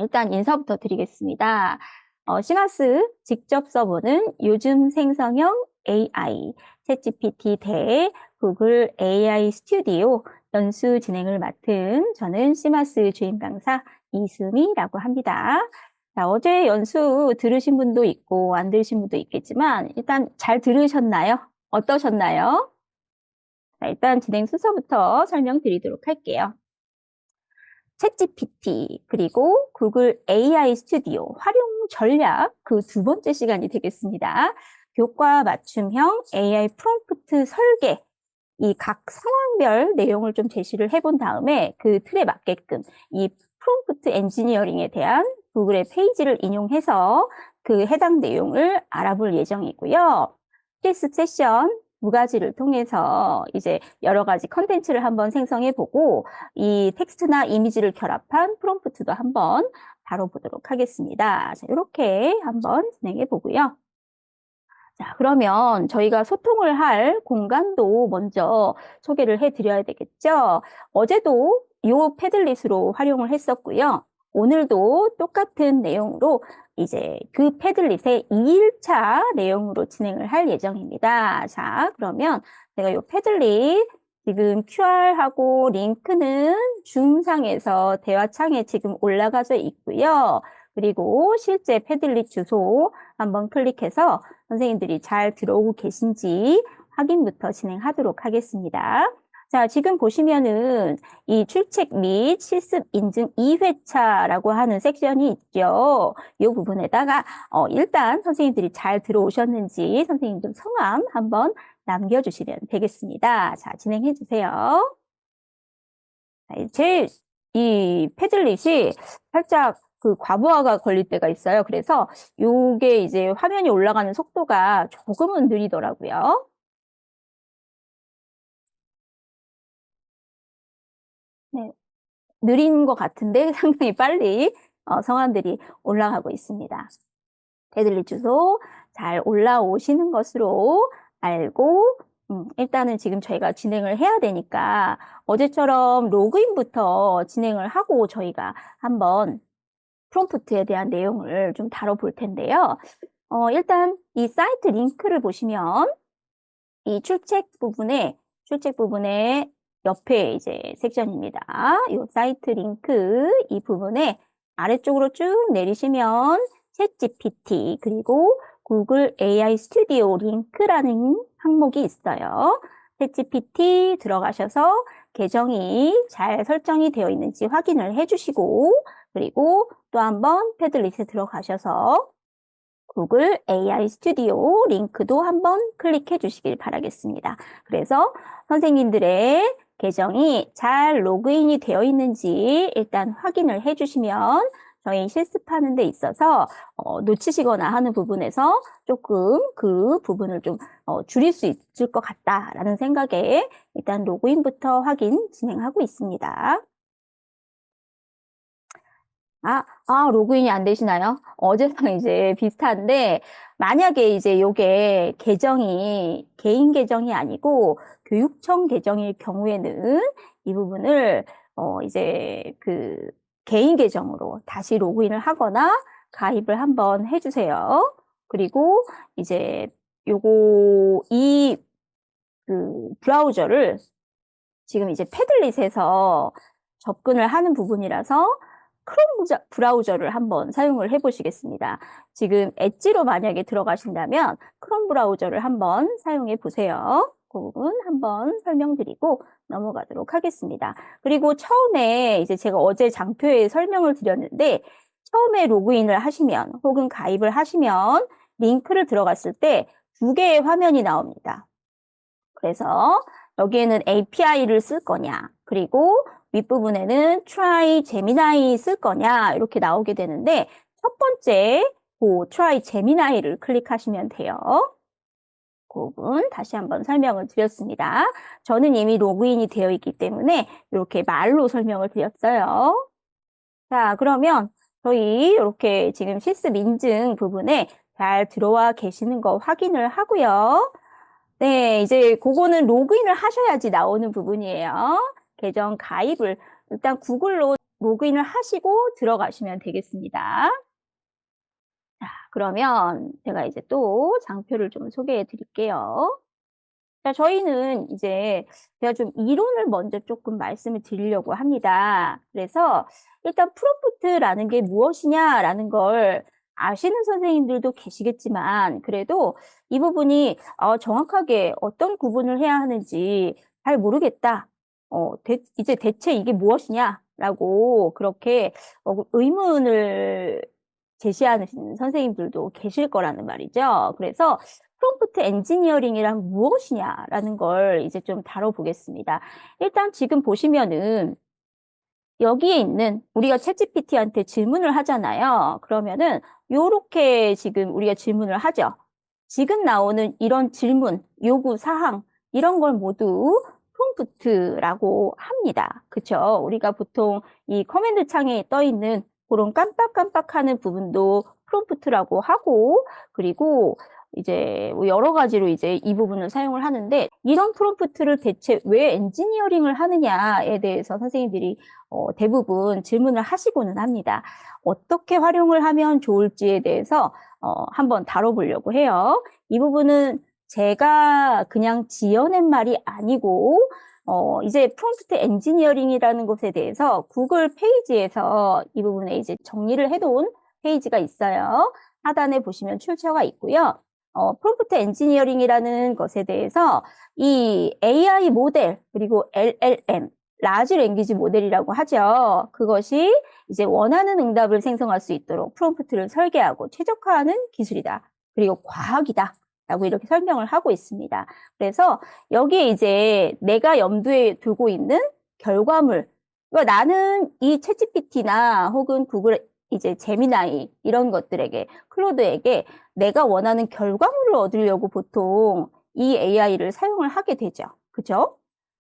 일단 인사부터 드리겠습니다. 시마스 직접 써보는 요즘 생성형 AI, 챗GPT 대 구글 AI 스튜디오 연수 진행을 맡은 저는 시마스 주임 강사 이수미라고 합니다. 자, 어제 연수 들으신 분도 있고 안 들으신 분도 있겠지만 일단 잘 들으셨나요? 어떠셨나요? 자, 일단 진행 순서부터 설명드리도록 할게요. 챗GPT 그리고 구글 AI 스튜디오 활용 전략 그 두 번째 시간이 되겠습니다. 교과 맞춤형 AI 프롬프트 설계 이 각 상황별 내용을 좀 제시를 해본 다음에 그 틀에 맞게끔 이 프롬프트 엔지니어링에 대한 구글의 페이지를 인용해서 그 해당 내용을 알아볼 예정이고요. 필수 세션 두 가지를 통해서 이제 여러 가지 컨텐츠를 한번 생성해보고 이 텍스트나 이미지를 결합한 프롬프트도 한번 다뤄보도록 하겠습니다. 자, 이렇게 한번 진행해보고요. 자, 그러면 저희가 소통을 할 공간도 먼저 소개를 해드려야 되겠죠. 어제도 이 패들릿으로 활용을 했었고요. 오늘도 똑같은 내용으로 이제 그 패들릿의 2일차 내용으로 진행을 할 예정입니다. 자, 그러면 제가 이 패들릿 지금 QR하고 링크는 줌상에서 대화창에 지금 올라가져 있고요. 그리고 실제 패들릿 주소 한번 클릭해서 선생님들이 잘 들어오고 계신지 확인부터 진행하도록 하겠습니다. 자, 지금 보시면은 이 출첵 및 실습 인증 2회차라고 하는 섹션이 있죠. 이 부분에다가 일단 선생님들이 잘 들어오셨는지 선생님들 성함 한번 남겨주시면 되겠습니다. 자, 진행해 주세요. 이 패들릿이 살짝 그 과부하가 걸릴 때가 있어요. 그래서 요게 이제 화면이 올라가는 속도가 조금은 느리더라고요. 네, 느린 것 같은데 상당히 빨리 성함들이 올라가고 있습니다. 패들릿 주소 잘 올라오시는 것으로 알고 일단은 지금 저희가 진행을 해야 되니까 어제처럼 로그인부터 진행을 하고 저희가 한번 프롬프트에 대한 내용을 좀 다뤄볼 텐데요. 일단 이 사이트 링크를 보시면 이 출첵 부분에 옆에 이제 섹션입니다. 이 사이트 링크 이 부분에 아래쪽으로 쭉 내리시면 챗GPT 그리고 구글 AI 스튜디오 링크라는 항목이 있어요. 챗GPT 들어가셔서 계정이 잘 설정이 되어 있는지 확인을 해주시고 그리고 또 한번 패들릿에 들어가셔서 구글 AI 스튜디오 링크도 한번 클릭해 주시길 바라겠습니다. 그래서 선생님들의 계정이 잘 로그인이 되어 있는지 일단 확인을 해주시면 저희 실습하는 데 있어서 놓치시거나 하는 부분에서 조금 그 부분을 좀 줄일 수 있을 것 같다라는 생각에 일단 로그인부터 확인 진행하고 있습니다. 로그인이 안 되시나요? 어제랑 이제 비슷한데, 만약에 이제 요게 계정이 개인 계정이 아니고 교육청 계정일 경우에는 이 부분을, 이제 그 개인 계정으로 다시 로그인을 하거나 가입을 한번 해주세요. 그리고 이제 요거, 그 브라우저를 지금 이제 패들릿에서 접근을 하는 부분이라서 크롬 브라우저를 한번 사용을 해보시겠습니다. 지금 엣지로 만약에 들어가신다면 크롬 브라우저를 한번 사용해 보세요. 그 부분 한번 설명드리고 넘어가도록 하겠습니다. 그리고 처음에 이제 제가 어제 장표에 설명을 드렸는데 처음에 로그인을 하시면 혹은 가입을 하시면 링크를 들어갔을 때 두 개의 화면이 나옵니다. 그래서 여기에는 API를 쓸 거냐, 그리고 윗부분에는 try Gemini 쓸 거냐, 이렇게 나오게 되는데, 첫 번째, 그 try Gemini를 클릭하시면 돼요. 그 부분 다시 한번 설명을 드렸습니다. 저는 이미 로그인이 되어 있기 때문에 이렇게 말로 설명을 드렸어요. 자, 그러면 저희 이렇게 지금 실습 인증 부분에 잘 들어와 계시는 거 확인을 하고요. 네, 이제 그거는 로그인을 하셔야지 나오는 부분이에요. 계정 가입을 일단 구글로 로그인을 하시고 들어가시면 되겠습니다. 자, 그러면 제가 이제 또 장표를 좀 소개해 드릴게요. 자, 저희는 이제 제가 좀 이론을 먼저 조금 말씀을 드리려고 합니다. 그래서 일단 프롬프트라는 게 무엇이냐라는 걸 아시는 선생님들도 계시겠지만 그래도 이 부분이 정확하게 어떤 구분을 해야 하는지 잘 모르겠다. 이제 대체 이게 무엇이냐라고 그렇게 의문을 제시하는 선생님들도 계실 거라는 말이죠. 그래서 프롬프트 엔지니어링이란 무엇이냐라는 걸 이제 좀 다뤄보겠습니다. 일단 지금 보시면은 여기에 있는 우리가 챗GPT한테 질문을 하잖아요. 그러면은 요렇게 지금 우리가 질문을 하죠. 지금 나오는 이런 질문, 요구 사항 이런 걸 모두 프롬프트라고 합니다. 그쵸? 우리가 보통 이 커맨드 창에 떠 있는 그런 깜빡깜빡하는 부분도 프롬프트라고 하고 그리고 이제 여러 가지로 이제 이 부분을 사용을 하는데 이런 프롬프트를 대체 왜 엔지니어링을 하느냐에 대해서 선생님들이 대부분 질문을 하시고는 합니다. 어떻게 활용을 하면 좋을지에 대해서 한번 다뤄보려고 해요. 이 부분은 제가 그냥 지어낸 말이 아니고 이제 프롬프트 엔지니어링이라는 것에 대해서 구글 페이지에서 이 부분에 이제 정리를 해놓은 페이지가 있어요. 하단에 보시면 출처가 있고요. 프롬프트 엔지니어링이라는 것에 대해서 이 AI 모델 그리고 LLM 라지 랭귀지 모델이라고 하죠. 그것이 이제 원하는 응답을 생성할 수 있도록 프롬프트를 설계하고 최적화하는 기술이다. 그리고 과학이다. 라고 이렇게 설명을 하고 있습니다. 그래서 여기에 이제 내가 염두에 두고 있는 결과물, 그러니까 나는 이 챗GPT나 혹은 구글 이제 제미나이 이런 것들에게 클로드에게 내가 원하는 결과물을 얻으려고 보통 이 AI를 사용을 하게 되죠. 그죠?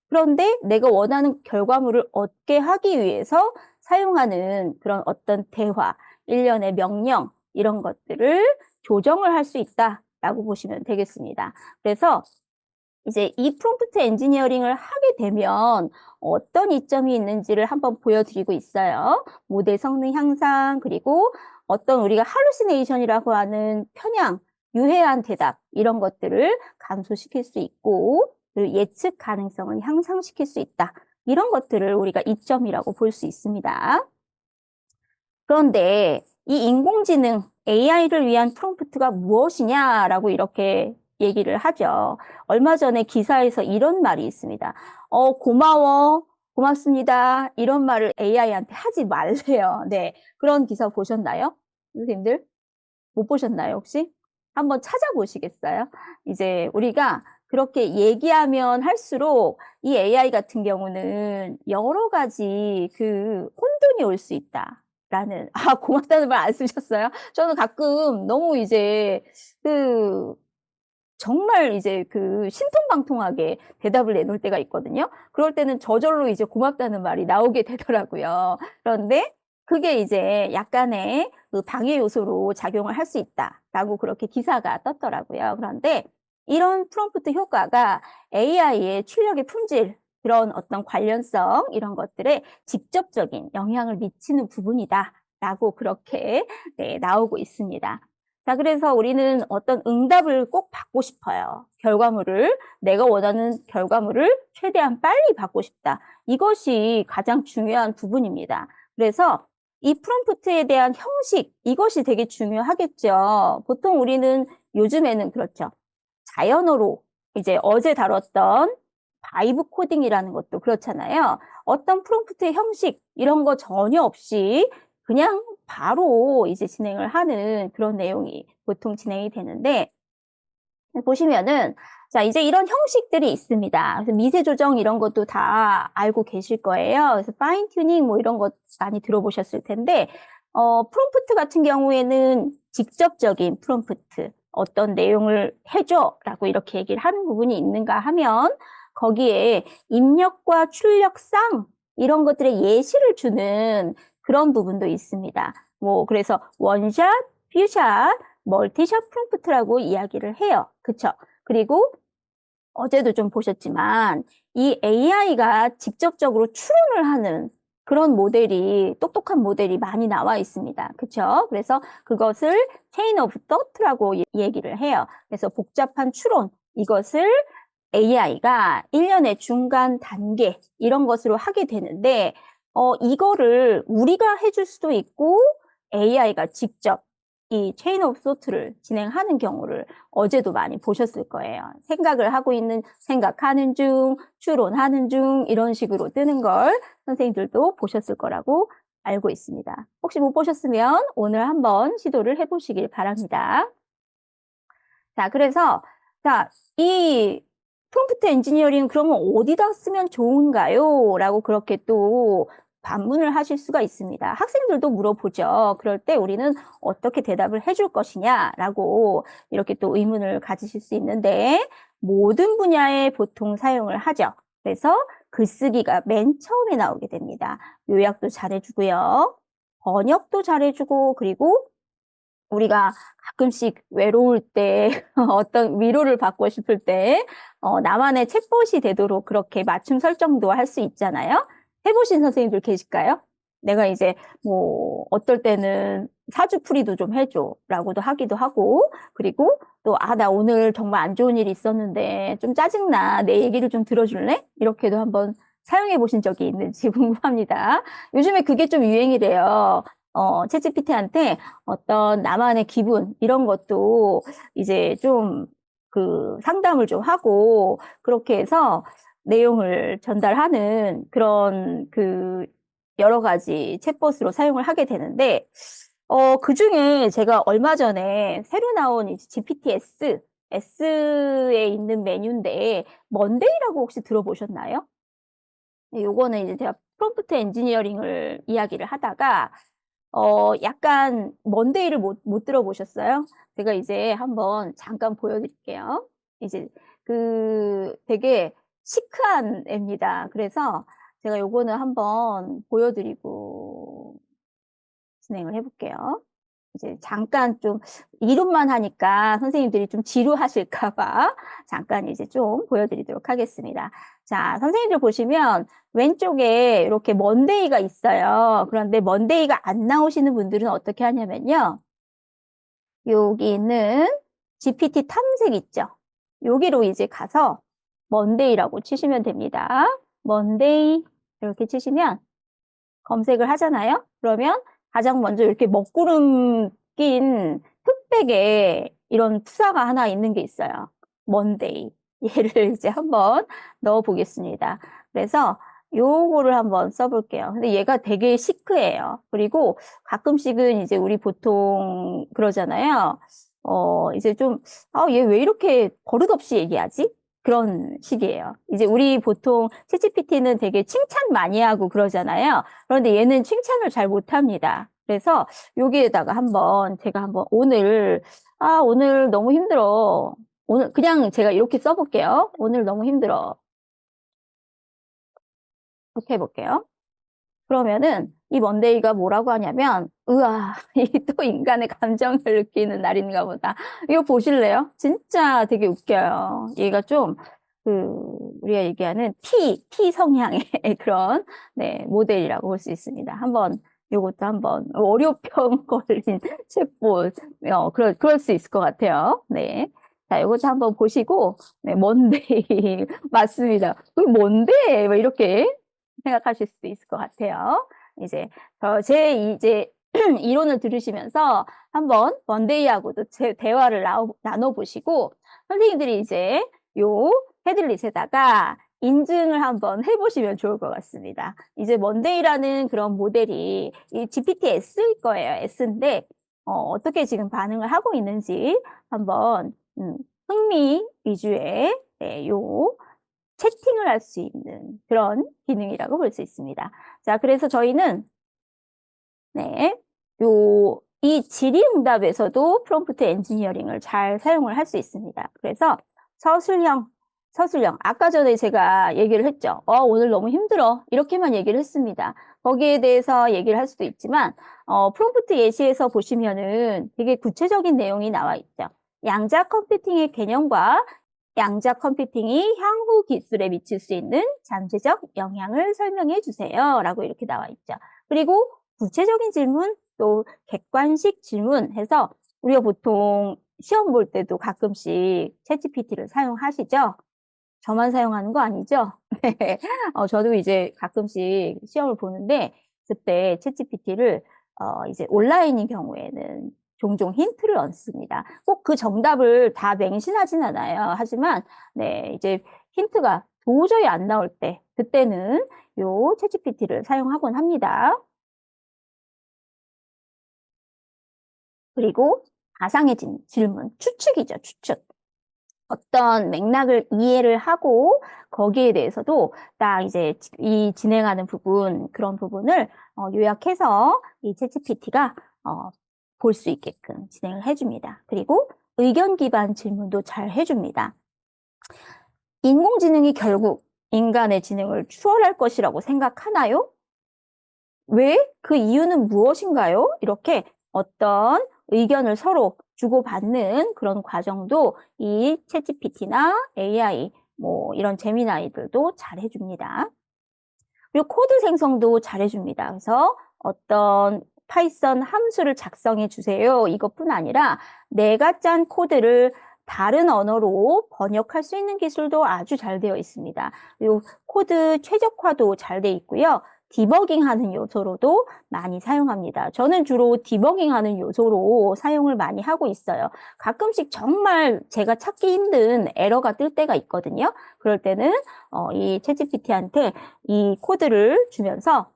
그런데 내가 원하는 결과물을 얻게 하기 위해서 사용하는 그런 어떤 대화, 일련의 명령 이런 것들을 조정을 할 수 있다라고 보시면 되겠습니다. 그래서 이제 이 프롬프트 엔지니어링을 하게 되면 어떤 이점이 있는지를 한번 보여드리고 있어요. 모델 성능 향상, 그리고 어떤 우리가 할루시네이션이라고 하는 편향, 유해한 대답 이런 것들을 감소시킬 수 있고 그리고 예측 가능성을 향상시킬 수 있다. 이런 것들을 우리가 이점이라고 볼 수 있습니다. 그런데 이 인공지능 AI를 위한 프롬프트가 무엇이냐라고 이렇게 얘기를 하죠. 얼마 전에 기사에서 이런 말이 있습니다. 고마워, 고맙습니다. 이런 말을 AI한테 하지 말래요. 네, 그런 기사 보셨나요? 선생님들? 못 보셨나요, 혹시? 한번 찾아보시겠어요? 이제 우리가 그렇게 얘기하면 할수록 이 AI 같은 경우는 여러 가지 그 혼돈이 올 수 있다. 라는, 고맙다는 말 안 쓰셨어요? 저는 가끔 너무 이제 정말 이제 신통방통하게 대답을 내놓을 때가 있거든요. 그럴 때는 저절로 이제 고맙다는 말이 나오게 되더라고요. 그런데 그게 이제 약간의 방해 요소로 작용을 할 수 있다라고 그렇게 기사가 떴더라고요. 그런데 이런 프롬프트 효과가 AI의 출력의 품질, 그런 어떤 관련성 이런 것들에 직접적인 영향을 미치는 부분이다라고 그렇게 나오고 있습니다. 자, 그래서 우리는 어떤 응답을 꼭 받고 싶어요. 내가 원하는 결과물을 최대한 빨리 받고 싶다. 이것이 가장 중요한 부분입니다. 그래서 이 프롬프트에 대한 형식, 이것이 되게 중요하겠죠. 보통 우리는 요즘에는 그렇죠. 자연어로 이제 어제 다뤘던 바이브 코딩이라는 것도 그렇잖아요. 어떤 프롬프트의 형식, 이런 거 전혀 없이 그냥 바로 이제 진행을 하는 그런 내용이 보통 진행이 되는데, 보시면은, 자, 이제 이런 형식들이 있습니다. 그래서 미세 조정 이런 것도 다 알고 계실 거예요. 그래서 파인 튜닝 뭐 이런 것 많이 들어보셨을 텐데, 프롬프트 같은 경우에는 직접적인 프롬프트, 어떤 내용을 해줘 라고 이렇게 얘기를 하는 부분이 있는가 하면, 거기에 입력과 출력상 이런 것들의 예시를 주는 그런 부분도 있습니다. 뭐, 그래서 원샷, 퓨샷, 멀티샷 프롬프트라고 이야기를 해요. 그쵸? 그리고 어제도 좀 보셨지만 이 AI가 직접적으로 추론을 하는 그런 모델이, 똑똑한 모델이 많이 나와 있습니다. 그쵸? 그래서 그것을 chain of thought라고 얘기를 해요. 그래서 복잡한 추론, 이것을 AI가 일련의 중간 단계, 이런 것으로 하게 되는데, 이거를 우리가 해줄 수도 있고, AI가 직접 이 체인 오브 소트를 진행하는 경우를 어제도 많이 보셨을 거예요. 생각하는 중, 추론하는 중, 이런 식으로 뜨는 걸 선생님들도 보셨을 거라고 알고 있습니다. 혹시 못 보셨으면 오늘 한번 시도를 해보시길 바랍니다. 자, 그래서, 자, 이 프롬프트 엔지니어링 그러면 어디다 쓰면 좋은가요? 라고 그렇게 또 반문을 하실 수가 있습니다. 학생들도 물어보죠. 그럴 때 우리는 어떻게 대답을 해줄 것이냐라고 이렇게 또 의문을 가지실 수 있는데 모든 분야에 보통 사용을 하죠. 그래서 글쓰기가 맨 처음에 나오게 됩니다. 요약도 잘해주고요. 번역도 잘해주고 그리고 우리가 가끔씩 외로울 때 어떤 위로를 받고 싶을 때 나만의 챗봇이 되도록 그렇게 맞춤 설정도 할 수 있잖아요. 해보신 선생님들 계실까요? 내가 이제 뭐 어떨 때는 사주풀이도 좀 해줘 라고도 하기도 하고 그리고 또 나 오늘 정말 안 좋은 일이 있었는데 좀 짜증나 내 얘기를 좀 들어줄래? 이렇게도 한번 사용해 보신 적이 있는지 궁금합니다. 요즘에 그게 좀 유행이래요. 챗GPT한테 어떤 나만의 기분 이런 것도 이제 좀 그 상담을 좀 하고 그렇게 해서 내용을 전달하는 그런 그 여러 가지 챗봇으로 사용을 하게 되는데 그중에 제가 얼마 전에 새로 나온 이 GPT-S, S에 있는 메뉴인데 먼데이라고 혹시 들어보셨나요? 네, 요거는 이제 제가 프롬프트 엔지니어링을 이야기를 하다가 약간 먼데이를 못 들어보셨어요? 제가 이제 한번 잠깐 보여드릴게요. 이제 되게 시크한 앱니다. 그래서 제가 요거는 한번 보여드리고 진행을 해볼게요. 이제 잠깐 좀 이름만 하니까 선생님들이 좀 지루하실까봐 잠깐 이제 좀 보여드리도록 하겠습니다. 자, 선생님들 보시면 왼쪽에 이렇게 먼데이가 있어요. 그런데 먼데이가 안 나오시는 분들은 어떻게 하냐면요. 여기 있는 GPT 탐색 있죠? 여기로 이제 가서 먼데이라고 치시면 됩니다. 먼데이 이렇게 치시면 검색을 하잖아요. 그러면 가장 먼저 이렇게 먹구름 낀 흑백에 이런 투사가 하나 있는 게 있어요. 먼데이. 얘를 이제 한번 넣어 보겠습니다. 그래서 요거를 한번 써볼게요. 근데 얘가 되게 시크해요. 그리고 가끔씩은 이제 우리 보통 그러잖아요. 이제 좀, 얘 왜 이렇게 버릇없이 얘기하지? 그런 식이에요. 이제 우리 보통 챗GPT는 되게 칭찬 많이 하고 그러잖아요. 그런데 얘는 칭찬을 잘 못합니다. 그래서 여기에다가 제가 한번 오늘 너무 힘들어. 오늘 그냥 제가 이렇게 써볼게요. 오늘 너무 힘들어. 이렇게 해볼게요. 그러면은 이 먼데이가 뭐라고 하냐면 으아, 이 또 인간의 감정을 느끼는 날인가 보다. 이거 보실래요? 진짜 되게 웃겨요. 얘가 좀 우리가 얘기하는 T 성향의 그런 네, 모델이라고 볼 수 있습니다. 요것도 한번 월요병 걸린 챗봇 그럴 수 있을 것 같아요. 네. 자, 요것도 한번 보시고 네, 먼데이 맞습니다. 그게 뭔데? 뭐 이렇게 생각하실 수도 있을 것 같아요. 이제 이제 이론을 들으시면서 한번 먼데이하고도 대화를 나눠보시고 선생님들이 이제 요 헤들릿에다가 인증을 한번 해보시면 좋을 것 같습니다. 이제 먼데이라는 그런 모델이 이 GPT-S일 거예요. S인데 어떻게 지금 반응을 하고 있는지 한번 흥미 위주의 네, 요 채팅을 할 수 있는 그런 기능이라고 볼 수 있습니다. 자, 그래서 저희는 네, 이 질의응답에서도 프롬프트 엔지니어링을 잘 사용을 할 수 있습니다. 그래서 서술형. 아까 전에 제가 얘기를 했죠. 오늘 너무 힘들어. 이렇게만 얘기를 했습니다. 거기에 대해서 얘기를 할 수도 있지만, 프롬프트 예시에서 보시면은 되게 구체적인 내용이 나와 있죠. 양자 컴퓨팅의 개념과 양자 컴퓨팅이 향후 기술에 미칠 수 있는 잠재적 영향을 설명해 주세요. 라고 이렇게 나와 있죠. 그리고 구체적인 질문, 또 객관식 질문 해서 우리가 보통 시험 볼 때도 가끔씩 챗GPT를 사용하시죠? 저만 사용하는 거 아니죠? 네. 저도 이제 가끔씩 시험을 보는데 그때 챗GPT를 이제 온라인인 경우에는 종종 힌트를 얻습니다. 꼭 그 정답을 다 맹신하진 않아요. 하지만 네, 이제 힌트가 도저히 안 나올 때 그때는 요 챗GPT를 사용하곤 합니다. 그리고 가상의 질문, 추측이죠, 추측. 어떤 맥락을 이해를 하고 거기에 대해서도 딱 이제 이 진행하는 부분, 그런 부분을 요약해서 이 챗GPT가 볼 수 있게끔 진행을 해줍니다. 그리고 의견 기반 질문도 잘 해줍니다. 인공지능이 결국 인간의 지능을 추월할 것이라고 생각하나요? 왜? 그 이유는 무엇인가요? 이렇게 어떤 의견을 서로 주고받는 그런 과정도 이 챗GPT나 AI, 뭐 이런 제미나이들도 잘 해줍니다. 그리고 코드 생성도 잘 해줍니다. 그래서 어떤 파이썬 함수를 작성해 주세요. 이것뿐 아니라 내가 짠 코드를 다른 언어로 번역할 수 있는 기술도 아주 잘 되어 있습니다. 그리고 코드 최적화도 잘 되어 있고요. 디버깅하는 요소로도 많이 사용합니다. 저는 주로 디버깅하는 요소로 사용을 많이 하고 있어요. 가끔씩 정말 제가 찾기 힘든 에러가 뜰 때가 있거든요. 그럴 때는 이 챗GPT한테 이 코드를 주면서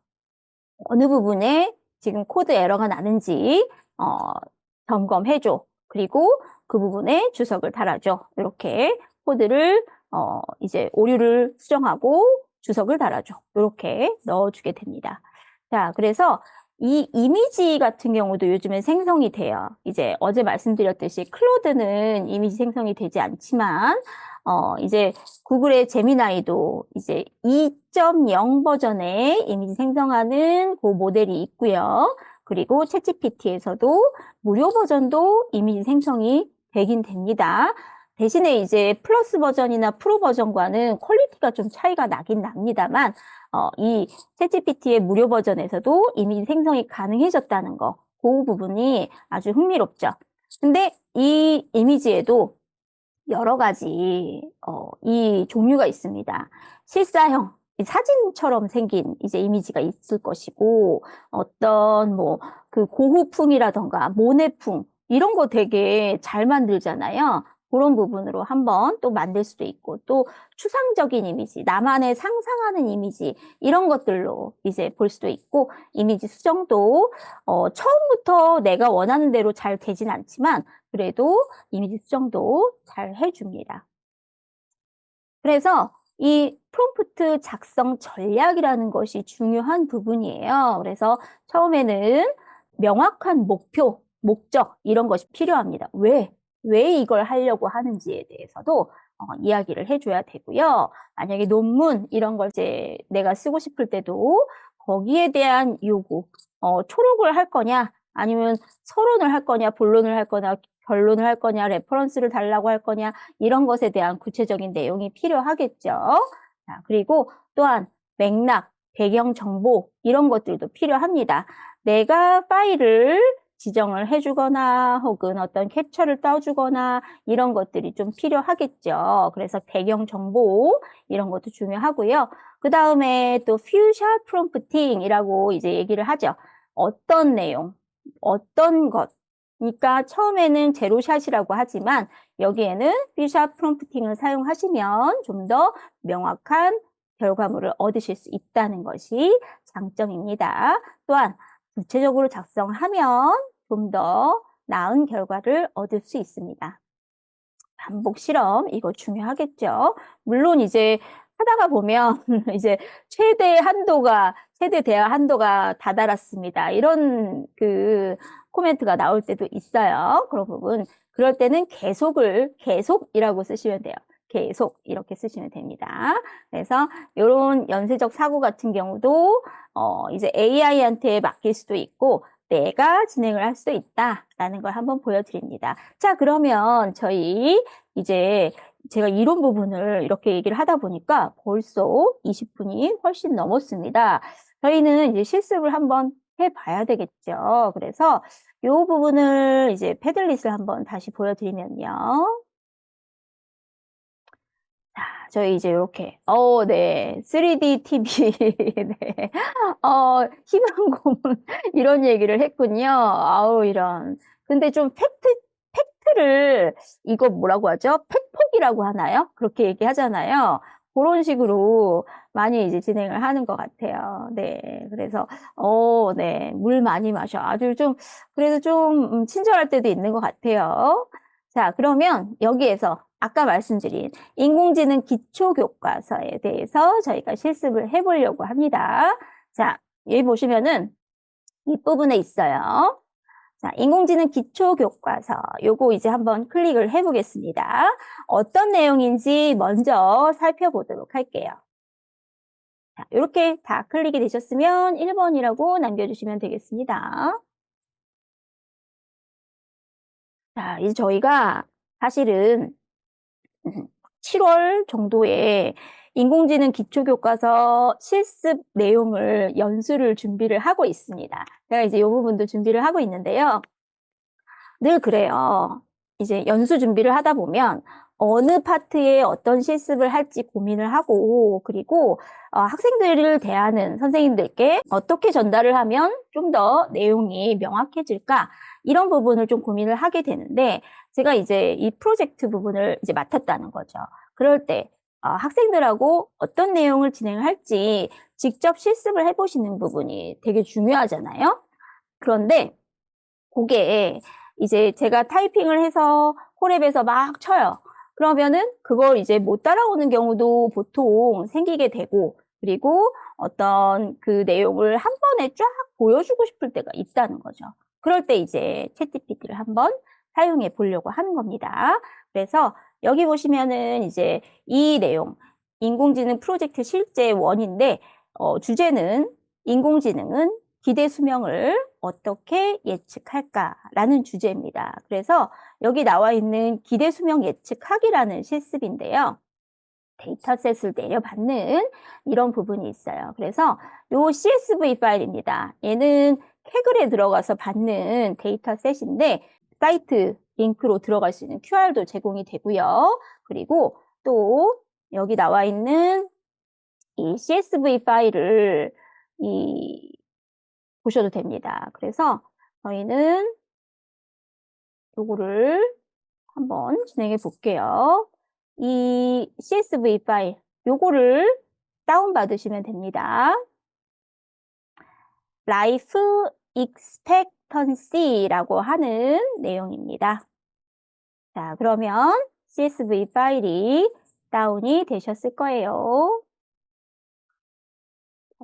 어느 부분에 지금 코드 에러가 나는지 점검해줘. 그리고 그 부분에 주석을 달아줘. 이렇게 코드를 이제 오류를 수정하고 주석을 달아줘. 이렇게 넣어주게 됩니다. 자, 그래서 이 이미지 같은 경우도 요즘에 생성이 돼요. 이제 어제 말씀드렸듯이 클로드는 이미지 생성이 되지 않지만 이제 구글의 제미나이도 이제 2.0 버전의 이미지 생성하는 그 모델이 있고요. 그리고 챗GPT에서도 무료 버전도 이미지 생성이 되긴 됩니다. 대신에 이제 플러스 버전이나 프로 버전과는 퀄리티가 좀 차이가 나긴 납니다만 이 챗GPT의 무료 버전에서도 이미지 생성이 가능해졌다는 거, 그 부분이 아주 흥미롭죠. 근데 이 이미지에도 여러 가지 이 종류가 있습니다. 실사형, 사진처럼 생긴 이제 이미지가 있을 것이고 어떤 뭐 그 고후풍이라던가 모네풍 이런 거 되게 잘 만들잖아요. 그런 부분으로 한번 또 만들 수도 있고 또 추상적인 이미지, 나만의 상상하는 이미지 이런 것들로 이제 볼 수도 있고 이미지 수정도 처음부터 내가 원하는 대로 잘 되진 않지만 그래도 이미지 수정도 잘 해줍니다. 그래서 이 프롬프트 작성 전략이라는 것이 중요한 부분이에요. 그래서 처음에는 명확한 목표, 목적 이런 것이 필요합니다. 왜 이걸 하려고 하는지에 대해서도 이야기를 해줘야 되고요. 만약에 논문 이런 걸 이제 내가 쓰고 싶을 때도 거기에 대한 요구, 초록을 할 거냐, 아니면 서론을 할 거냐, 본론을 할 거냐, 결론을 할 거냐, 레퍼런스를 달라고 할 거냐, 이런 것에 대한 구체적인 내용이 필요하겠죠. 자, 그리고 또한 맥락, 배경 정보 이런 것들도 필요합니다. 내가 파일을 지정을 해주거나 혹은 어떤 캡처를 떠주거나 이런 것들이 좀 필요하겠죠. 그래서 배경 정보 이런 것도 중요하고요. 그 다음에 또 퓨샷 프롬프팅이라고 이제 얘기를 하죠. 어떤 내용, 어떤 것. 그러니까 처음에는 제로샷이라고 하지만 여기에는 퓨샷 프롬프팅을 사용하시면 좀 더 명확한 결과물을 얻으실 수 있다는 것이 장점입니다. 또한 구체적으로 작성하면 좀 더 나은 결과를 얻을 수 있습니다. 반복 실험, 이거 중요하겠죠. 물론 이제 하다가 보면 이제 최대 대화 한도가 다다랐습니다. 이런 그 코멘트가 나올 때도 있어요. 그런 부분. 그럴 때는 계속이라고 쓰시면 돼요. 계속 이렇게 쓰시면 됩니다. 그래서 이런 연쇄적 사고 같은 경우도 이제 AI한테 맡길 수도 있고 내가 진행을 할 수 있다라는 걸 한번 보여드립니다. 자, 그러면 저희 이제 제가 이론 부분을 이렇게 얘기를 하다 보니까 벌써 20분이 훨씬 넘었습니다. 저희는 이제 실습을 한번 해봐야 되겠죠. 그래서 이 부분을 이제 패들릿을 한번 다시 보여드리면요. 자, 저희 이제 이렇게, 네. 3D TV, 네. 희망 고문, 이런 얘기를 했군요. 아우, 이런. 근데 좀 팩트를, 이거 뭐라고 하죠? 팩폭이라고 하나요? 그렇게 얘기하잖아요. 그런 식으로 많이 이제 진행을 하는 것 같아요. 네. 그래서, 네. 물 많이 마셔. 아주 좀, 그래도 좀, 친절할 때도 있는 것 같아요. 자, 그러면 여기에서 아까 말씀드린 인공지능 기초교과서에 대해서 저희가 실습을 해보려고 합니다. 자, 여기 보시면은 윗부분에 있어요. 자, 인공지능 기초교과서. 요거 이제 한번 클릭을 해보겠습니다. 어떤 내용인지 먼저 살펴보도록 할게요. 자, 이렇게 다 클릭이 되셨으면 1번이라고 남겨주시면 되겠습니다. 자, 이제 저희가 사실은 7월 정도에 인공지능 기초교과서 실습 내용을 연수를 준비를 하고 있습니다. 제가 이제 이 부분도 준비를 하고 있는데요. 늘 그래요. 이제 연수 준비를 하다 보면 어느 파트에 어떤 실습을 할지 고민을 하고, 그리고 학생들을 대하는 선생님들께 어떻게 전달을 하면 좀 더 내용이 명확해질까, 이런 부분을 좀 고민을 하게 되는데, 제가 이제 이 프로젝트 부분을 이제 맡았다는 거죠. 그럴 때 학생들하고 어떤 내용을 진행을 할지 직접 실습을 해보시는 부분이 되게 중요하잖아요. 그런데 그게 이제 제가 타이핑을 해서 콜앱에서 막 쳐요. 그러면은 그걸 이제 못 따라오는 경우도 보통 생기게 되고, 그리고 어떤 그 내용을 한 번에 쫙 보여주고 싶을 때가 있다는 거죠. 그럴 때 이제 챗GPT를 한번 사용해 보려고 하는 겁니다. 그래서 여기 보시면은 이제 이 내용, 인공지능 프로젝트 실제 원인데, 주제는 인공지능은 기대 수명을 어떻게 예측할까라는 주제입니다. 그래서 여기 나와 있는 기대 수명 예측하기라는 실습인데요. 데이터셋을 내려받는 이런 부분이 있어요. 그래서 요 CSV 파일입니다. 얘는 캐글에 들어가서 받는 데이터셋인데 사이트 링크로 들어갈 수 있는 QR도 제공이 되고요. 그리고 또 여기 나와 있는 이 CSV 파일을 보셔도 됩니다. 그래서 저희는 요거를 한번 진행해 볼게요. 이 CSV 파일, 요거를 다운받으시면 됩니다. Life Expectancy라고 하는 내용입니다. 자, 그러면 CSV 파일이 다운이 되셨을 거예요.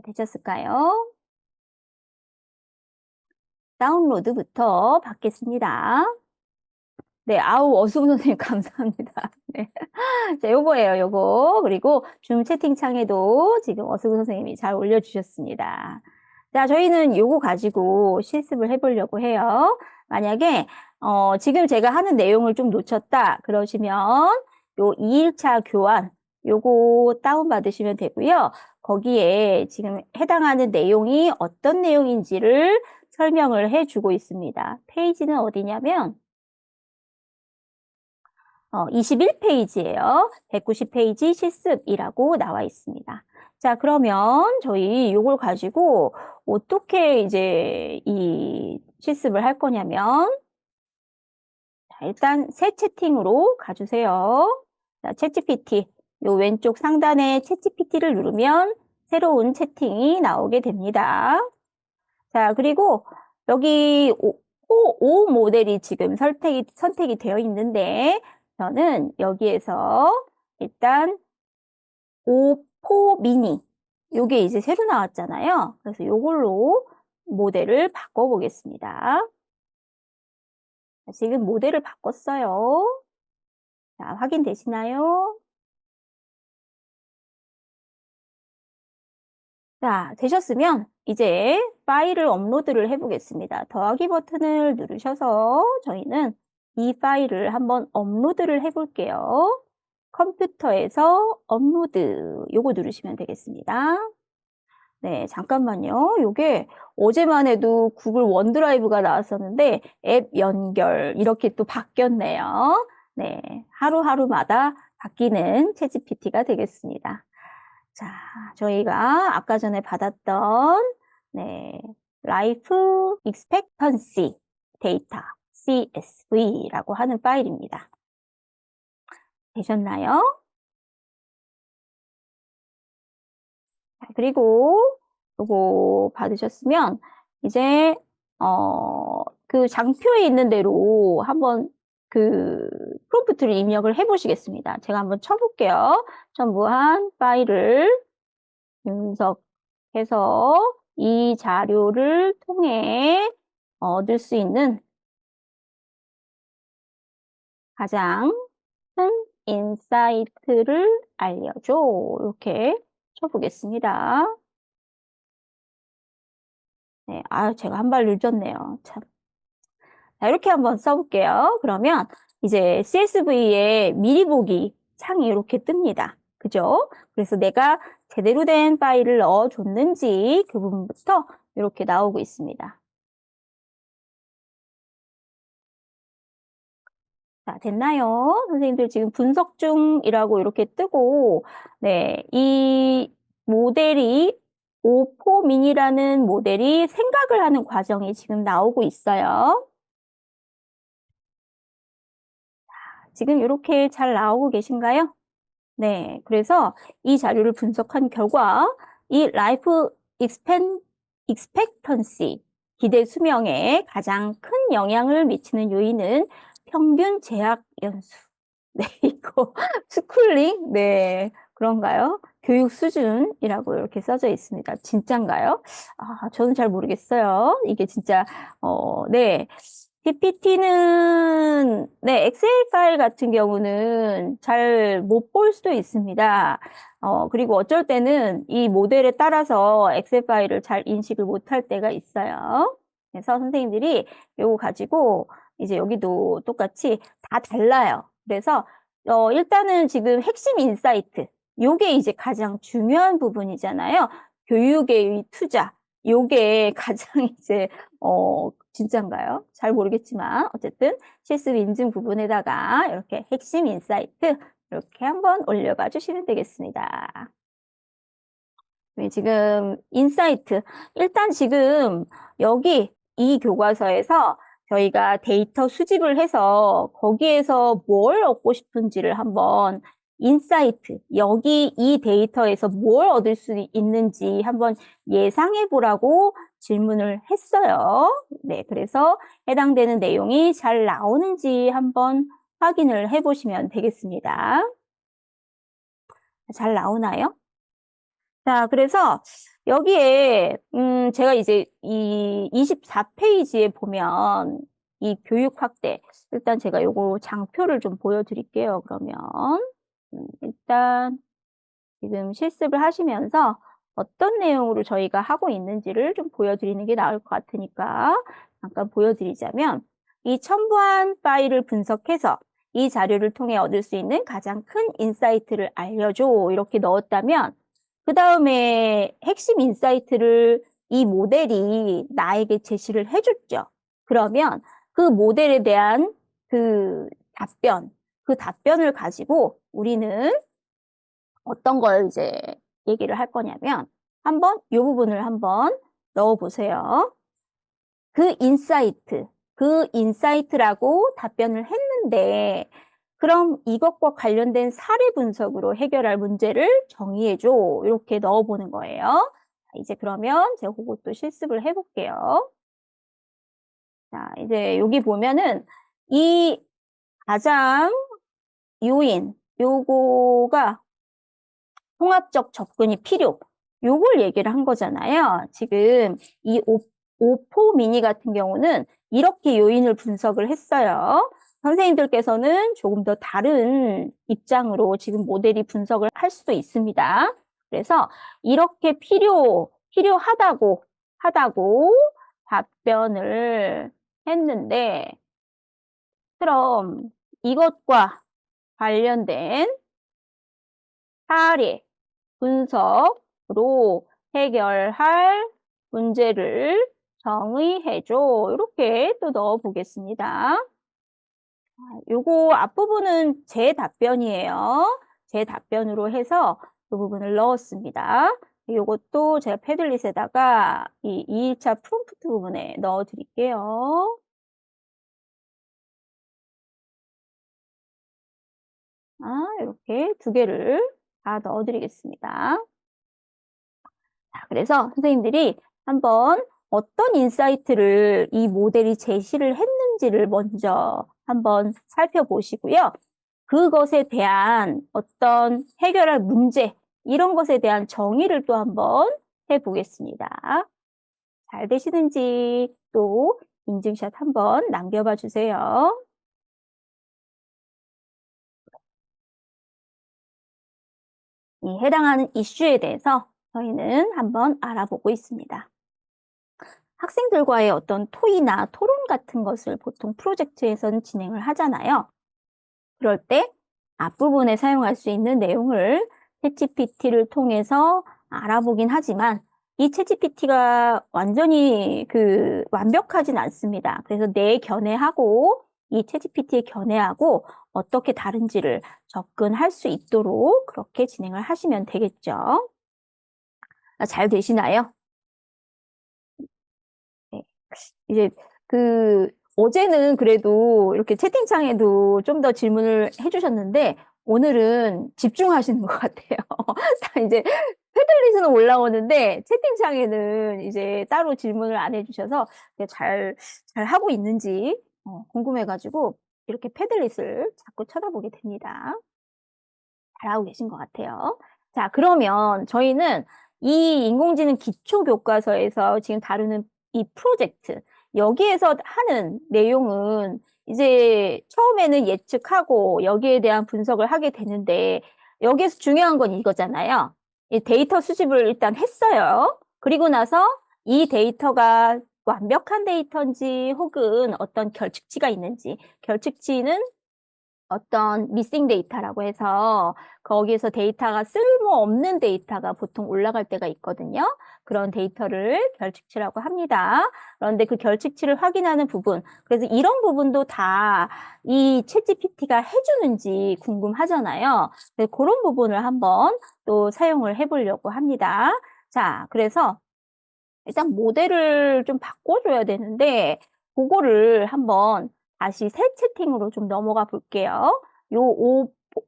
되셨을까요? 다운로드부터 받겠습니다. 네, 아우, 어수구 선생님, 감사합니다. 네. 자, 요거예요, 요거. 그리고 줌 채팅창에도 지금 어수구 선생님이 잘 올려주셨습니다. 자, 저희는 요거 가지고 실습을 해보려고 해요. 만약에, 지금 제가 하는 내용을 좀 놓쳤다, 그러시면 요 2일차 교환, 요거 다운받으시면 되고요. 거기에 지금 해당하는 내용이 어떤 내용인지를 설명을 해주고 있습니다. 페이지는 어디냐면, 21페이지예요. 190페이지 실습이라고 나와 있습니다. 자, 그러면 저희 이걸 가지고 어떻게 이제 이 실습을 할 거냐면, 자, 일단 새 채팅으로 가주세요. 자, 챗GPT. 요 왼쪽 상단에 챗GPT를 누르면 새로운 채팅이 나오게 됩니다. 자, 그리고 여기 오 모델이 지금 선택이 되어 있는데, 저는 여기에서 일단 5포 미니, 요게 이제 새로 나왔잖아요. 그래서 요걸로 모델을 바꿔보겠습니다. 지금 모델을 바꿨어요. 자, 확인되시나요? 자, 되셨으면 이제 파일을 업로드를 해보겠습니다. 더하기 버튼을 누르셔서 저희는 이 파일을 한번 업로드를 해볼게요. 컴퓨터에서 업로드 요거 누르시면 되겠습니다. 네, 잠깐만요. 요게 어제만 해도 구글 원드라이브가 나왔었는데 앱 연결 이렇게 또 바뀌었네요. 네, 하루하루마다 바뀌는 챗GPT가 되겠습니다. 자, 저희가 아까 전에 받았던 네, 라이프 익스펙턴시 데이터 CSV라고 하는 파일입니다. 되셨나요? 그리고 요거 받으셨으면 이제 그 장표에 있는 대로 한번 그 프롬프트를 입력을 해 보시겠습니다. 제가 한번 쳐볼게요. 첨부한 파일을 분석해서 이 자료를 통해 얻을 수 있는 가장 큰 인사이트를 알려줘. 이렇게 쳐보겠습니다. 네, 제가 한 발 늦었네요. 참. 자, 이렇게 한번 써볼게요. 그러면 이제 CSV에 미리 보기 창이 이렇게 뜹니다. 그죠? 그래서 내가 제대로 된 파일을 넣어줬는지 그 부분부터 이렇게 나오고 있습니다. 자, 됐나요? 선생님들 지금 분석 중이라고 이렇게 뜨고, 네, 이 모델이 오포민이라는 모델이 생각을 하는 과정이 지금 나오고 있어요. 지금 이렇게 잘 나오고 계신가요? 네, 그래서 이 자료를 분석한 결과 이 라이프 익스펙턴시, 기대 수명에 가장 큰 영향을 미치는 요인은 평균 재학 연수. 네, 이거 스쿨링? 네, 그런가요? 교육 수준이라고 이렇게 써져 있습니다. 진짠가요? 저는 잘 모르겠어요. 이게 진짜 네. PPT는 네, 엑셀 파일 같은 경우는 잘 못 볼 수도 있습니다. 그리고 어쩔 때는 이 모델에 따라서 엑셀 파일을 잘 인식을 못할 때가 있어요. 그래서 선생님들이 이거 가지고 이제 여기도 똑같이 다 달라요. 그래서 일단은 지금 핵심 인사이트, 요게 이제 가장 중요한 부분이잖아요. 교육의 투자, 요게 가장 이제 진짠가요? 잘 모르겠지만 어쨌든 실습 인증 부분에다가 이렇게 핵심 인사이트 이렇게 한번 올려봐 주시면 되겠습니다. 지금 인사이트 일단 지금 여기 이 교과서에서 저희가 데이터 수집을 해서 거기에서 뭘 얻고 싶은지를 한번 인사이트, 여기 이 데이터에서 뭘 얻을 수 있는지 한번 예상해 보라고 질문을 했어요. 네, 그래서 해당되는 내용이 잘 나오는지 한번 확인을 해 보시면 되겠습니다. 잘 나오나요? 자, 그래서 여기에 제가 이제 이 24페이지에 보면 이 교육 확대 일단 제가 요거 장표를 좀 보여드릴게요. 그러면 일단 지금 실습을 하시면서 어떤 내용으로 저희가 하고 있는지를 좀 보여드리는 게 나을 것 같으니까 잠깐 보여드리자면 이 첨부한 파일을 분석해서 이 자료를 통해 얻을 수 있는 가장 큰 인사이트를 알려줘 이렇게 넣었다면 그 다음에 핵심 인사이트를 이 모델이 나에게 제시를 해줬죠. 그러면 그 모델에 대한 그 답변을 가지고 우리는 어떤 걸 이제 얘기를 할 거냐면 한번 이 부분을 한번 넣어 보세요. 그 인사이트라고 답변을 했는데 그럼 이것과 관련된 사례 분석으로 해결할 문제를 정의해줘. 이렇게 넣어보는 거예요. 이제 그러면 제가 그것도 실습을 해볼게요. 자, 이제 여기 보면은 이 가장 요인, 요거가 통합적 접근이 필요. 요걸 얘기를 한 거잖아요. 지금 이 오포 미니 같은 경우는 이렇게 요인을 분석을 했어요. 선생님들께서는 조금 더 다른 입장으로 지금 모델이 분석을 할 수도 있습니다. 그래서 이렇게 필요하다고 답변을 했는데, 그럼 이것과 관련된 사례, 분석으로 해결할 문제를 정의해줘. 이렇게 또 넣어 보겠습니다. 요거 앞부분은 제 답변이에요. 제 답변으로 해서 그 부분을 넣었습니다. 요것도 제가 패들릿에다가 이 2일차 프롬프트 부분에 넣어 드릴게요. 이렇게 두 개를 다 넣어 드리겠습니다. 자, 그래서 선생님들이 한번 어떤 인사이트를 이 모델이 제시를 했는지를 먼저 한번 살펴보시고요. 그것에 대한 어떤 해결할 문제, 이런 것에 대한 정의를 또 한번 해보겠습니다. 잘 되시는지 또 인증샷 한번 남겨봐 주세요. 이 해당하는 이슈에 대해서 저희는 한번 알아보고 있습니다. 학생들과의 어떤 토의나 토론 같은 것을 보통 프로젝트에서는 진행을 하잖아요. 그럴 때 앞부분에 사용할 수 있는 내용을 챗GPT를 통해서 알아보긴 하지만 이 챗GPT가 완전히 완벽하진 않습니다. 그래서 내 견해하고 이 챗GPT의 견해하고 어떻게 다른지를 접근할 수 있도록 그렇게 진행을 하시면 되겠죠. 잘 되시나요? 네. 이제 어제는 그래도 이렇게 채팅창에도 좀 더 질문을 해주셨는데 오늘은 집중하시는 것 같아요. 다 이제 패들릿은 올라오는데 채팅창에는 이제 따로 질문을 안 해주셔서 잘 하고 있는지 궁금해가지고 이렇게 패들릿을 자꾸 쳐다보게 됩니다. 잘하고 계신 것 같아요. 자, 그러면 저희는 이 인공지능 기초교과서에서 지금 다루는 이 프로젝트, 여기에서 하는 내용은 이제 처음에는 예측하고 여기에 대한 분석을 하게 되는데 여기에서 중요한 건 이거잖아요. 이 데이터 수집을 일단 했어요. 그리고 나서 이 데이터가 완벽한 데이터인지 혹은 어떤 결측치가 있는지, 결측치는 어떤 미싱 데이터라고 해서 거기에서 데이터가 쓸모없는 데이터가 보통 올라갈 때가 있거든요. 그런 데이터를 결측치라고 합니다. 그런데 그 결측치를 확인하는 부분, 그래서 이런 부분도 다 이 챗GPT가 해주는지 궁금하잖아요. 그래서 그런 부분을 한번 또 사용을 해보려고 합니다. 자, 그래서 일단 모델을 좀 바꿔줘야 되는데 그거를 한번 다시 새 채팅으로 좀 넘어가 볼게요. 요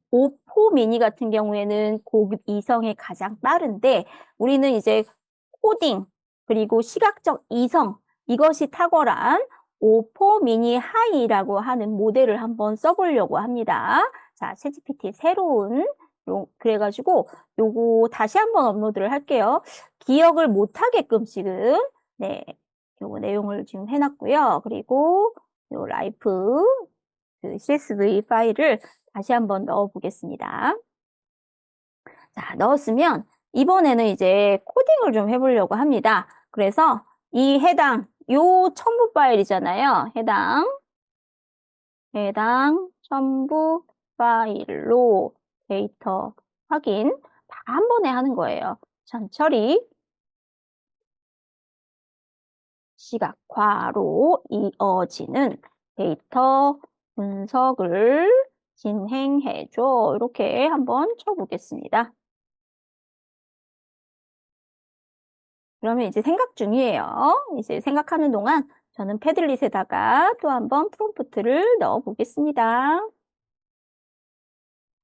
오포 미니 같은 경우에는 고급 이성에 가장 빠른데 우리는 이제 코딩 그리고 시각적 이성 이것이 탁월한 오포 미니 하이라고 하는 모델을 한번 써보려고 합니다. 자, 챗GPT 새로운 그래가지고 요거 다시 한번 업로드를 할게요. 기억을 못하게끔 지금 네 요거 내용을 지금 해놨고요. 그리고 요 라이프 CSV 파일을 다시 한번 넣어 보겠습니다. 자, 넣었으면 이번에는 이제 코딩을 좀 해보려고 합니다. 그래서 이 해당 요 첨부 파일이잖아요. 해당 첨부 파일로 데이터 확인 다 한 번에 하는 거예요. 전처리 시각화로 이어지는 데이터 분석을 진행해줘. 이렇게 한번 쳐보겠습니다. 그러면 이제 생각 중이에요. 이제 생각하는 동안 저는 패들릿에다가 또 한번 프롬프트를 넣어 보겠습니다.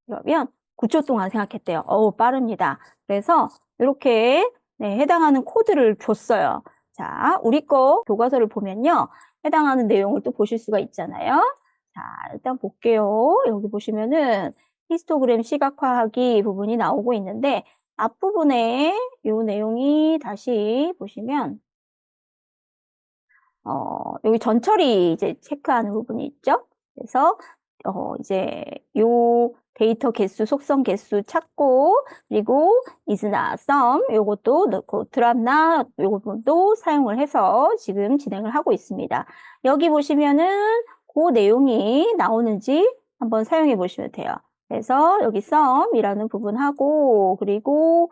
그러면 9초 동안 생각했대요. 빠릅니다. 그래서 이렇게 해당하는 코드를 줬어요. 자, 우리 거 교과서를 보면요. 해당하는 내용을 또 보실 수가 있잖아요. 자, 일단 볼게요. 여기 보시면은 히스토그램 시각화하기 부분이 나오고 있는데 앞부분에 이 내용이 다시 보시면 여기 전처리 이제 체크하는 부분이 있죠. 그래서 이제 요 데이터 개수, 속성 개수 찾고 그리고 is나 sum 요것도 넣고 드랍나 요것도 사용을 해서 지금 진행을 하고 있습니다. 여기 보시면은 그 내용이 나오는지 한번 사용해 보시면 돼요. 그래서 여기 썸이라는 부분하고, 그리고,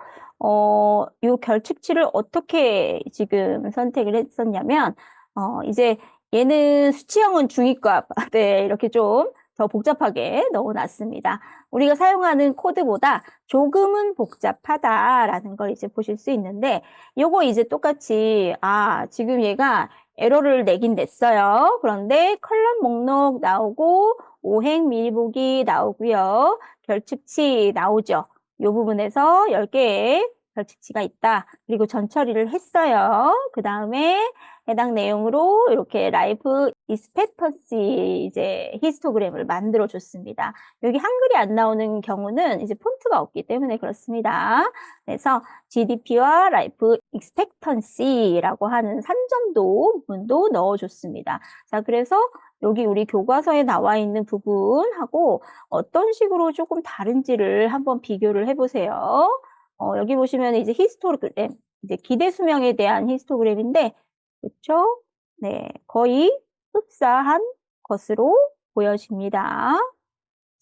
요 결측치를 어떻게 지금 선택을 했었냐면, 이제 얘는 수치형은 중위값. 네, 이렇게 좀 더 복잡하게 넣어놨습니다. 우리가 사용하는 코드보다 조금은 복잡하다라는 걸 이제 보실 수 있는데, 요거 이제 똑같이, 지금 얘가 에러를 내긴 냈어요. 그런데 컬럼 목록 나오고, 오행 미리 보기 나오고요. 결측치 나오죠. 이 부분에서 10개의 결측치가 있다. 그리고 전처리를 했어요. 그 다음에 해당 내용으로 이렇게 라이프 익스펙턴시 이제 히스토그램을 만들어 줬습니다. 여기 한글이 안 나오는 경우는 이제 폰트가 없기 때문에 그렇습니다. 그래서 GDP와 라이프 익스펙턴시라고 하는 산정도 부분도 넣어줬습니다. 자, 그래서 여기 우리 교과서에 나와 있는 부분하고 어떤 식으로 조금 다른지를 한번 비교를 해보세요. 여기 보시면 이제 히스토그램, 이제 기대 수명에 대한 히스토그램인데, 그렇죠? 네, 거의 흡사한 것으로 보여집니다.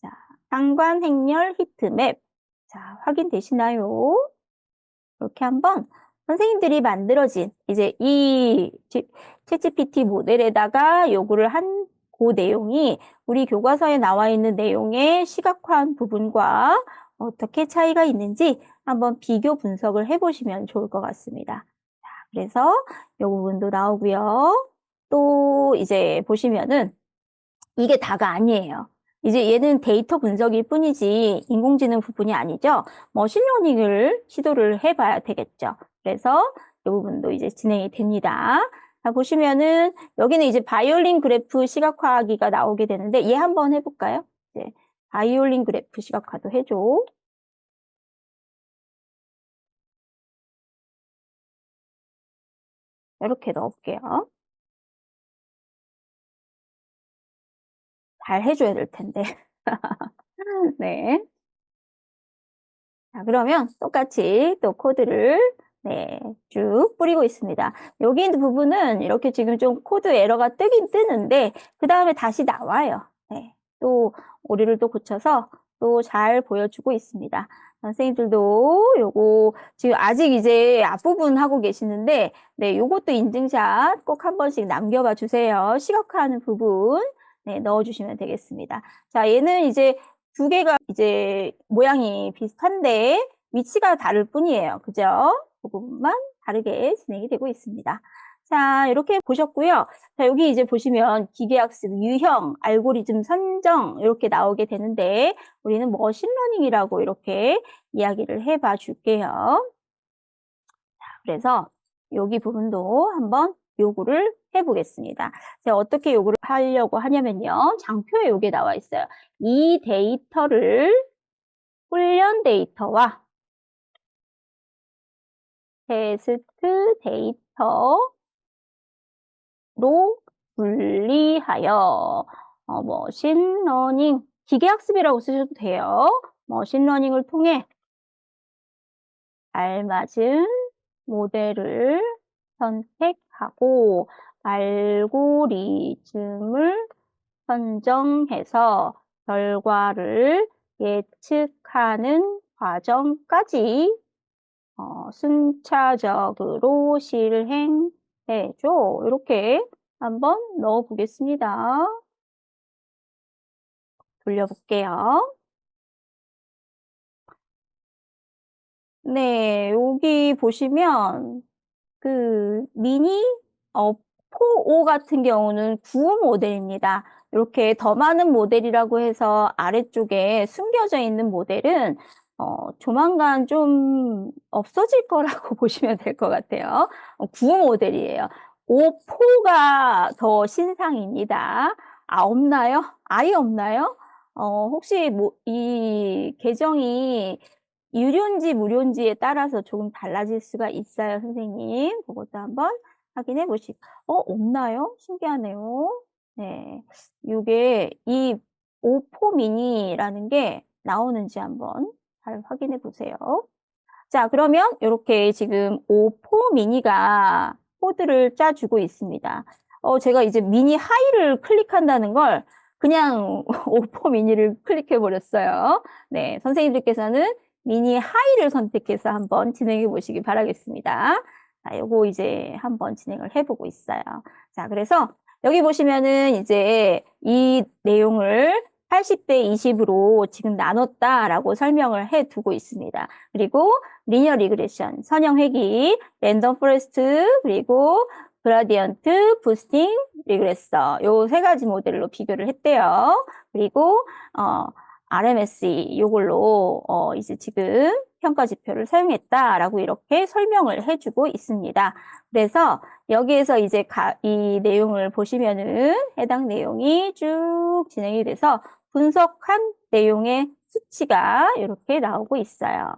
자, 상관 행렬 히트맵. 자, 확인되시나요? 이렇게 한번 선생님들이 만들어진 이제 이 챗GPT 모델에다가 요구를 한 그 내용이 우리 교과서에 나와 있는 내용의 시각화한 부분과 어떻게 차이가 있는지 한번 비교 분석을 해보시면 좋을 것 같습니다. 자, 그래서 이 부분도 나오고요. 또 이제 보시면은 이게 다가 아니에요. 이제 얘는 데이터 분석일 뿐이지 인공지능 부분이 아니죠. 머신러닝을 시도를 해봐야 되겠죠. 그래서 이 부분도 이제 진행이 됩니다. 자, 보시면은 여기는 이제 바이올린 그래프 시각화하기가 나오게 되는데 얘 한번 해볼까요? 네, 바이올린 그래프 시각화도 해줘. 이렇게 넣을게요. 잘 해줘야 될 텐데. 네. 자, 그러면 똑같이 또 코드를 네, 쭉 뿌리고 있습니다. 여기 있는 부분은 이렇게 지금 좀 코드 에러가 뜨긴 뜨는데 그 다음에 다시 나와요. 네, 또 오류를 또 고쳐서 또 잘 보여주고 있습니다. 선생님들도 요거 지금 아직 이제 앞부분 하고 계시는데 네, 요것도 인증샷 꼭 한 번씩 남겨봐 주세요. 시각화하는 부분 네, 넣어주시면 되겠습니다. 자, 얘는 이제 두 개가 이제 모양이 비슷한데 위치가 다를 뿐이에요. 그죠? 그 부분만 다르게 진행이 되고 있습니다. 자, 이렇게 보셨고요. 자, 여기 이제 보시면 기계학습 유형, 알고리즘 선정 이렇게 나오게 되는데 우리는 머신러닝이라고 이렇게 이야기를 해봐 줄게요. 자, 그래서 여기 부분도 한번 요구를 해보겠습니다. 제가 어떻게 요구를 하려고 하냐면요. 장표에 요게 나와 있어요. 이 데이터를 훈련 데이터와 테스트 데이터로 분리하여 머신러닝, 기계학습이라고 쓰셔도 돼요. 머신러닝을 통해 알맞은 모델을 선택하고 알고리즘을 선정해서 결과를 예측하는 과정까지 순차적으로 실행해줘. 이렇게 한번 넣어보겠습니다. 돌려볼게요. 네, 여기 보시면 그 미니 포5 같은 경우는 구호 모델입니다. 이렇게 더 많은 모델이라고 해서 아래쪽에 숨겨져 있는 모델은 조만간 좀 없어질 거라고 보시면 될 것 같아요. 구호 모델이에요. 5포가 더 신상입니다. 없나요? 아예 없나요? 혹시 이 계정이 유료인지 무료인지에 따라서 조금 달라질 수가 있어요, 선생님. 그것도 한번 확인해 보시고. 없나요? 신기하네요. 네. 이게 이 오포 미니라는 게 나오는지 한번 잘 확인해 보세요. 자, 그러면 이렇게 지금 오포 미니가 코드를 짜주고 있습니다. 제가 이제 미니 하이를 클릭한다는 걸 그냥 오퍼 미니를 클릭해 버렸어요. 네, 선생님들께서는 미니 하이를 선택해서 한번 진행해 보시기 바라겠습니다. 자, 요거 이제 한번 진행을 해보고 있어요. 자, 그래서 여기 보시면은 이제 이 내용을 80대 20으로 지금 나눴다라고 설명을 해 두고 있습니다. 그리고 리니어 리그레션, 선형 회귀, 랜덤 포레스트, 그리고 그라디언트, 부스팅, 리그레서 요 세 가지 모델로 비교를 했대요. 그리고 RMSE 요걸로 이제 지금 평가 지표를 사용했다라고 이렇게 설명을 해주고 있습니다. 그래서 여기에서 이제 이 내용을 보시면은 해당 내용이 쭉 진행이 돼서 분석한 내용의 수치가 이렇게 나오고 있어요.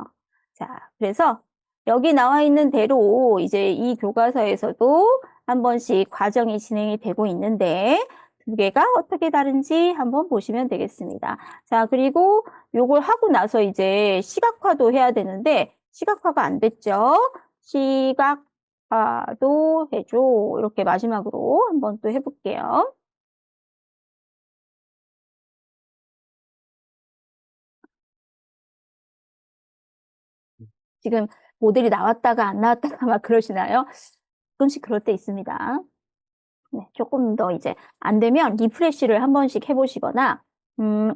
자, 그래서 여기 나와 있는 대로 이제 이 교과서에서도 한 번씩 과정이 진행이 되고 있는데 두 개가 어떻게 다른지 한번 보시면 되겠습니다. 자, 그리고 요걸 하고 나서 이제 시각화도 해야 되는데 시각화가 안 됐죠? 시각화도 해줘. 이렇게 마지막으로 한번 또 해볼게요. 지금 모델이 나왔다가 안 나왔다가 막 그러시나요? 조금씩 그럴 때 있습니다. 네, 조금 더 이제 안 되면 리프레시를 한 번씩 해보시거나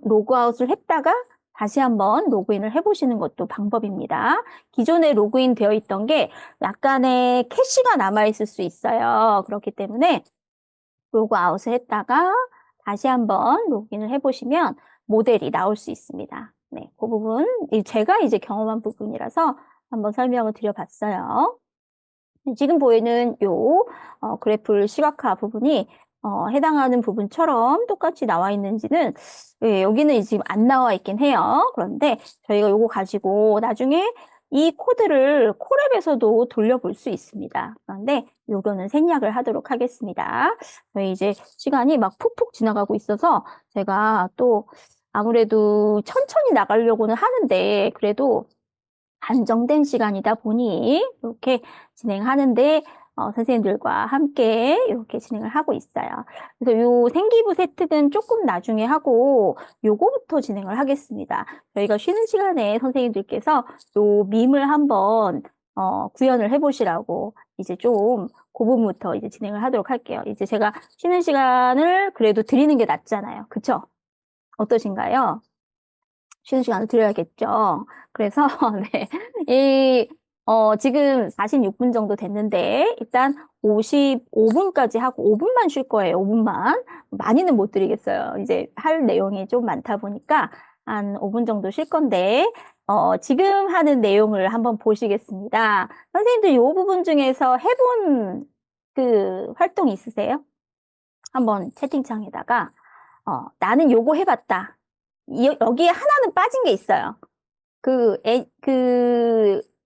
로그아웃을 했다가 다시 한번 로그인을 해보시는 것도 방법입니다. 기존에 로그인 되어 있던 게 약간의 캐시가 남아있을 수 있어요. 그렇기 때문에 로그아웃을 했다가 다시 한번 로그인을 해보시면 모델이 나올 수 있습니다. 네, 그 부분 제가 이제 경험한 부분이라서 한번 설명을 드려봤어요. 지금 보이는 요 그래프 시각화 부분이 해당하는 부분처럼 똑같이 나와 있는지는 예, 여기는 지금 안 나와 있긴 해요. 그런데 저희가 요거 가지고 나중에 이 코드를 콜앱에서도 돌려볼 수 있습니다. 그런데 요거는 생략을 하도록 하겠습니다. 저희 이제 시간이 막 푹푹 지나가고 있어서 제가 또 아무래도 천천히 나가려고는 하는데 그래도 한정된 시간이다 보니 이렇게 진행하는데 선생님들과 함께 이렇게 진행을 하고 있어요. 그래서 요 생기부 세특은 조금 나중에 하고 요거부터 진행을 하겠습니다. 저희가 쉬는 시간에 선생님들께서 요 밈을 한번 구현을 해보시라고 이제 좀 그 부분부터 이제 진행을 하도록 할게요. 이제 제가 쉬는 시간을 그래도 드리는 게 낫잖아요. 그쵸? 어떠신가요? 쉬는 시간을 드려야겠죠. 그래서, 네. 지금 46분 정도 됐는데, 일단 55분까지 하고 5분만 쉴 거예요. 5분만. 많이는 못 드리겠어요. 이제 할 내용이 좀 많다 보니까 한 5분 정도 쉴 건데, 지금 하는 내용을 한번 보시겠습니다. 선생님들 이 부분 중에서 해본 그 활동 있으세요? 한번 채팅창에다가, 나는 요거 해봤다. 여기에 하나는 빠진 게 있어요.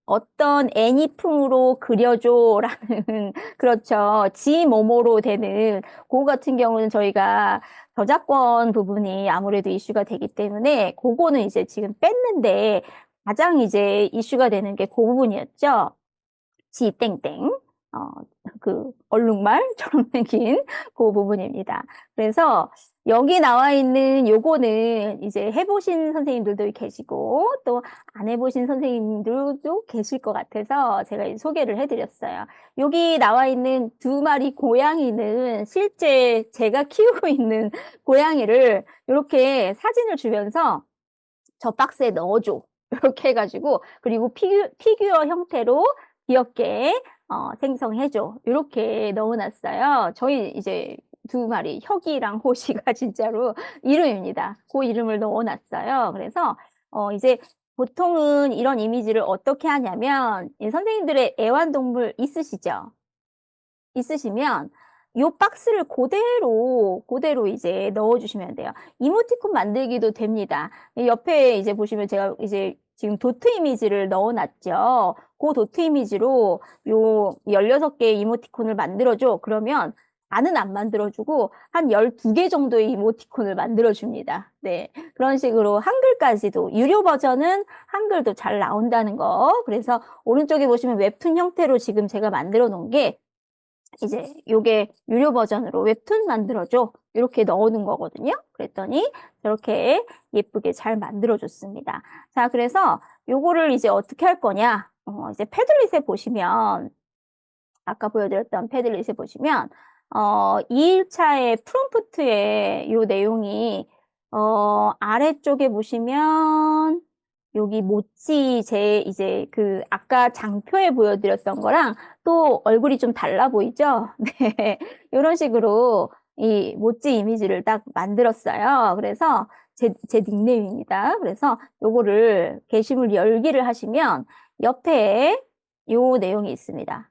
어떤 애니풍으로 그려줘라는, 그렇죠. 지 뭐뭐로 되는, 그거 같은 경우는 저희가 저작권 부분이 아무래도 이슈가 되기 때문에, 그거는 이제 지금 뺐는데, 가장 이제 이슈가 되는 게 그 부분이었죠. 지 땡땡. 어, 얼룩말처럼 생긴 그 부분입니다. 그래서 여기 나와 있는 요거는 이제 해보신 선생님들도 계시고 또 안 해보신 선생님들도 계실 것 같아서 제가 소개를 해드렸어요. 여기 나와 있는 두 마리 고양이는 실제 제가 키우고 있는 고양이를 이렇게 사진을 주면서 저 박스에 넣어줘. 이렇게 해가지고 그리고 피규어 형태로 귀엽게 생성해줘. 이렇게 넣어놨어요. 저희 이제 두 마리 혁이랑 호시가 진짜로 이름입니다. 그 이름을 넣어놨어요. 그래서 이제 보통은 이런 이미지를 어떻게 하냐면 선생님들의 애완동물 있으시죠? 있으시면 요 박스를 그대로 이제 넣어주시면 돼요. 이모티콘 만들기도 됩니다. 옆에 이제 보시면 제가 이제 지금 도트 이미지를 넣어놨죠. 그 도트 이미지로 요 16개의 이모티콘을 만들어줘. 그러면 다는 안 만들어주고 한 12개 정도의 이모티콘을 만들어줍니다. 네. 그런 식으로 한글까지도 유료 버전은 한글도 잘 나온다는 거. 그래서 오른쪽에 보시면 웹툰 형태로 지금 제가 만들어 놓은 게 이제 요게 유료 버전으로 웹툰 만들어줘. 이렇게 넣어놓은 거거든요. 그랬더니 저렇게 예쁘게 잘 만들어줬습니다. 자, 그래서 요거를 이제 어떻게 할 거냐. 이제 패들릿에 보시면, 아까 보여드렸던 패들릿에 보시면, 2일차의 프롬프트에 요 내용이, 아래쪽에 보시면, 여기 모찌 이제 아까 장표에 보여드렸던 거랑 또 얼굴이 좀 달라 보이죠? 네. 이런 식으로 이 모찌 이미지를 딱 만들었어요. 그래서 제 닉네임입니다. 그래서 요거를 게시물 열기를 하시면 옆에 요 내용이 있습니다.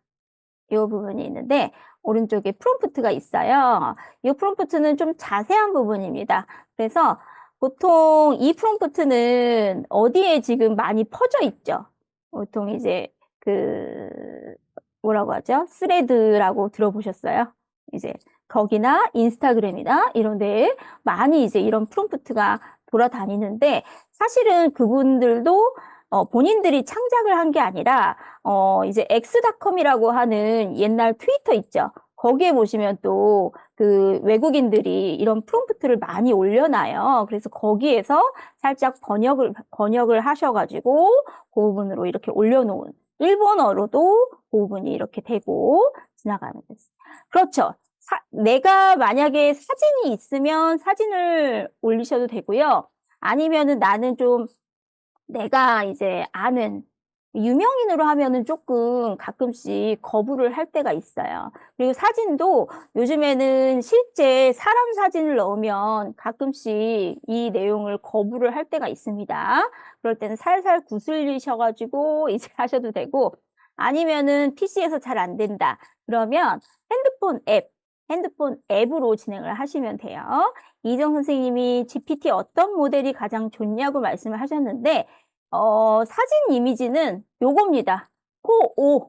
요 부분이 있는데 오른쪽에 프롬프트가 있어요. 이 프롬프트는 좀 자세한 부분입니다. 그래서 보통 이 프롬프트는 어디에 지금 많이 퍼져 있죠? 보통 이제 그 뭐라고 하죠? 스레드라고 들어보셨어요? 이제 거기나 인스타그램이나 이런 데에 많이 이제 이런 프롬프트가 돌아다니는데 사실은 그분들도 본인들이 창작을 한 게 아니라 이제 엑스닷컴이라고 하는 옛날 트위터 있죠. 거기에 보시면 또 그 외국인들이 이런 프롬프트를 많이 올려놔요. 그래서 거기에서 살짝 번역을 하셔가지고 그 부분으로 이렇게 올려놓은 일본어로도 그 부분이 이렇게 되고 지나가는 거죠. 그렇죠. 내가 만약에 사진이 있으면 사진을 올리셔도 되고요. 아니면은 나는 좀 내가 이제 아는 유명인으로 하면은 조금 가끔씩 거부를 할 때가 있어요. 그리고 사진도 요즘에는 실제 사람 사진을 넣으면 가끔씩 이 내용을 거부를 할 때가 있습니다. 그럴 때는 살살 구슬리셔가지고 이제 하셔도 되고 아니면은 PC에서 잘 안 된다. 그러면 핸드폰 앱으로 진행을 하시면 돼요. 이정 선생님이 GPT 어떤 모델이 가장 좋냐고 말씀을 하셨는데 사진 이미지는 요겁니다. 코5.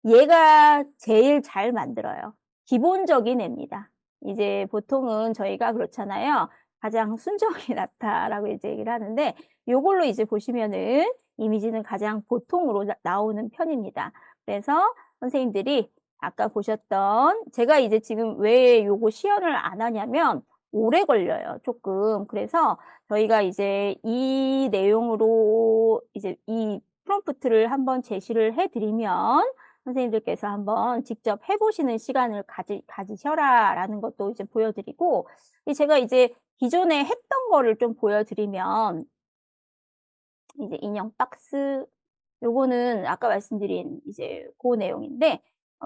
얘가 제일 잘 만들어요. 기본적인 애입니다. 이제 보통은 저희가 그렇잖아요. 가장 순정이 낫다라고 이제 얘기를 하는데 요걸로 이제 보시면은 이미지는 가장 보통으로 나오는 편입니다. 그래서 선생님들이 아까 보셨던 제가 이제 지금 왜 요거 시연을 안 하냐면 오래 걸려요. 조금. 그래서 저희가 이제 이 내용으로 이제 이 프롬프트를 한번 제시를 해드리면 선생님들께서 한번 직접 해보시는 시간을 가지셔라라는 것도 이제 보여드리고 제가 이제 기존에 했던 거를 좀 보여드리면 이제 인형 박스 요거는 아까 말씀드린 이제 그 내용인데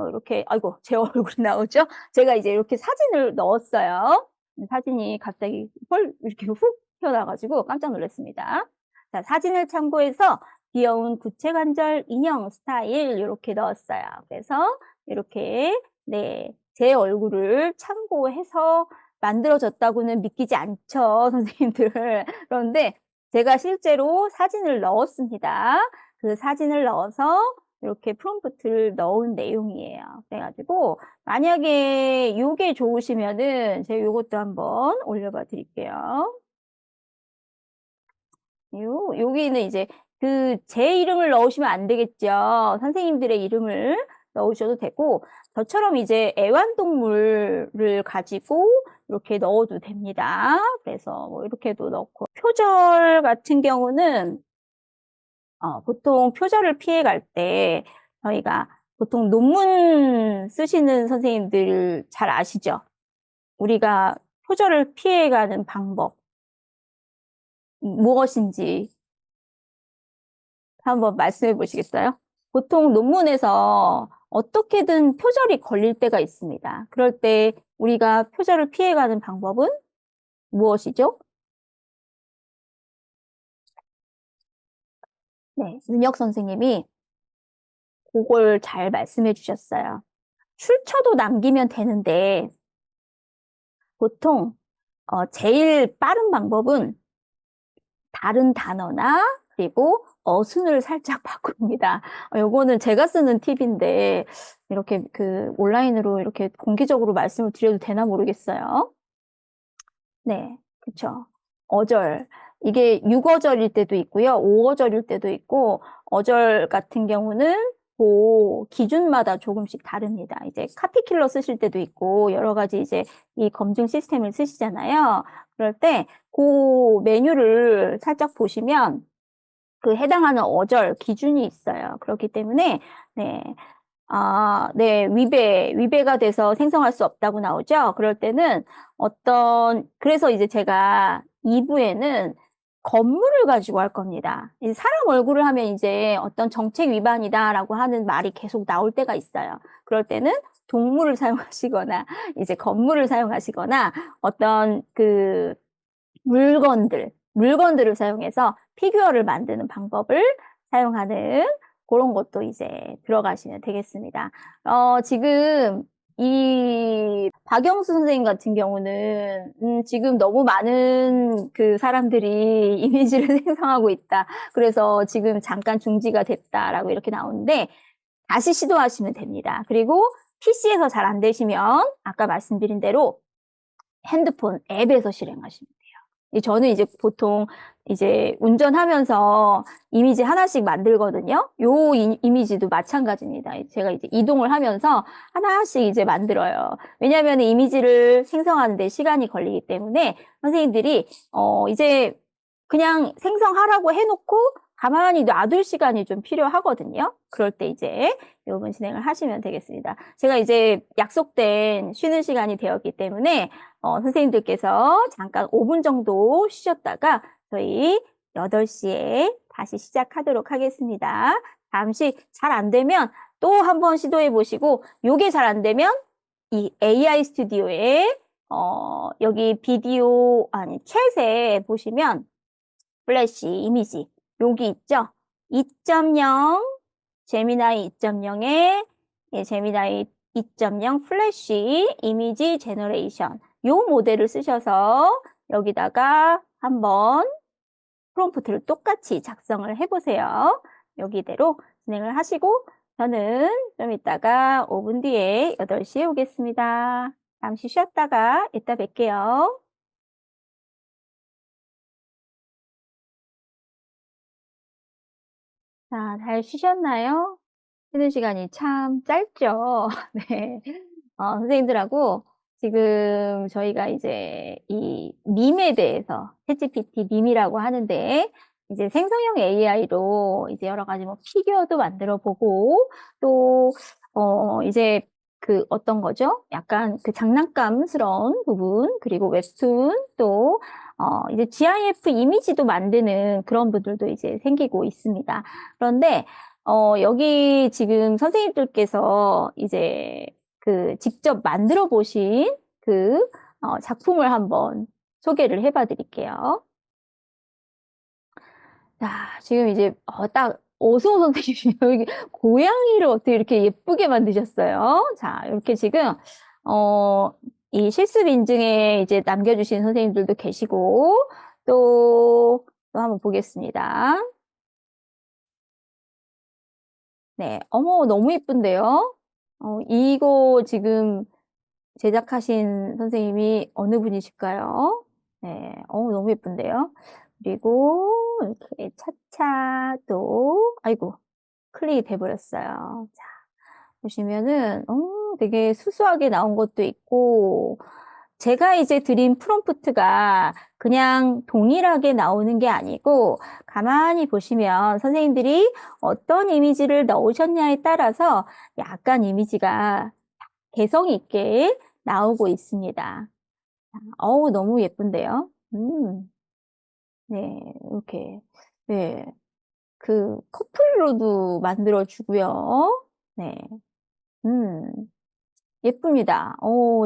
이렇게 아이고 제 얼굴이 나오죠? 제가 이제 이렇게 사진을 넣었어요. 사진이 갑자기 헐 이렇게 훅 튀어나와가지고 깜짝 놀랐습니다. 자, 사진을 참고해서 귀여운 구체관절 인형 스타일 이렇게 넣었어요. 그래서 이렇게 네, 제 얼굴을 참고해서 만들어졌다고는 믿기지 않죠, 선생님들. 그런데 제가 실제로 사진을 넣었습니다. 그 사진을 넣어서 이렇게 프롬프트를 넣은 내용이에요. 그래가지고 만약에 이게 좋으시면은 제가 이것도 한번 올려봐 드릴게요. 여기는 이제 제 이름을 넣으시면 안 되겠죠. 선생님들의 이름을 넣으셔도 되고 저처럼 이제 애완동물을 가지고 이렇게 넣어도 됩니다. 그래서 뭐 이렇게도 넣고 표절 같은 경우는 보통 표절을 피해 갈 때 저희가 보통 논문 쓰시는 선생님들 잘 아시죠? 우리가 표절을 피해가는 방법 무엇인지 한번 말씀해 보시겠어요? 보통 논문에서 어떻게든 표절이 걸릴 때가 있습니다. 그럴 때 우리가 표절을 피해가는 방법은 무엇이죠? 네, 윤혁 선생님이 그걸 잘 말씀해 주셨어요. 출처도 남기면 되는데 보통 제일 빠른 방법은 다른 단어나 그리고 어순을 살짝 바꿉니다. 요거는 제가 쓰는 팁인데 이렇게 온라인으로 이렇게 공개적으로 말씀을 드려도 되나 모르겠어요. 네, 그쵸. 어절. 이게 6어절일 때도 있고요. 5어절일 때도 있고 어절 같은 경우는 그 기준마다 조금씩 다릅니다. 이제 카피킬러 쓰실 때도 있고 여러 가지 이제 이 검증 시스템을 쓰시잖아요. 그럴 때 그 메뉴를 살짝 보시면 그 해당하는 어절 기준이 있어요. 그렇기 때문에 네. 네, 위배가 돼서 생성할 수 없다고 나오죠. 그럴 때는 그래서 이제 제가 2부에는 건물을 가지고 할 겁니다. 사람 얼굴을 하면 이제 어떤 정책 위반이다라고 하는 말이 계속 나올 때가 있어요. 그럴 때는 동물을 사용하시거나, 이제 건물을 사용하시거나, 어떤 그 물건들을 사용해서 피규어를 만드는 방법을 사용하는 그런 것도 이제 들어가시면 되겠습니다. 지금 이 박영수 선생님 같은 경우는 지금 너무 많은 그 사람들이 이미지를 생성하고 있다. 그래서 지금 잠깐 중지가 됐다라고 이렇게 나오는데 다시 시도하시면 됩니다. 그리고 PC에서 잘 안 되시면 아까 말씀드린 대로 핸드폰 앱에서 실행하시면 저는 이제 보통 이제 운전하면서 이미지 하나씩 만들거든요. 요 이미지도 마찬가지입니다. 제가 이제 이동을 하면서 하나씩 이제 만들어요. 왜냐하면 이미지를 생성하는데 시간이 걸리기 때문에 선생님들이 이제 그냥 생성하라고 해놓고 가만히 놔둘 시간이 좀 필요하거든요. 그럴 때 이제 여러분 진행을 하시면 되겠습니다. 제가 이제 약속된 쉬는 시간이 되었기 때문에 선생님들께서 잠깐 5분 정도 쉬셨다가 저희 8시에 다시 시작하도록 하겠습니다. 잠시 잘 안 되면 또 한번 시도해 보시고 요게 잘 안 되면 이 AI 스튜디오에 여기 챗에 보시면 플래시 이미지 여기 있죠? 2.0 제미나이 2.0에 제미나이 2.0 플래시 이미지 제너레이션 요 모델을 쓰셔서 여기다가 한번 프롬프트를 똑같이 작성을 해보세요. 여기대로 진행을 하시고 저는 좀 이따가 5분 뒤에 8시에 오겠습니다. 잠시 쉬었다가 이따 뵐게요. 자, 잘 쉬셨나요? 쉬는 시간이 참 짧죠? 네. 선생님들하고 지금 저희가 이제 이 밈에 대해서 챗GPT 밈이라고 하는데 이제 생성형 AI로 이제 여러 가지 뭐 피규어도 만들어 보고 또 이제 그 어떤 거죠? 약간 그 장난감스러운 부분 그리고 웹툰 또 이제 GIF 이미지도 만드는 그런 분들도 이제 생기고 있습니다. 그런데 여기 지금 선생님들께서 이제 그 직접 만들어 보신 그 작품을 한번 소개를 해봐 드릴게요. 자, 지금 이제 딱 오승호 선생님이 여기 고양이를 어떻게 이렇게 예쁘게 만드셨어요? 자, 이렇게 지금 이 실습 인증에 이제 남겨주신 선생님들도 계시고 또 한번 보겠습니다. 네, 어머 너무 예쁜데요? 이거 지금 제작하신 선생님이 어느 분이실까요? 네, 너무 예쁜데요? 그리고 이렇게 차차 또 아이고 클릭이 돼버렸어요. 자, 보시면은 되게 수수하게 나온 것도 있고 제가 이제 드린 프롬프트가 그냥 동일하게 나오는 게 아니고 가만히 보시면 선생님들이 어떤 이미지를 넣으셨냐에 따라서 약간 이미지가 개성 있게 나오고 있습니다. 너무 예쁜데요? 네, 이렇게. 네, 그 커플로도 만들어주고요. 네, 음, 예쁩니다.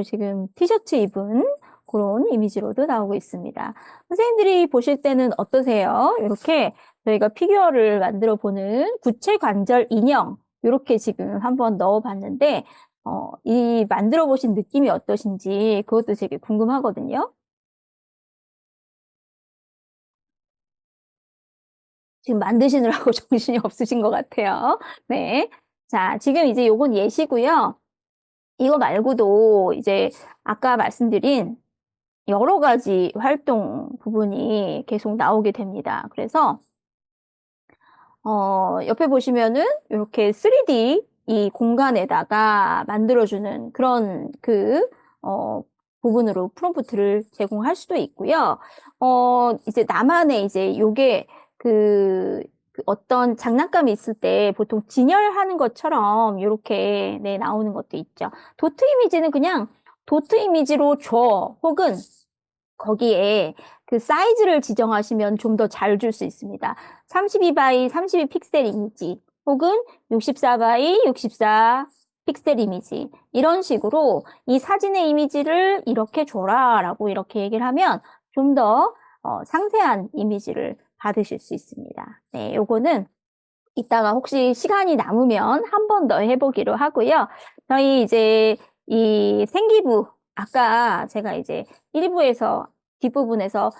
지금 티셔츠 입은 그런 이미지로도 나오고 있습니다. 선생님들이 보실 때는 어떠세요? 이렇게 저희가 피규어를 만들어 보는 구체 관절 인형, 이렇게 지금 한번 넣어 봤는데, 이 만들어 보신 느낌이 어떠신지 그것도 되게 궁금하거든요. 지금 만드시느라고 정신이 없으신 것 같아요. 네. 자, 지금 이제 요건 예시고요. 이거 말고도 이제 아까 말씀드린 여러 가지 활동 부분이 계속 나오게 됩니다. 그래서 옆에 보시면은 이렇게 3D 이 공간에다가 만들어주는 그런 부분으로 프롬프트를 제공할 수도 있고요. 이제 나만의 이제 요게 그 어떤 장난감이 있을 때 보통 진열하는 것처럼 이렇게 네, 나오는 것도 있죠. 도트 이미지는 그냥 도트 이미지로 줘. 혹은 거기에 그 사이즈를 지정하시면 좀 더 잘 줄 수 있습니다. 32 by 32 픽셀 이미지 혹은 64 by 64 픽셀 이미지 이런 식으로 이 사진의 이미지를 이렇게 줘라 라고 이렇게 얘기를 하면 좀 더 상세한 이미지를 받으실 수 있습니다. 네, 요거는 이따가 혹시 시간이 남으면 한 번 더 해보기로 하고요. 저희 이제 이 생기부, 아까 제가 이제 1부에서 뒷부분에서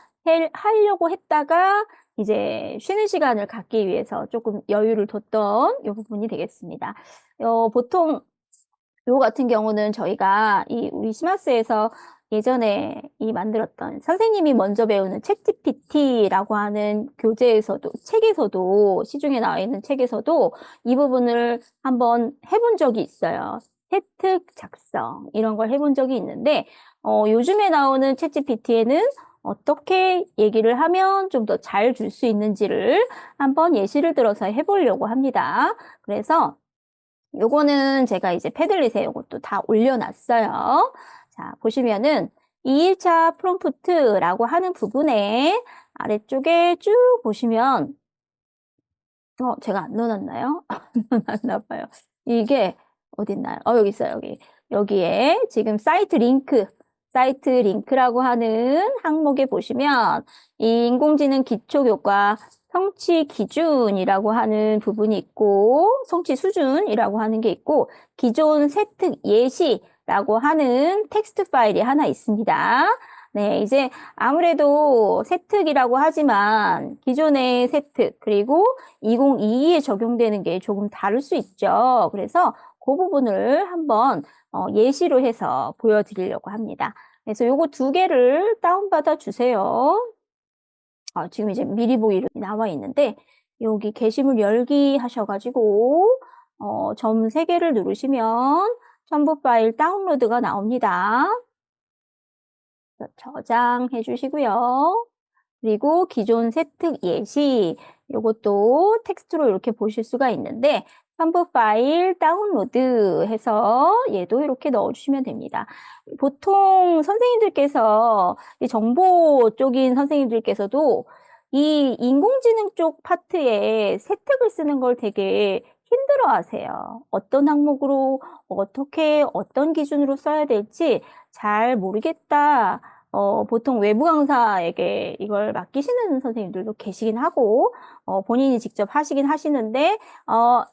하려고 했다가 이제 쉬는 시간을 갖기 위해서 조금 여유를 뒀던 이 부분이 되겠습니다. 보통 요 같은 경우는 저희가 우리 시마스에서 예전에 만들었던 선생님이 먼저 배우는 챗GPT라고 하는 책에서도, 시중에 나와 있는 책에서도 이 부분을 한번 해본 적이 있어요. 혜택 작성, 이런 걸 해본 적이 있는데, 요즘에 나오는 챗GPT에는 어떻게 얘기를 하면 좀 더 잘 줄 수 있는지를 한번 예시를 들어서 해보려고 합니다. 그래서 요거는 제가 이제 패들릿에 요것도 다 올려놨어요. 자, 보시면은 2일차 프롬프트라고 하는 부분에 아래쪽에 쭉 보시면, 제가 안 넣어놨나요? 안 넣어놨나 봐요. 이게 어딨나요? 여기 있어요, 여기. 여기에 지금 사이트 링크라고 하는 항목에 보시면 이 인공지능 기초교과 성취 기준이라고 하는 부분이 있고 성취 수준이라고 하는 게 있고 기존 세특 예시라고 하는 텍스트 파일이 하나 있습니다. 네, 이제 아무래도 세특이라고 하지만 기존의 세특 그리고 2022에 적용되는 게 조금 다를 수 있죠. 그래서 그 부분을 한번 예시로 해서 보여드리려고 합니다. 그래서 요거 두 개를 다운받아 주세요. 지금 이제 미리 보기로 나와 있는데 여기 게시물 열기 하셔가지고 점 3개를 누르시면 첨부 파일 다운로드가 나옵니다. 저장해 주시고요. 그리고 기존 세특 예시 요것도 텍스트로 이렇게 보실 수가 있는데 첨부 파일 다운로드 해서 얘도 이렇게 넣어주시면 됩니다. 보통 선생님들께서 이 정보 쪽인 선생님들께서도 이 인공지능 쪽 파트에 세특을 쓰는 걸 되게 힘들어 하세요. 어떤 항목으로 어떻게 어떤 기준으로 써야 될지 잘 모르겠다. 보통 외부 강사에게 이걸 맡기시는 선생님들도 계시긴 하고, 본인이 직접 하시긴 하시는데,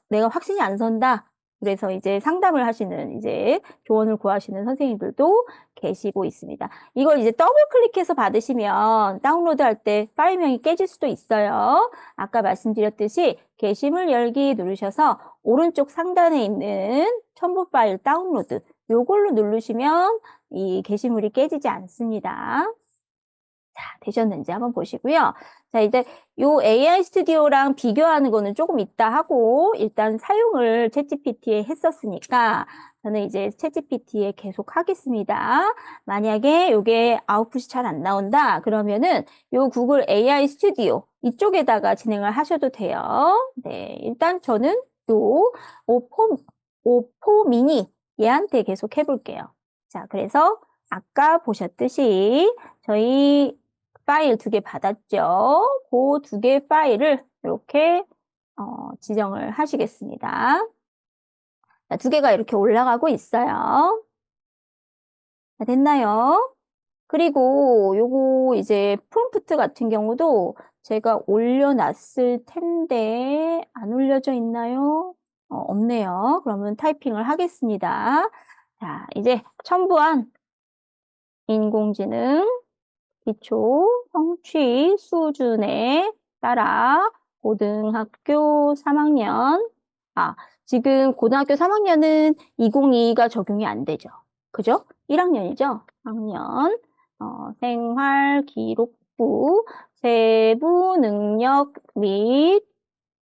내가 확신이 안 선다. 그래서 이제 상담을 하시는, 이제 조언을 구하시는 선생님들도 계시고 있습니다. 이걸 이제 더블 클릭해서 받으시면 다운로드 할 때 파일명이 깨질 수도 있어요. 아까 말씀드렸듯이 게시물 열기 누르셔서 오른쪽 상단에 있는 첨부 파일 다운로드, 요걸로 누르시면 이 게시물이 깨지지 않습니다. 자, 되셨는지 한번 보시고요. 자, 이제 요 AI 스튜디오랑 비교하는 거는 조금 이따 하고 일단 사용을 챗GPT에 했었으니까 저는 이제 챗GPT에 계속 하겠습니다. 만약에 요게 아웃풋이 잘 안 나온다 그러면은 요 구글 AI 스튜디오 이쪽에다가 진행을 하셔도 돼요. 네, 일단 저는 요 오포 미니 얘한테 계속 해볼게요. 자, 그래서 아까 보셨듯이 저희 파일 2개 받았죠? 그 2개 파일을 이렇게 지정을 하시겠습니다. 자, 2개가 이렇게 올라가고 있어요. 자, 됐나요? 그리고 요거 이제 프롬프트 같은 경우도 제가 올려놨을 텐데 안 올려져 있나요? 없네요. 그러면 타이핑을 하겠습니다. 자, 이제 첨부한 인공지능 기초 성취 수준에 따라 고등학교 3학년, 지금 고등학교 3학년은 2022가 적용이 안 되죠. 그죠? 1학년이죠? 1학년, 생활 기록부, 세부 능력 및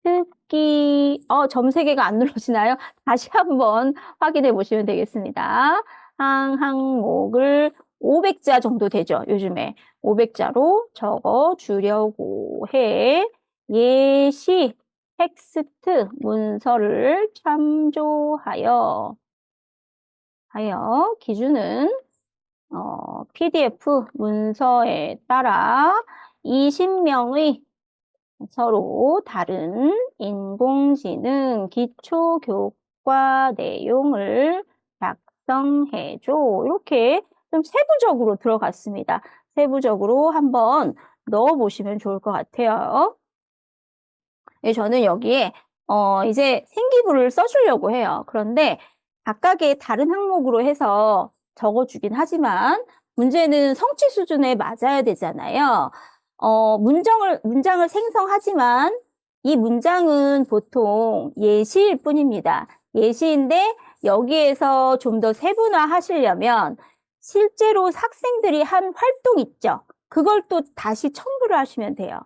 특기, 점 3개가 안 눌러지나요? 다시 한번 확인해 보시면 되겠습니다. 항목을 500자 정도 되죠, 요즘에. 500자로 적어 주려고 해. 예시, 텍스트, 문서를 참조하여, 기준은, PDF 문서에 따라 20명의 서로 다른 인공지능 기초교과 내용을 작성해줘. 이렇게 좀 세부적으로 들어갔습니다. 세부적으로 한번 넣어보시면 좋을 것 같아요. 네, 저는 여기에 이제 생기부를 써주려고 해요. 그런데 각각의 다른 항목으로 해서 적어주긴 하지만 문제는 성취 수준에 맞아야 되잖아요. 문장을 생성하지만 이 문장은 보통 예시일 뿐입니다. 예시인데 여기에서 좀 더 세분화 하시려면 실제로 학생들이 한 활동 있죠. 그걸 또 다시 첨부를 하시면 돼요.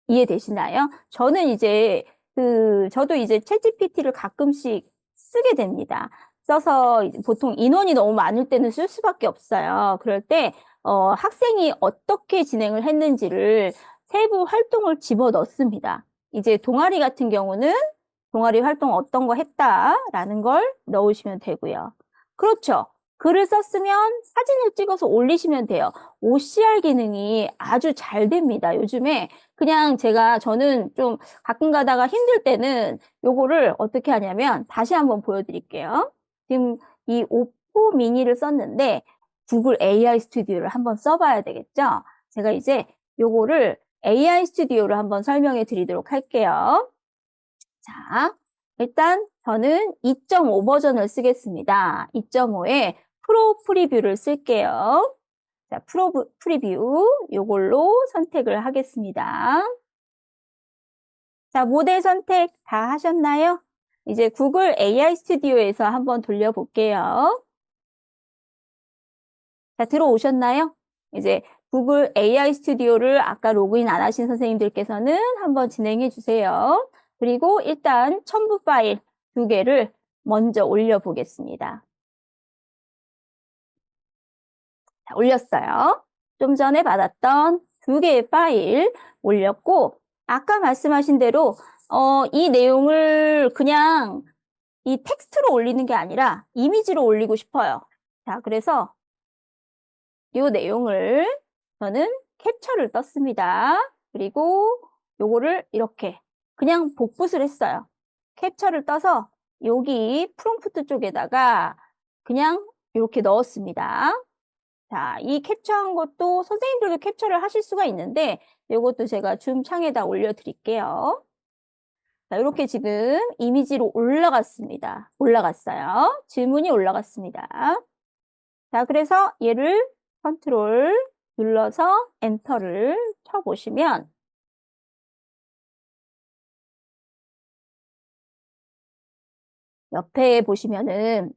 이해되시나요? 저도 이제 챗GPT를 가끔씩 쓰게 됩니다. 써서 보통 인원이 너무 많을 때는 쓸 수밖에 없어요. 그럴 때, 학생이 어떻게 진행을 했는지를 세부 활동을 집어 넣습니다. 이제 동아리 같은 경우는 동아리 활동 어떤 거 했다라는 걸 넣으시면 되고요. 그렇죠. 글을 썼으면 사진을 찍어서 올리시면 돼요. OCR 기능이 아주 잘 됩니다. 요즘에 그냥 저는 좀 가끔 가다가 힘들 때는 요거를 어떻게 하냐면 다시 한번 보여드릴게요. 지금 이 오포 미니를 썼는데 구글 AI 스튜디오를 한번 써봐야 되겠죠? 제가 이제 요거를 AI 스튜디오를 한번 설명해 드리도록 할게요. 자, 일단 저는 2.5 버전을 쓰겠습니다. 2.5에 프로 프리뷰를 쓸게요. 자, 프리뷰 요걸로 선택을 하겠습니다. 자, 모델 선택 다 하셨나요? 이제 구글 AI 스튜디오에서 한번 돌려볼게요. 자, 들어오셨나요? 이제 구글 AI 스튜디오를 아까 로그인 안 하신 선생님들께서는 한번 진행해 주세요. 그리고 일단 첨부 파일 2개를 먼저 올려보겠습니다. 자, 올렸어요. 좀 전에 받았던 2개의 파일 올렸고, 아까 말씀하신 대로, 이 내용을 그냥 이 텍스트로 올리는 게 아니라 이미지로 올리고 싶어요. 자, 그래서 이 내용을 저는 캡처를 떴습니다. 그리고 요거를 이렇게 그냥 복붙을 했어요. 캡처를 떠서 여기 프롬프트 쪽에다가 그냥 이렇게 넣었습니다. 자, 이 캡처한 것도 선생님들도 캡처를 하실 수가 있는데 이것도 제가 줌 창에다 올려드릴게요. 자, 이렇게 지금 이미지로 올라갔어요. 질문이 올라갔습니다. 자, 그래서 얘를 컨트롤 눌러서 엔터를 쳐보시면 옆에 보시면은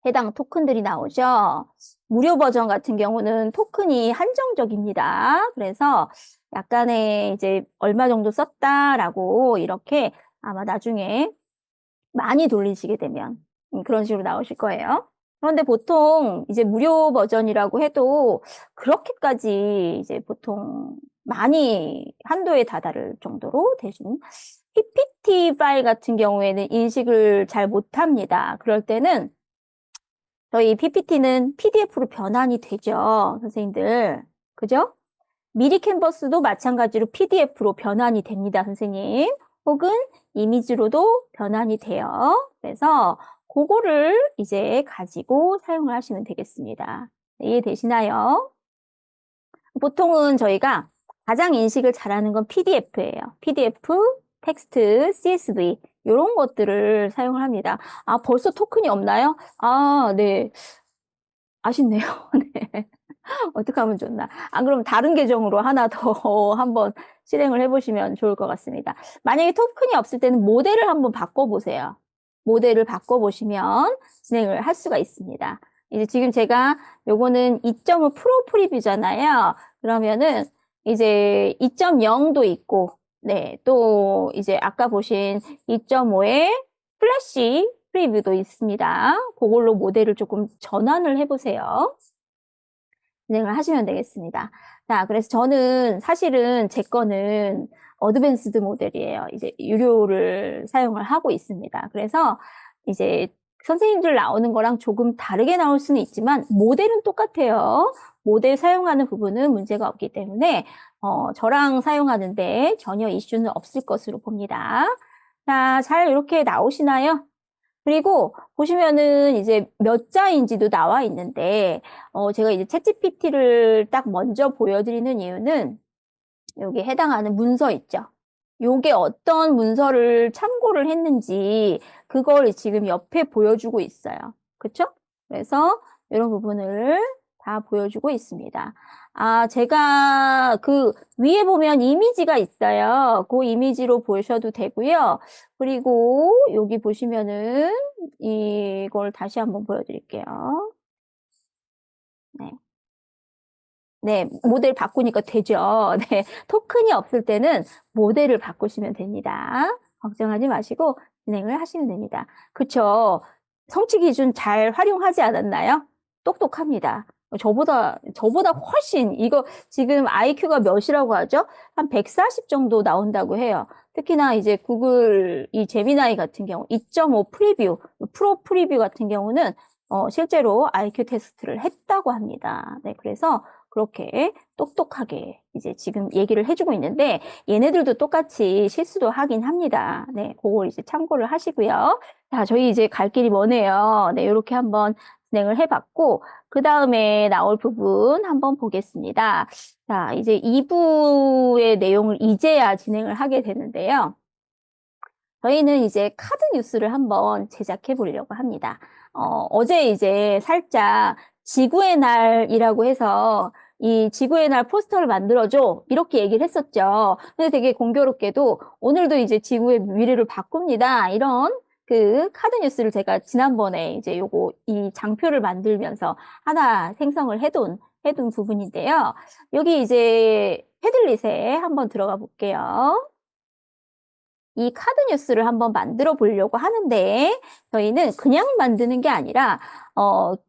해당 토큰들이 나오죠. 무료 버전 같은 경우는 토큰이 한정적입니다. 그래서 약간의 이제 얼마 정도 썼다라고 이렇게 아마 나중에 많이 돌리시게 되면 그런 식으로 나오실 거예요. 그런데 보통 이제 무료 버전이라고 해도 그렇게까지 이제 보통 많이 한도에 다다를 정도로 대신 PPT 파일 같은 경우에는 인식을 잘 못합니다. 그럴 때는 저희 PPT는 PDF로 변환이 되죠, 선생님들. 그죠? 미리 캔버스도 마찬가지로 PDF로 변환이 됩니다, 선생님. 혹은 이미지로도 변환이 돼요. 그래서 그거를 이제 가지고 사용을 하시면 되겠습니다. 이해되시나요? 보통은 저희가 가장 인식을 잘하는 건 PDF예요. PDF, 텍스트, CSV 이런 것들을 사용을 합니다. 아, 벌써 토큰이 없나요? 아, 네. 아쉽네요. 네. 어떻게 하면 좋나? 안 그러면 다른 계정으로 하나 더 한번 실행을 해보시면 좋을 것 같습니다. 만약에 토큰이 없을 때는 모델을 한번 바꿔보세요. 모델을 바꿔보시면 진행을 할 수가 있습니다. 이제 지금 제가 요거는 2.5 프로 프리뷰잖아요. 그러면은 이제 2.0도 있고 네, 또 이제 아까 보신 2.5의 플래시 프리뷰도 있습니다. 그걸로 모델을 조금 전환을 해보세요. 진행을 하시면 되겠습니다. 자, 그래서 저는 사실은 제 거는 어드밴스드 모델이에요. 이제 유료를 사용을 하고 있습니다. 그래서 이제 선생님들 나오는 거랑 조금 다르게 나올 수는 있지만 모델은 똑같아요. 모델 사용하는 부분은 문제가 없기 때문에 저랑 사용하는데 전혀 이슈는 없을 것으로 봅니다. 자, 잘 이렇게 나오시나요? 그리고 보시면은 이제 몇 자인지도 나와 있는데, 제가 이제 챗GPT를 딱 먼저 보여드리는 이유는 여기 해당하는 문서 있죠. 요게 어떤 문서를 참고를 했는지 그걸 지금 옆에 보여주고 있어요. 그쵸? 그래서 이런 부분을 다 보여주고 있습니다. 아, 제가 그 위에 보면 이미지가 있어요. 그 이미지로 보셔도 되고요. 그리고 여기 보시면은 이걸 다시 한번 보여드릴게요. 네. 네, 모델 바꾸니까 되죠. 네, 토큰이 없을 때는 모델을 바꾸시면 됩니다. 걱정하지 마시고 진행을 하시면 됩니다. 그쵸? 성취 기준 잘 활용하지 않았나요? 똑똑합니다. 저보다 훨씬, 이거 지금 IQ가 몇이라고 하죠? 한 140 정도 나온다고 해요. 특히나 이제 구글 이 제미나이 같은 경우, 2.5 프리뷰, 프로 프리뷰 같은 경우는 실제로 IQ 테스트를 했다고 합니다. 네, 그래서 그렇게 똑똑하게 이제 지금 얘기를 해주고 있는데 얘네들도 똑같이 실수도 하긴 합니다. 네, 그걸 이제 참고를 하시고요. 자, 저희 이제 갈 길이 머네요. 네, 이렇게 한번 진행을 해봤고 그 다음에 나올 부분 한번 보겠습니다. 자, 이제 2부의 내용을 이제야 진행을 하게 되는데요. 저희는 이제 카드 뉴스를 한번 제작해 보려고 합니다. 어제 이제 살짝 지구의 날이라고 해서 이 지구의 날 포스터를 만들어줘. 이렇게 얘기를 했었죠. 근데 되게 공교롭게도 오늘도 이제 지구의 미래를 바꿉니다. 이런 그 카드 뉴스를 제가 지난번에 이제 이 장표를 만들면서 하나 생성을 해둔 부분인데요. 여기 이제 패들릿에 한번 들어가 볼게요. 이 카드 뉴스를 한번 만들어 보려고 하는데 저희는 그냥 만드는 게 아니라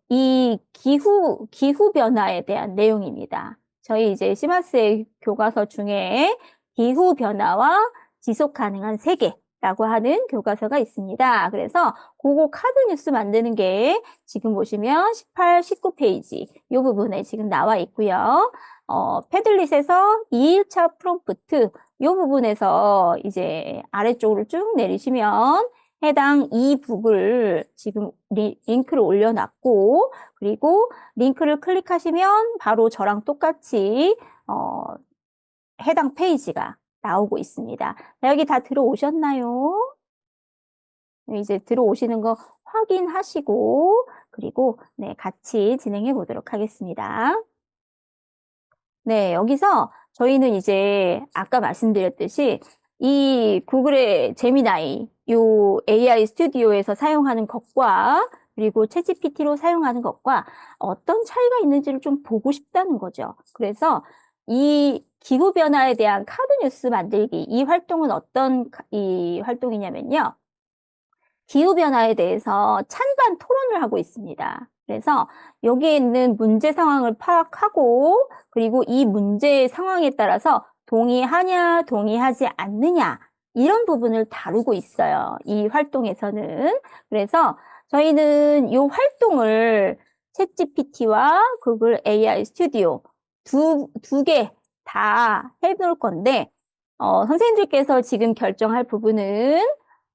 이 기후 변화에 대한 내용입니다. 저희 이제 시마스의 교과서 중에 기후 변화와 지속 가능한 세계라고 하는 교과서가 있습니다. 그래서 그거 카드 뉴스 만드는 게 지금 보시면 18, 19페이지 이 부분에 지금 나와 있고요. 패들릿에서 2일차 프롬프트 이 부분에서 이제 아래쪽으로 쭉 내리시면 해당 이북을 지금 링크를 올려놨고 그리고 링크를 클릭하시면 바로 저랑 똑같이 해당 페이지가 나오고 있습니다. 자, 여기 다 들어오셨나요? 이제 들어오시는 거 확인하시고 그리고 네, 같이 진행해 보도록 하겠습니다. 네, 여기서 저희는 이제 아까 말씀드렸듯이 이 구글의 제미나이, 요 AI 스튜디오에서 사용하는 것과 그리고 챗GPT로 사용하는 것과 어떤 차이가 있는지를 좀 보고 싶다는 거죠. 그래서 이 기후변화에 대한 카드 뉴스 만들기, 이 활동은 어떤 이 활동이냐면요. 기후변화에 대해서 찬반 토론을 하고 있습니다. 그래서 여기에 있는 문제 상황을 파악하고 그리고 이 문제 상황에 따라서 동의하냐, 동의하지 않느냐 이런 부분을 다루고 있어요. 이 활동에서는. 그래서 저희는 이 활동을 챗GPT와 구글 AI 스튜디오 두 개 다 해볼 건데 선생님들께서 지금 결정할 부분은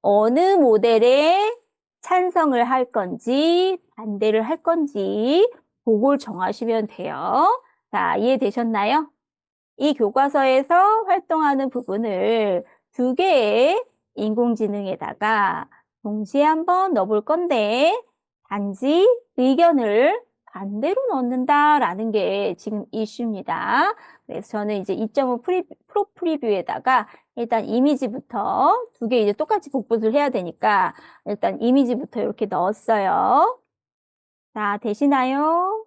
어느 모델에 찬성을 할 건지 반대를 할 건지 그걸 정하시면 돼요. 자, 이해되셨나요? 이 교과서에서 활동하는 부분을 두 개의 인공지능에다가 동시에 한번 넣어볼 건데 단지 의견을 반대로 넣는다라는 게 지금 이슈입니다. 그래서 저는 이제 2.5 프로 프리뷰에다가 일단 이미지부터 두 개 이제 똑같이 복붙을 해야 되니까 일단 이미지부터 이렇게 넣었어요. 자, 되시나요?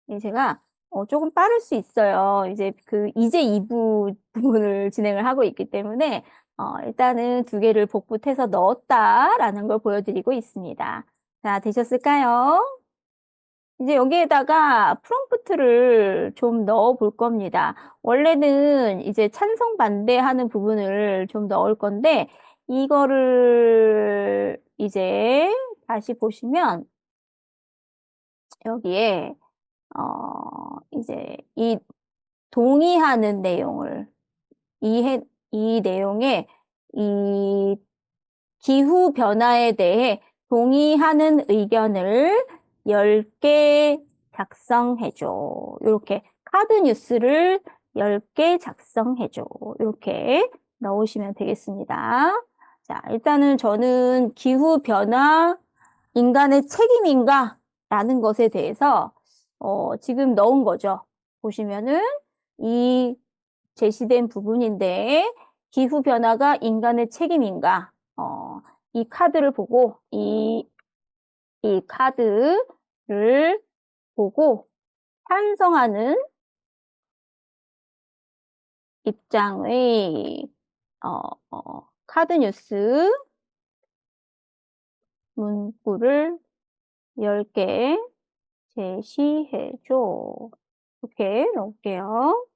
네, 제가 조금 빠를 수 있어요. 이제 이제 2부 부분을 진행을 하고 있기 때문에, 일단은 두 개를 복붙해서 넣었다라는 걸 보여드리고 있습니다. 자, 되셨을까요? 이제 여기에다가 프롬프트를 좀 넣어 볼 겁니다. 원래는 이제 찬성 반대하는 부분을 좀 넣을 건데, 이거를 이제 다시 보시면, 여기에, 이제 이 동의하는 내용을, 이 내용에 이 기후 변화에 대해 동의하는 의견을 10개 작성해줘. 이렇게 카드 뉴스를 10개 작성해줘. 이렇게 넣으시면 되겠습니다. 자, 일단은 저는 기후 변화 인간의 책임인가? 라는 것에 대해서 지금 넣은 거죠. 보시면은 이 제시된 부분인데 기후 변화가 인간의 책임인가? 이 카드를 보고 이 카드를 보고 찬성하는 입장의 카드 뉴스 문구를 10개 제시해줘. 이렇게 넣을게요.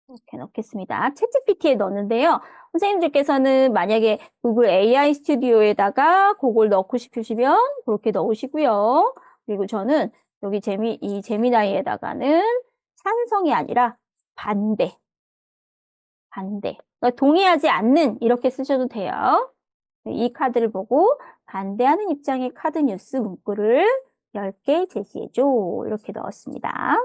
이렇게 넣겠습니다. 챗GPT에 넣는데요. 선생님들께서는 만약에 구글 AI 스튜디오에다가 그걸 넣고 싶으시면 그렇게 넣으시고요. 그리고 저는 여기 이 제미나이에다가는 찬성이 아니라 반대. 그러니까 동의하지 않는 이렇게 쓰셔도 돼요. 이 카드를 보고 반대하는 입장의 카드 뉴스 문구를 10개 제시해줘. 이렇게 넣었습니다.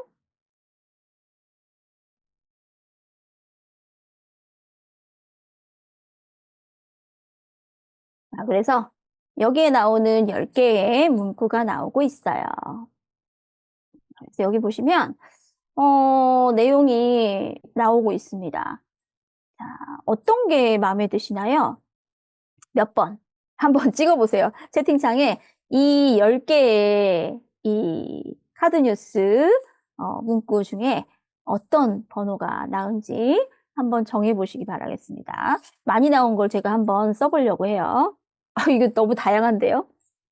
그래서 여기에 나오는 10개의 문구가 나오고 있어요. 그래서 여기 보시면 내용이 나오고 있습니다. 자, 어떤 게 마음에 드시나요? 몇 번? 한번 찍어보세요. 채팅창에 이 10개의 이 카드 뉴스 문구 중에 어떤 번호가 나은지 한번 정해보시기 바라겠습니다. 많이 나온 걸 제가 한번 써보려고 해요. 이거 너무 다양한데요?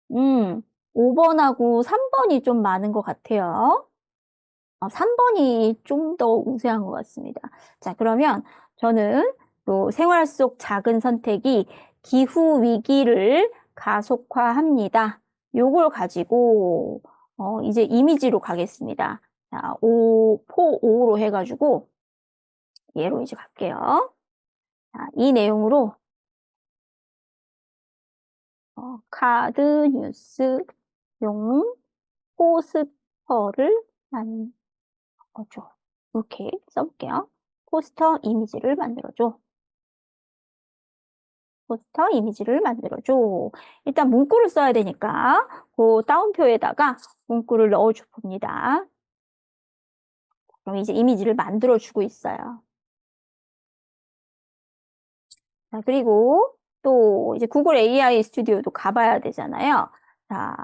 5번하고 3번이 좀 많은 것 같아요. 3번이 좀 더 우세한 것 같습니다. 자, 그러면 저는 또 생활 속 작은 선택이 기후 위기를 가속화합니다. 요걸 가지고 이제 이미지로 가겠습니다. 자, 5로 해가지고 얘로 이제 갈게요. 자, 이 내용으로 카드 뉴스용 포스터를 만들어줘. 이렇게 써볼게요. 포스터 이미지를 만들어줘. 포스터 이미지를 만들어줘. 일단 문구를 써야 되니까 그 따옴표에다가 문구를 넣어줘 봅니다. 그럼 이제 이미지를 만들어주고 있어요. 자, 그리고 또 이제 구글 AI 스튜디오도 가봐야 되잖아요. 자,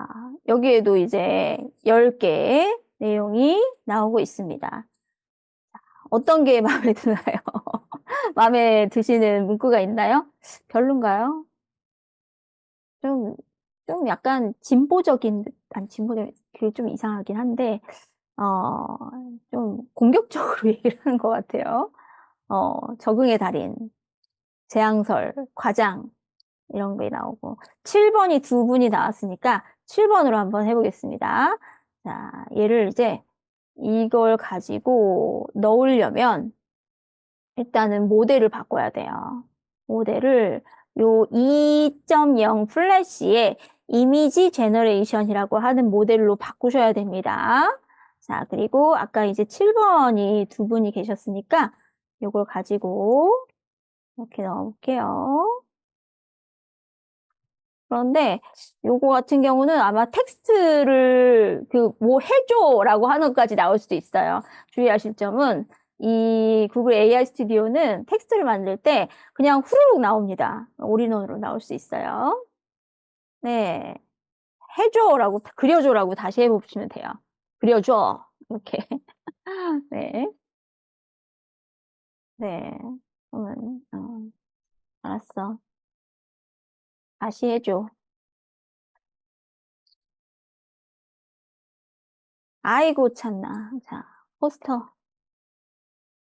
여기에도 이제 10개의 내용이 나오고 있습니다. 어떤 게 마음에 드나요? 마음에 드시는 문구가 있나요? 별론가요? 좀, 좀 약간 진보적인 듯한 진보적인, 그게 좀 이상하긴 한데, 어, 좀 공격적으로 얘기를 하는 것 같아요. 적응의 달인, 재앙설, 과장, 이런 게 나오고, 7번이 두 분이 나왔으니까 7번으로 한번 해보겠습니다. 자, 얘를 이제 이걸 가지고 넣으려면 일단은 모델을 바꿔야 돼요. 모델을 요 2.0 플래시의 이미지 제너레이션이라고 하는 모델로 바꾸셔야 됩니다. 자, 그리고 아까 이제 7번이 두 분이 계셨으니까 요걸 가지고 이렇게 넣어볼게요. 그런데 요거 같은 경우는 아마 텍스트를 뭐 해줘라고 하는 것까지 나올 수도 있어요. 주의하실 점은 이 구글 AI 스튜디오는 텍스트를 만들 때 그냥 후루룩 나옵니다. 올인원으로 나올 수 있어요. 네. 해줘라고, 그려줘라고 다시 해보시면 돼요. 그려줘. 이렇게. 네. 네. 알았어. 다시 해줘. 아이고, 참나. 자, 포스터.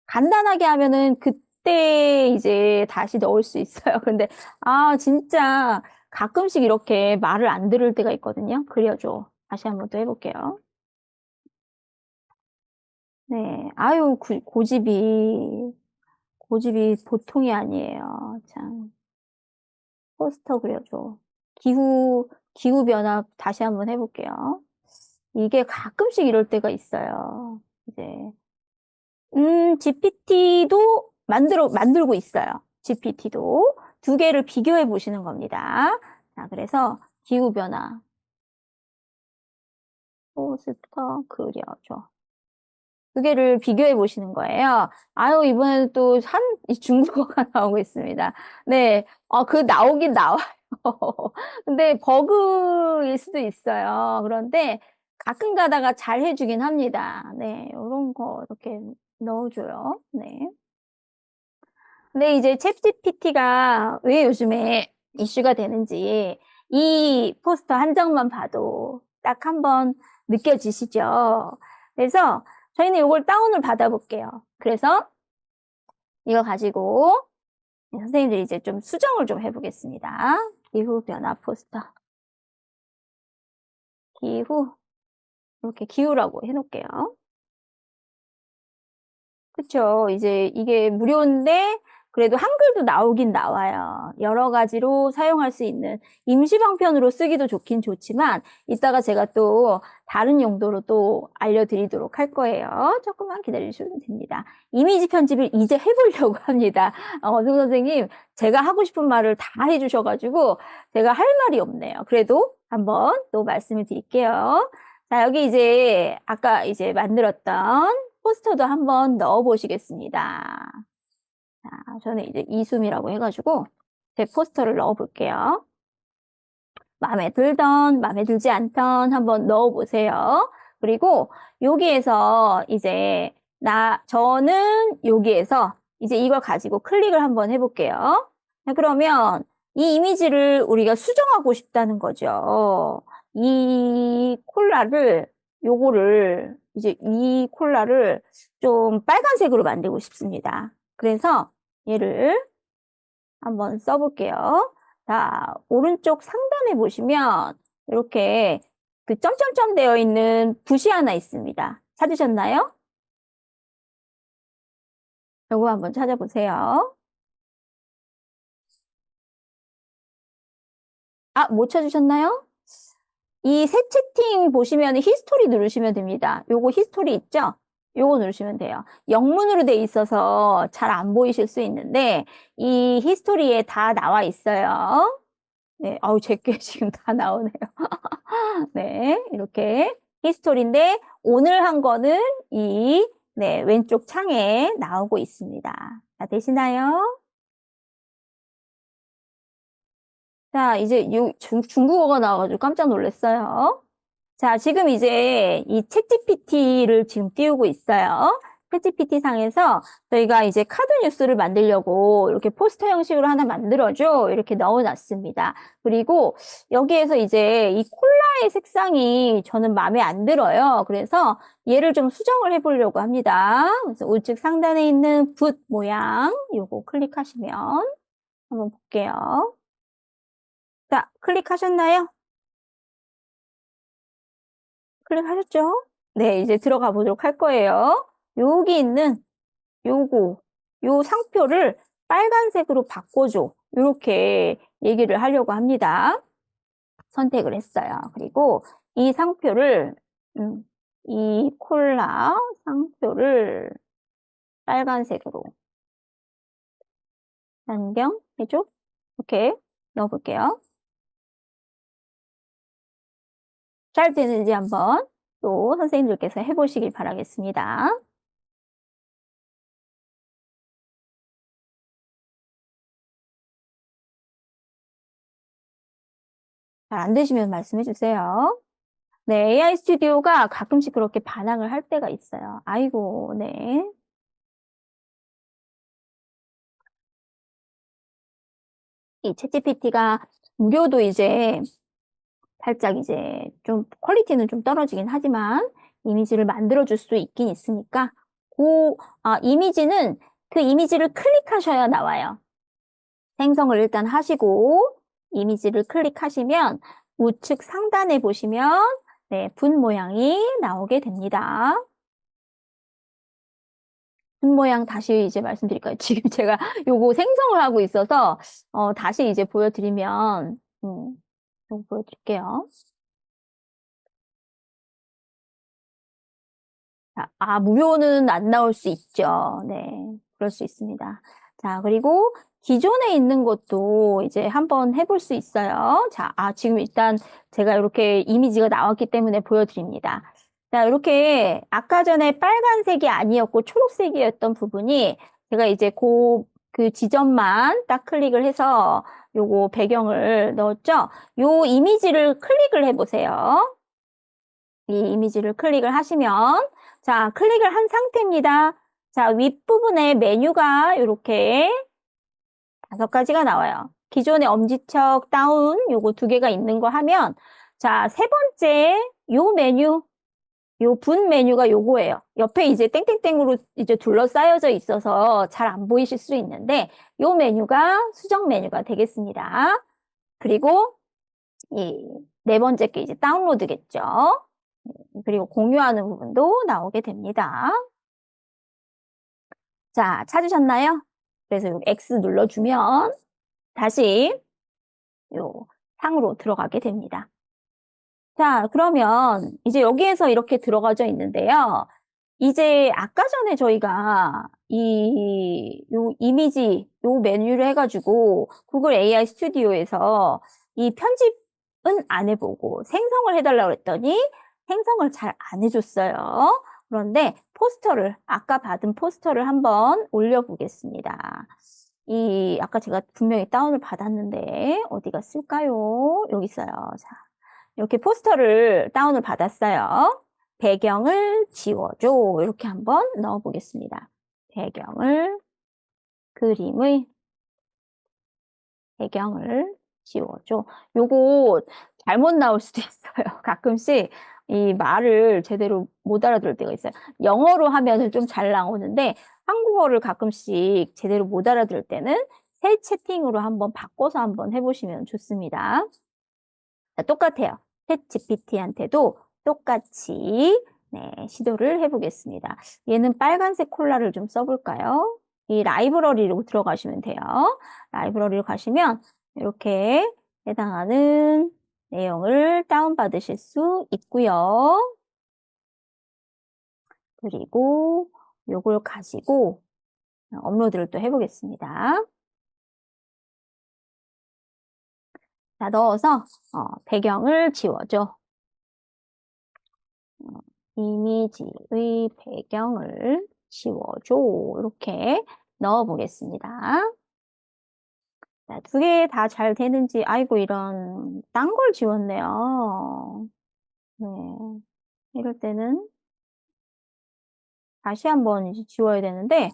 간단하게 하면은 그때 이제 다시 넣을 수 있어요. 근데, 진짜 가끔씩 이렇게 말을 안 들을 때가 있거든요. 그려줘. 다시 한번 또 해볼게요. 네. 아유, 고집이 보통이 아니에요. 참. 포스터 그려줘. 기후 변화 다시 한번 해볼게요. 이게 가끔씩 이럴 때가 있어요. 이제, GPT도 만들고 있어요. GPT도. 두 개를 비교해 보시는 겁니다. 자, 그래서 기후변화. 포스터 그려줘. 두 개를 비교해 보시는 거예요. 아유, 이번에는 또 이 중국어가 나오고 있습니다. 네, 나오긴 나와요. 근데 버그일 수도 있어요. 그런데 가끔 가다가 잘 해주긴 합니다. 네, 이런 거 이렇게 넣어줘요. 네. 근데 이제 챗GPT가 왜 요즘에 이슈가 되는지 이 포스터 한 장만 봐도 딱 한번 느껴지시죠? 그래서 저희는 이걸 다운을 받아볼게요. 그래서 이거 가지고 선생님들이 이제 좀 수정을 좀 해보겠습니다. 기후변화 포스터. 이렇게 기후라고 해놓을게요. 그쵸. 이제 이게 무료인데 그래도 한글도 나오긴 나와요. 여러 가지로 사용할 수 있는 임시방편으로 쓰기도 좋긴 좋지만 이따가 제가 또 다른 용도로 또 알려드리도록 할 거예요. 조금만 기다려주시면 됩니다. 이미지 편집을 이제 해보려고 합니다. 어승 선생님, 제가 하고 싶은 말을 다 해주셔가지고 제가 할 말이 없네요. 그래도 한번 또 말씀을 드릴게요. 자, 여기 이제 아까 이제 만들었던 포스터도 한번 넣어 보시겠습니다. 자, 저는 이제 이숨이라고 해가지고 제 포스터를 넣어 볼게요. 마음에 들던, 마음에 들지 않던 한번 넣어 보세요. 그리고 여기에서 이제 저는 여기에서 이제 이걸 가지고 클릭을 한번 해볼게요. 자, 그러면 이 이미지를 우리가 수정하고 싶다는 거죠. 이 콜라를, 이제 이 콜라를 좀 빨간색으로 만들고 싶습니다. 그래서 얘를 한번 써볼게요. 자, 오른쪽 상단에 보시면 이렇게 그 점점점 되어 있는 붓이 하나 있습니다. 찾으셨나요? 요거 한번 찾아보세요. 못 찾으셨나요? 이 새 채팅 보시면 히스토리 누르시면 됩니다. 요거 히스토리 있죠? 요거 누르시면 돼요. 영문으로 돼 있어서 잘 안 보이실 수 있는데 이 히스토리에 다 나와 있어요. 네, 제게 지금 다 나오네요. 네, 이렇게 히스토리인데 오늘 한 거는 네, 왼쪽 창에 나오고 있습니다. 자, 되시나요? 자, 이제 중국어가 나와가지고 깜짝 놀랐어요. 자, 지금 이제 이 챗GPT를 지금 띄우고 있어요. 챗GPT 상에서 저희가 이제 카드 뉴스를 만들려고 이렇게 포스터 형식으로 하나 만들어줘. 이렇게 넣어놨습니다. 그리고 여기에서 이제 이 콜라의 색상이 저는 마음에 안 들어요. 그래서 얘를 좀 수정을 해보려고 합니다. 그래서 우측 상단에 있는 붓 모양 요거 클릭하시면 한번 볼게요. 자, 클릭하셨나요? 클릭하셨죠? 네, 이제 들어가 보도록 할 거예요. 여기 있는 요거, 요 상표를 빨간색으로 바꿔줘. 이렇게 얘기를 하려고 합니다. 선택을 했어요. 그리고 이 상표를, 이 콜라 상표를 빨간색으로 변경해줘. 이렇게 넣어볼게요. 잘 되는지 한번 또 선생님들께서 해보시길 바라겠습니다. 잘 안 되시면 말씀해 주세요. 네, AI 스튜디오가 가끔씩 그렇게 반항을 할 때가 있어요. 아이고, 네. 이 챗GPT가 무료도 이제 살짝 이제 좀 퀄리티는 좀 떨어지긴 하지만 이미지를 만들어줄 수 있긴 있으니까 이미지는 그 이미지를 클릭하셔야 나와요. 생성을 일단 하시고 이미지를 클릭하시면 우측 상단에 보시면 네, 분 모양이 나오게 됩니다. 분 모양 다시 이제 말씀드릴까요? 지금 제가 요거 생성을 하고 있어서 다시 이제 보여드리면 좀 보여드릴게요. 자, 무료는 안 나올 수 있죠. 네, 그럴 수 있습니다. 자, 그리고 기존에 있는 것도 이제 한번 해볼 수 있어요. 자, 지금 일단 제가 이렇게 이미지가 나왔기 때문에 보여드립니다. 자, 이렇게 아까 전에 빨간색이 아니었고 초록색이었던 부분이 제가 이제 그 지점만 딱 클릭을 해서 요거 배경을 넣었죠. 요 이미지를 클릭을 해보세요. 이 이미지를 클릭을 하시면 자, 클릭을 한 상태입니다. 자, 윗부분에 메뉴가 이렇게 5가지가 나와요. 기존의 엄지척, 다운 요거 2개가 있는 거 하면 자, 세 번째 요 메뉴 요 분 메뉴가 요거예요. 옆에 이제 땡땡땡으로 이제 둘러싸여져 있어서 잘 안 보이실 수 있는데 요 메뉴가 수정 메뉴가 되겠습니다. 그리고 이 네 번째 게 이제 다운로드겠죠. 그리고 공유하는 부분도 나오게 됩니다. 자, 찾으셨나요? 그래서 요 X 눌러주면 다시 요 상으로 들어가게 됩니다. 자, 그러면 이제 여기에서 이렇게 들어가져 있는데요. 이제 아까 전에 저희가 요 이미지, 요 메뉴를 해가지고 구글 AI 스튜디오에서 이 편집은 안 해보고 생성을 해달라고 했더니 생성을 잘 안 해줬어요. 그런데 아까 받은 포스터를 한번 올려보겠습니다. 아까 제가 분명히 다운을 받았는데 어디 갔을까요? 여기 있어요. 자, 이렇게 포스터를 다운을 받았어요. 배경을 지워줘. 이렇게 한번 넣어보겠습니다. 그림의 배경을 지워줘. 요거 잘못 나올 수도 있어요. 가끔씩 이 말을 제대로 못 알아들을 때가 있어요. 영어로 하면은 좀 잘 나오는데 한국어를 가끔씩 제대로 못 알아들을 때는 새 채팅으로 한번 바꿔서 한번 해보시면 좋습니다. 자, 똑같아요. 챗 GPT한테도 똑같이 시도를 해보겠습니다. 얘는 빨간색 콜라를 좀 써볼까요? 이 라이브러리로 들어가시면 돼요. 라이브러리로 가시면 이렇게 해당하는 내용을 다운받으실 수 있고요. 그리고 요걸 가지고 업로드를 또 해보겠습니다. 자, 넣어서 배경을 지워줘. 이미지의 배경을 지워줘. 이렇게 넣어보겠습니다. 자, 2개 다 잘 되는지, 아이고, 이런, 딴 걸 지웠네요. 네. 이럴 때는 다시 한번 이제 지워야 되는데,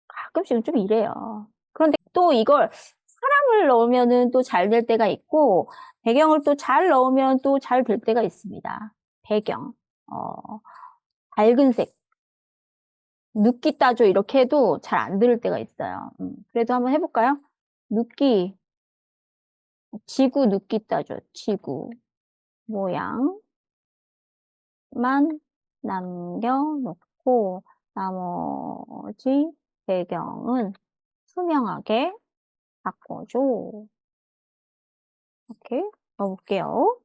가끔씩은 좀 이래요. 그런데 또 이걸 사람을 넣으면은 또 잘 될 때가 있고, 배경을 또 잘 넣으면 또 잘 될 때가 있습니다. 배경. 밝은 색. 눕기 따줘 이렇게 해도 잘 안 들을 때가 있어요. 그래도 한번 해볼까요? 지구 눕기 따줘. 지구 모양만 남겨놓고 나머지 배경은 투명하게 바꿔줘. 이렇게 넣어볼게요.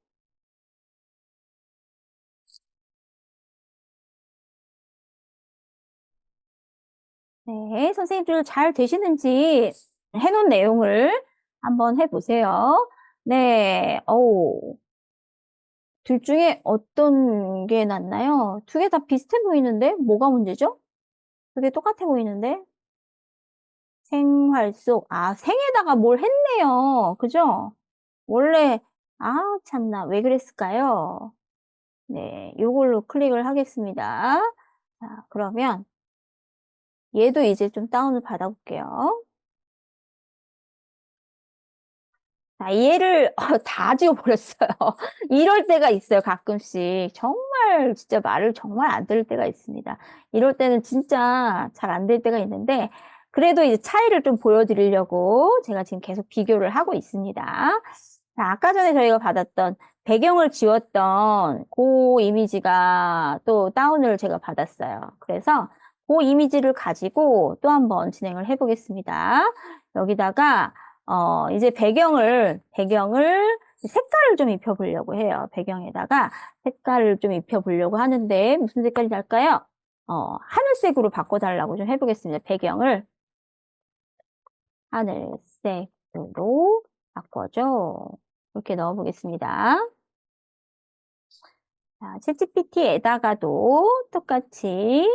네, 선생님들 잘 되시는지 해놓은 내용을 한번 해보세요. 네, 둘 중에 어떤 게 낫나요? 2개 다 비슷해 보이는데? 뭐가 문제죠? 2개 똑같아 보이는데? 생활 속, 생에다가 뭘 했네요. 그죠? 원래, 참나, 왜 그랬을까요? 네, 요걸로 클릭을 하겠습니다. 자, 그러면 얘도 이제 좀 다운을 받아볼게요. 자, 얘를 다 지워버렸어요. 이럴 때가 있어요, 가끔씩. 정말 진짜 말을 정말 안 들을 때가 있습니다. 이럴 때는 진짜 잘 안 될 때가 있는데 그래도 이제 차이를 좀 보여드리려고 제가 지금 계속 비교를 하고 있습니다. 자, 아까 전에 저희가 받았던 배경을 지웠던 그 이미지가 또 다운을 제가 받았어요. 그래서 그 이미지를 가지고 또 한번 진행을 해보겠습니다. 여기다가 이제 색깔을 좀 입혀보려고 해요. 배경에다가 색깔을 좀 입혀보려고 하는데, 무슨 색깔이 날까요? 하늘색으로 바꿔달라고 좀 해보겠습니다. 배경을 하늘색으로 바꿔줘. 이렇게 넣어보겠습니다. 자, 챗GPT에다가도 똑같이,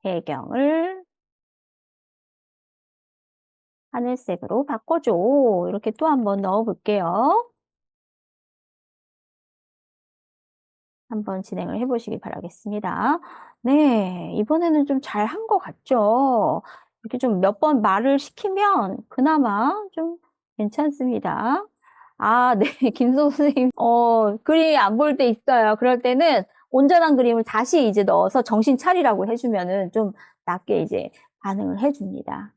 배경을 하늘색으로 바꿔줘. 이렇게 또 한번 넣어볼게요. 한번 진행을 해보시기 바라겠습니다. 네, 이번에는 좀 잘한 것 같죠? 이렇게 좀 몇 번 말을 시키면 그나마 좀 괜찮습니다. 네, 김소 선생님, 그림이 안 보일 때 있어요. 그럴 때는 온전한 그림을 다시 이제 넣어서 정신 차리라고 해주면은 좀 낫게 이제 반응을 해줍니다.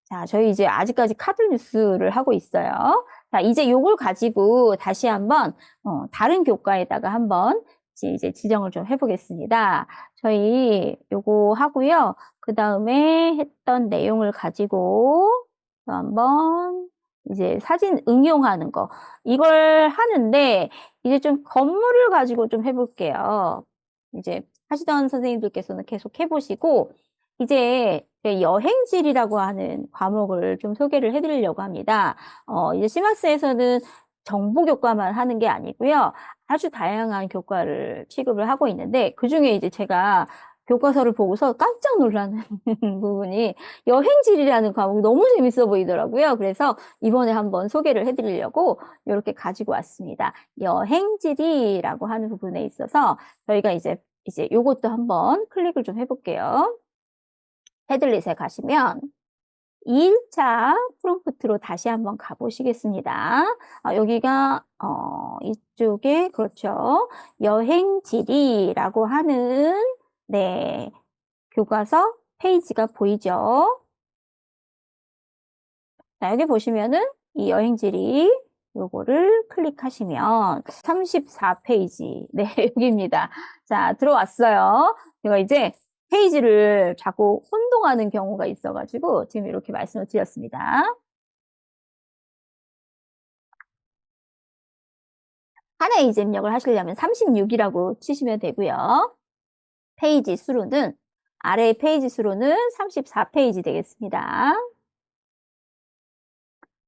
자, 저희 이제 아직까지 카드 뉴스를 하고 있어요. 자, 이제 요걸 가지고 다시 한번, 다른 교과에다가 한번 이제 지정을 좀 해보겠습니다. 저희 요거 하고요. 그 다음에 했던 내용을 가지고 또 한번 이제 사진 응용하는 거. 이걸 하는데 이제 좀 건물을 가지고 좀 해볼게요. 이제 하시던 선생님들께서는 계속 해보시고 이제 여행질이라고 하는 과목을 좀 소개를 해드리려고 합니다. 이제 시마스에서는 정보 교과만 하는 게 아니고요. 아주 다양한 교과를 취급을 하고 있는데 그중에 이제 제가 교과서를 보고서 깜짝 놀라는 부분이 여행질이라는 과목이 너무 재밌어 보이더라고요. 그래서 이번에 한번 소개를 해드리려고 이렇게 가지고 왔습니다. 여행질이라고 하는 부분에 있어서 저희가 이제 요것도 한번 클릭을 좀 해볼게요. 패들릿에 가시면 2일차 프롬프트로 다시 한번 가보시겠습니다. 여기가 이쪽에 그렇죠. 여행지리라고 하는 네 교과서 페이지가 보이죠. 자, 여기 보시면은 이 여행지리 요거를 클릭하시면 34페이지 네 여기입니다. 자, 들어왔어요. 제가 이제 페이지를 자꾸 혼동하는 경우가 있어가지고 지금 이렇게 말씀을 드렸습니다. 하나의 이제 입력을 하시려면 36이라고 치시면 되고요. 페이지 수로는 아래 페이지 수로는 34페이지 되겠습니다.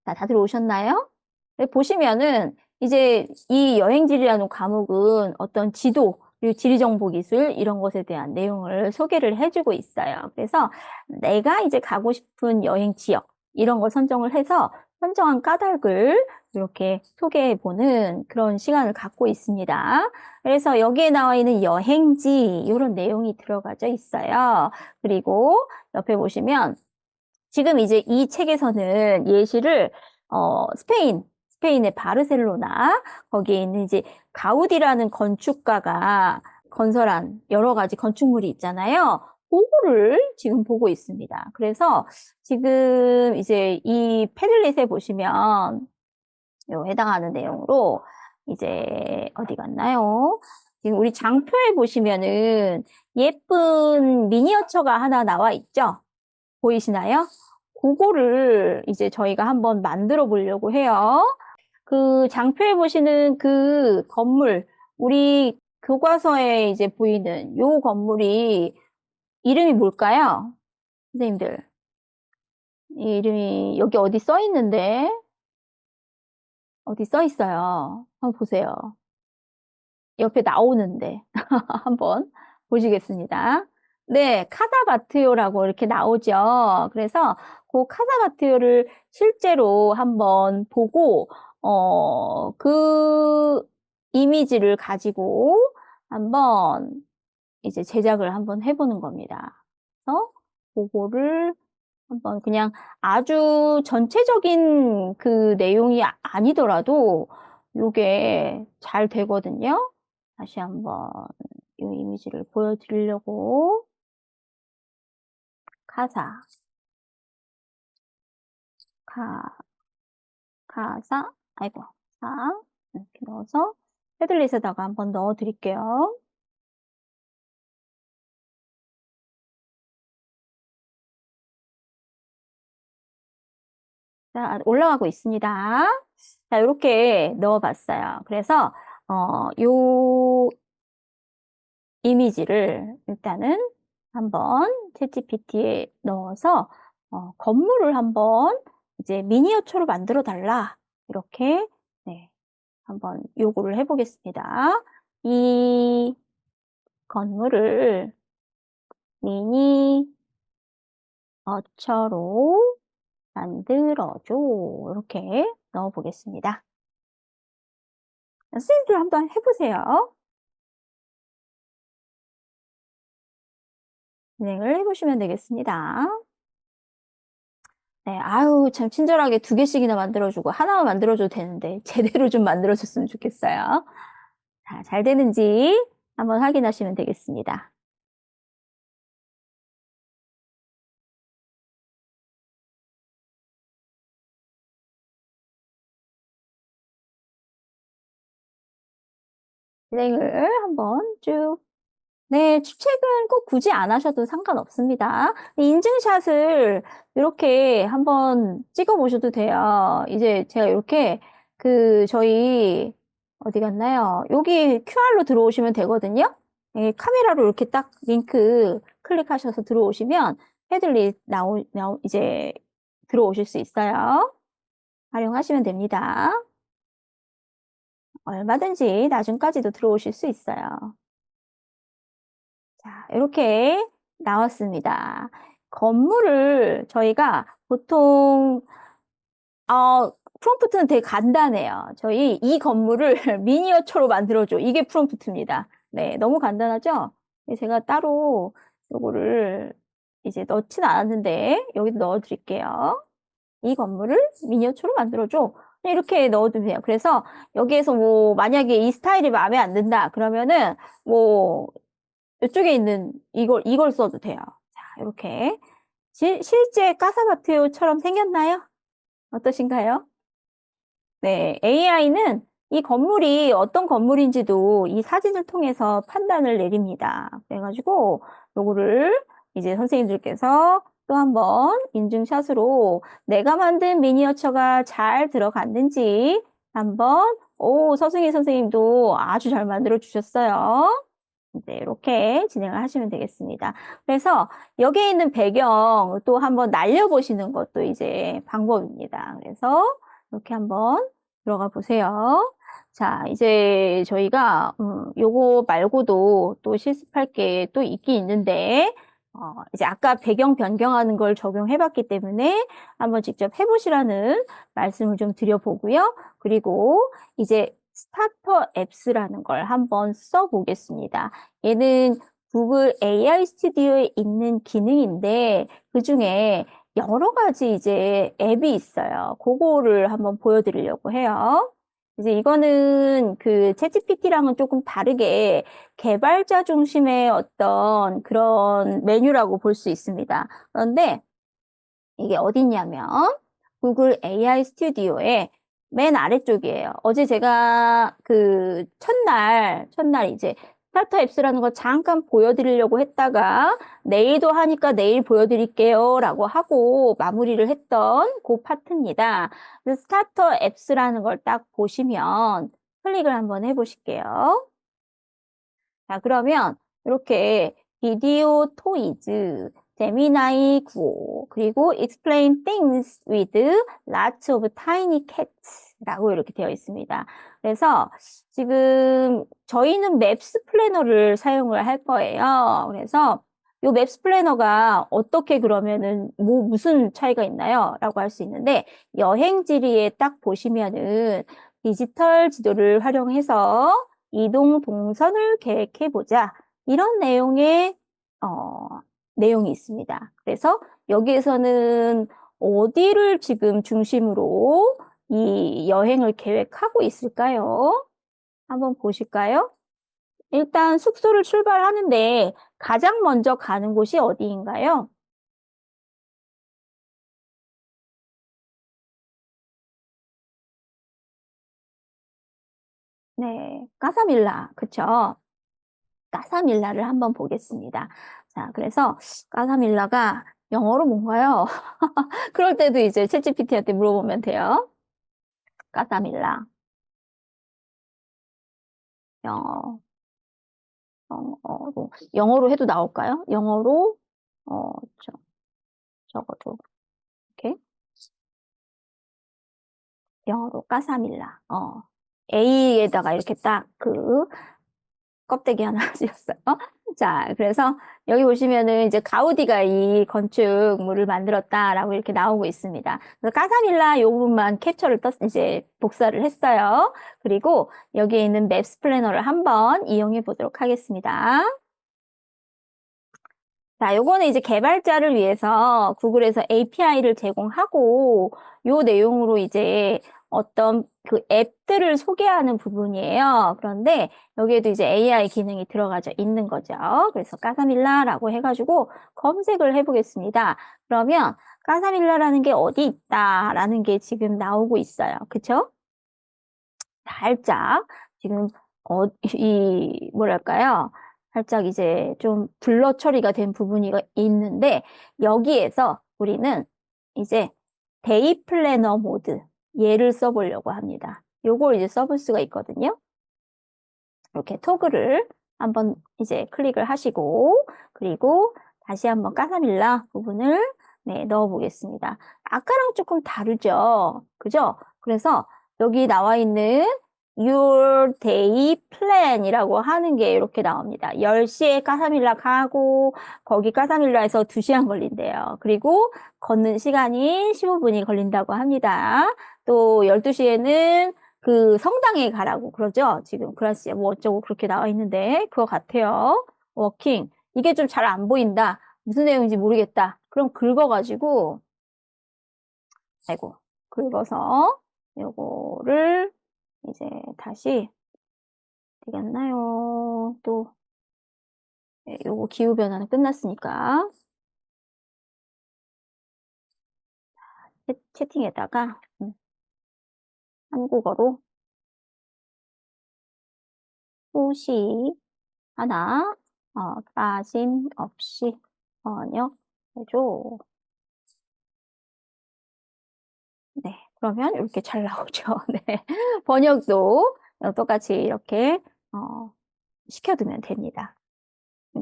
자, 다들 오셨나요? 네, 보시면은 이제 이 여행지리라는 과목은 어떤 지도, 그리고 지리정보기술 이런 것에 대한 내용을 소개를 해주고 있어요. 그래서 내가 이제 가고 싶은 여행 지역 이런 걸 선정을 해서 선정한 까닭을 이렇게 소개해보는 그런 시간을 갖고 있습니다. 그래서 여기에 나와 있는 여행지 이런 내용이 들어가져 있어요. 그리고 옆에 보시면 지금 이제 이 책에서는 예시를 스페인의 바르셀로나 거기에 있는 이제 가우디라는 건축가가 건설한 여러 가지 건축물이 있잖아요. 그거를 지금 보고 있습니다. 그래서 지금 이제 이 패들릿에 보시면 요 해당하는 내용으로 이제 어디 갔나요? 지금 우리 장표에 보시면은 예쁜 미니어처가 하나 나와 있죠? 보이시나요? 그거를 이제 저희가 한번 만들어 보려고 해요. 그 장표에 보시는 그 건물, 우리 교과서에 이제 보이는 요 건물이 이름이 뭘까요? 선생님들. 이 이름이 여기 어디 써 있는데? 어디 써 있어요? 한번 보세요. 옆에 나오는데. 한번 보시겠습니다. 네, 카다바트요라고 이렇게 나오죠. 그래서 그 카사바트요를 실제로 한번 보고, 그 이미지를 가지고 한번 이제 제작을 한번 해보는 겁니다. 그래서 그거를 한번 그냥 아주 전체적인 그 내용이 아니더라도 요게 잘 되거든요. 다시 한번 이 이미지를 보여드리려고 카사, 카, 카사, 아이고, 사 이렇게 넣어서 패들릿에다가 한번 넣어 드릴게요. 자, 올라가고 있습니다. 자, 이렇게 넣어봤어요. 그래서, 요 이미지를 일단은 한번 챗GPT에 넣어서, 건물을 한번 이제 미니어처로 만들어 달라. 이렇게, 네, 한번 요구를 해보겠습니다. 이 건물을 미니어처로 만들어줘. 이렇게 넣어보겠습니다. 선생님들 한번 해보세요. 진행을 해보시면 되겠습니다. 네, 아유, 참 친절하게 2개씩이나 만들어주고 하나만 만들어줘도 되는데 제대로 좀 만들어줬으면 좋겠어요. 자, 잘 되는지 한번 확인하시면 되겠습니다. 진행을 한번 쭉. 네, 추측은 꼭 굳이 안 하셔도 상관없습니다. 인증샷을 이렇게 한번 찍어 보셔도 돼요. 이제 제가 이렇게 저희 어디 갔나요? 여기 QR로 들어오시면 되거든요. 예, 카메라로 이렇게 딱 링크 클릭하셔서 들어오시면 패들릿 이제 들어오실 수 있어요. 활용하시면 됩니다. 얼마든지 나중까지도 들어오실 수 있어요. 자, 이렇게 나왔습니다. 건물을 저희가 보통, 프롬프트는 되게 간단해요. 저희 이 건물을 미니어처로 만들어줘. 이게 프롬프트입니다. 네, 너무 간단하죠? 제가 따로 요거를 이제 넣진 않았는데 여기도 넣어 드릴게요. 이 건물을 미니어처로 만들어줘. 이렇게 넣어도 돼요. 그래서 여기에서 뭐 만약에 이 스타일이 마음에 안 든다 그러면은 뭐 이쪽에 있는 이걸 써도 돼요. 자, 이렇게. 실제 까사바트요처럼 생겼나요? 어떠신가요? 네, AI는 이 건물이 어떤 건물인지도 이 사진을 통해서 판단을 내립니다. 그래가지고 요거를 이제 선생님들께서 또 한번 인증샷으로 내가 만든 미니어처가 잘 들어갔는지 한번, 서승희 선생님도 아주 잘 만들어 주셨어요. 네, 이렇게 진행을 하시면 되겠습니다. 그래서 여기에 있는 배경 또 한번 날려보시는 것도 이제 방법입니다. 그래서 이렇게 한번 들어가 보세요. 자, 이제 저희가 요거 말고도 또 실습할 게 또 있긴 있는데 이제 아까 배경 변경하는 걸 적용해 봤기 때문에 한번 직접 해보시라는 말씀을 좀 드려보고요. 그리고 이제 스타터 앱스라는 걸 한번 써보겠습니다. 얘는 구글 AI 스튜디오에 있는 기능인데 그중에 여러 가지 이제 앱이 있어요. 그거를 한번 보여드리려고 해요. 이제 이거는 그 챗GPT랑은 조금 다르게 개발자 중심의 어떤 그런 메뉴라고 볼 수 있습니다. 그런데 이게 어딨냐면 구글 AI 스튜디오의 맨 아래쪽이에요. 어제 제가 그 첫날 이제 스타터 앱스라는 거 잠깐 보여드리려고 했다가 내일도 하니까 내일 보여드릴게요 라고 하고 마무리를 했던 그 파트입니다. 그래서 스타터 앱스라는 걸 딱 보시면 클릭을 한번 해보실게요. 자, 그러면 이렇게 비디오 토이즈, 제미나이 9, 그리고 explain things with lots of tiny cats 라고 이렇게 되어 있습니다. 그래서 지금 저희는 맵스 플래너를 사용을 할 거예요. 그래서 요 맵스 플래너가 어떻게 그러면은 무슨 차이가 있나요? 라고 할 수 있는데 여행지리에 딱 보시면은 디지털 지도를 활용해서 이동 동선을 계획해보자. 이런 내용의 내용이 있습니다. 그래서 여기에서는 어디를 지금 중심으로 이 여행을 계획하고 있을까요? 한번 보실까요? 일단 숙소를 출발하는데 가장 먼저 가는 곳이 어디인가요? 네, 까사밀라. 그쵸? 까사밀라를 한번 보겠습니다. 자, 그래서 까사밀라가 영어로 뭔가요? 그럴 때도 이제 챗GPT한테 물어보면 돼요. 까사밀라. 영어, 영어로 해도 나올까요? 영어로, 어, 저, 적어도, 이렇게. 영어로 까사밀라. A에다가 이렇게 딱 껍데기 하나 씌웠어요. 자, 그래서 여기 보시면은 이제 가우디가 이 건축물을 만들었다라고 이렇게 나오고 있습니다. 그래서 까사밀라 요 부분만 캡처를 이제 복사를 했어요. 그리고 여기에 있는 맵스 플래너를 한번 이용해 보도록 하겠습니다. 자, 요거는 이제 개발자를 위해서 구글에서 API를 제공하고 요 내용으로 이제 어떤 그 앱들을 소개하는 부분이에요. 그런데 여기에도 이제 AI 기능이 들어가져 있는 거죠. 그래서 까사밀라라고 해가지고 검색을 해보겠습니다. 그러면 까사밀라라는 게 어디 있다라는 게 지금 나오고 있어요. 그쵸? 살짝 지금 뭐랄까요? 살짝 이제 좀 블러 처리가 된 부분이 있는데 여기에서 우리는 이제 데이 플래너 모드 얘를 써보려고 합니다. 요걸 이제 써볼 수가 있거든요. 이렇게 토글을 한번 이제 클릭을 하시고 그리고 다시 한번 까사밀라 부분을 네, 넣어 보겠습니다. 아까랑 조금 다르죠? 그죠? 그래서 여기 나와 있는 Your Day Plan이라고 하는 게 이렇게 나옵니다. 10시에 까사밀라 가고 거기 까사밀라에서 2시간 걸린대요. 그리고 걷는 시간이 15분이 걸린다고 합니다. 또 12시에는 그 성당에 가라고 그러죠. 지금 그라시아 뭐 어쩌고 그렇게 나와 있는데 그거 같아요. 워킹. 이게 좀 잘 안 보인다. 무슨 내용인지 모르겠다. 그럼 긁어가지고 아이고 긁어서 요거를 이제 다시 되겠나요? 또 네, 요거 기후변화는 끝났으니까 채팅에다가 한국어로 소시 하나 빠짐없이 번역해줘. 네, 그러면 이렇게 잘 나오죠. 네, 번역도 똑같이 이렇게 시켜두면 됩니다.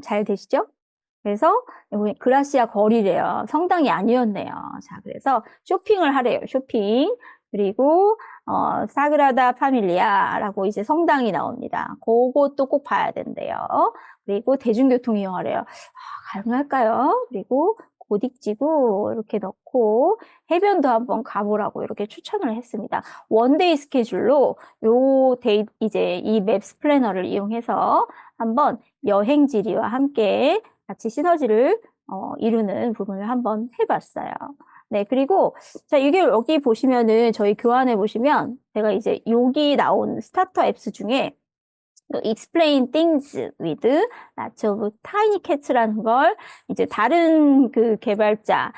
잘 되시죠? 그래서 여기 그라시아 거리래요. 성당이 아니었네요. 자, 그래서 쇼핑을 하래요. 쇼핑. 그리고 사그라다 파밀리아라고 이제 성당이 나옵니다. 그것도 꼭 봐야 된대요. 그리고 대중교통 이용하래요. 가능할까요? 그리고 고딕지구 이렇게 넣고 해변도 한번 가보라고 이렇게 추천을 했습니다. 원데이 스케줄로 요 데이 이제 이 맵스 플래너를 이용해서 한번 여행지리와 함께 같이 시너지를 이루는 부분을 한번 해봤어요. 네, 그리고 자 이게 여기 보시면은 저희 교환해 보시면 제가 이제 여기 나온 스타터 앱스 중에 explain things with lots of tiny cats라는 걸 이제 다른 그 개발자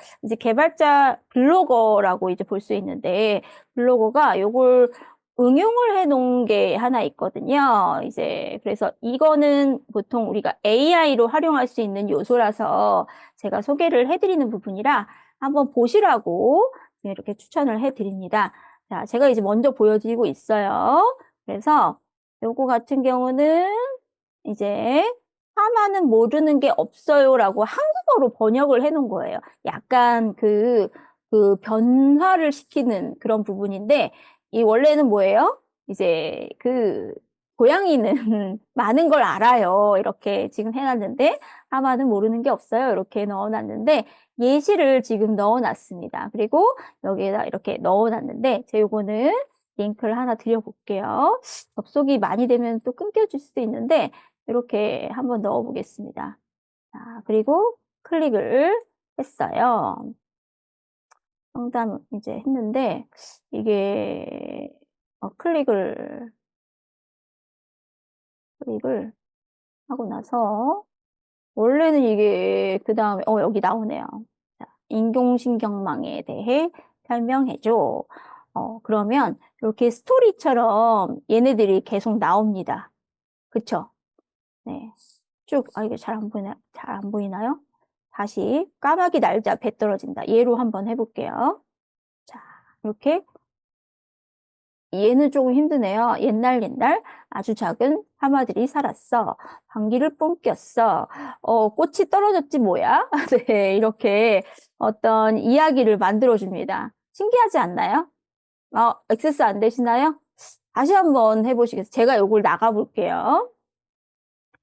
블로거라고 이제 볼 수 있는데 블로거가 요걸 응용을 해 놓은 게 하나 있거든요. 이제 그래서 이거는 보통 우리가 AI로 활용할 수 있는 요소라서 제가 소개를 해드리는 부분이라 한번 보시라고 이렇게 추천을 해드립니다. 자, 제가 이제 먼저 보여드리고 있어요. 그래서 요거 같은 경우는 이제 하마는 모르는 게 없어요라고 한국어로 번역을 해 놓은 거예요. 약간 그 변화를 시키는 그런 부분인데 이 원래는 뭐예요? 이제 고양이는 많은 걸 알아요. 이렇게 지금 해놨는데 하마는 모르는 게 없어요. 이렇게 넣어놨는데 예시를 지금 넣어놨습니다. 그리고 여기에다 이렇게 넣어놨는데 제가 요거는 링크를 하나 드려볼게요. 접속이 많이 되면 또 끊겨질 수도 있는데 이렇게 한번 넣어보겠습니다. 자, 그리고 클릭을 했어요. 상담 이제 했는데 이게 클릭을 하고 나서 원래는 이게 그 다음에 여기 나오네요. 자, 인공신경망에 대해 설명해줘. 그러면 이렇게 스토리처럼 얘네들이 계속 나옵니다. 그쵸? 네. 쭉, 이게 잘 안 보이나요? 잘 안 보이나요? 다시 까마귀 날자 배 떨어진다. 얘로 한번 해볼게요. 자, 이렇게 얘는 조금 힘드네요. 옛날 아주 작은 하마들이 살았어. 방귀를 뿜겼어. 꽃이 떨어졌지 뭐야? 네, 이렇게 어떤 이야기를 만들어줍니다. 신기하지 않나요? 액세스 안 되시나요? 다시 한번 해보시겠어요? 제가 요걸 나가볼게요.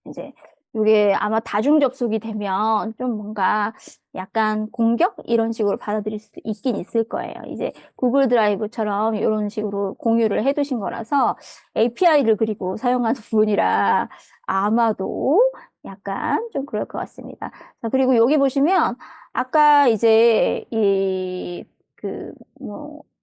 이제 이게 아마 다중 접속이 되면 좀 뭔가 약간 공격 이런 식으로 받아들일 수도 있긴 있을 거예요. 이제 구글 드라이브처럼 이런 식으로 공유를 해두신 거라서 API를 그리고 사용하는 부분이라 아마도 약간 좀 그럴 것 같습니다. 자, 그리고 여기 보시면 아까 이제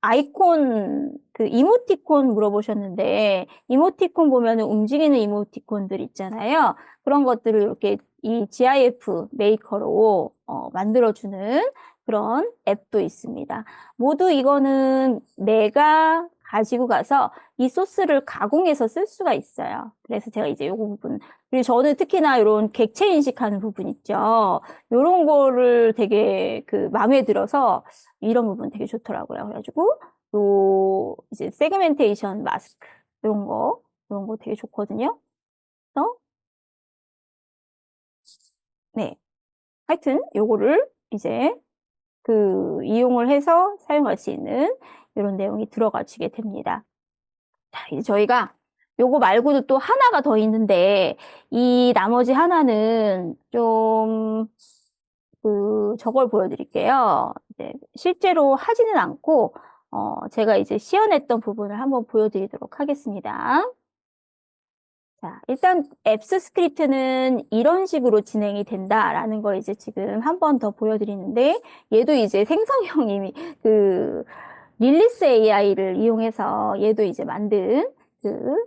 아이콘, 이모티콘 물어보셨는데, 이모티콘 보면은 움직이는 이모티콘들 있잖아요. 그런 것들을 이렇게 이 GIF 메이커로 만들어주는 그런 앱도 있습니다. 모두 이거는 내가 가지고 가서 이 소스를 가공해서 쓸 수가 있어요. 그래서 제가 이제 요거 부분, 그리고 저는 특히나 이런 객체 인식하는 부분 있죠. 요런 거를 되게 마음에 들어서 이런 부분 되게 좋더라고요. 그래가지고 이제 세그멘테이션 마스크 이런 거 되게 좋거든요. 그래서 네, 하여튼 요거를 이제 이용을 해서 사용할 수 있는 이런 내용이 들어가지게 됩니다. 자, 이제 저희가 요거 말고도 또 하나가 더 있는데 이 나머지 하나는 좀 저걸 보여드릴게요. 이제 실제로 하지는 않고 제가 이제 시연했던 부분을 한번 보여드리도록 하겠습니다. 자, 일단 앱스 스크립트는 이런 식으로 진행이 된다라는 걸 이제 지금 한 번 더 보여드리는데 얘도 이제 생성형이 릴리스 AI를 이용해서 얘도 이제 만든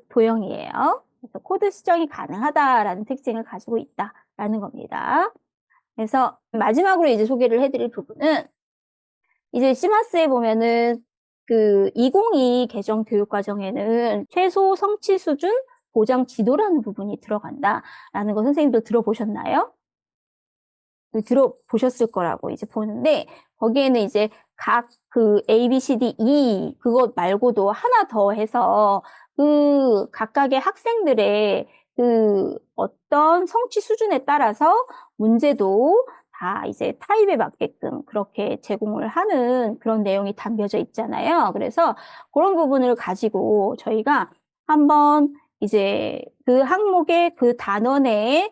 도형이에요. 그래서 코드 수정이 가능하다라는 특징을 가지고 있다라는 겁니다. 그래서 마지막으로 이제 소개를 해드릴 부분은 이제 시마스에 보면은 2022 개정 교육과정에는 최소 성취 수준 보장 지도라는 부분이 들어간다라는 거 선생님도 들어보셨나요? 들어보셨을 거라고 이제 보는데 거기에는 이제 각 A, B, C, D, E 그것 말고도 하나 더 해서 각각의 학생들의 어떤 성취 수준에 따라서 문제도 다 이제 타입에 맞게끔 그렇게 제공을 하는 그런 내용이 담겨져 있잖아요. 그래서 그런 부분을 가지고 저희가 한번 이제 항목의 단원 내에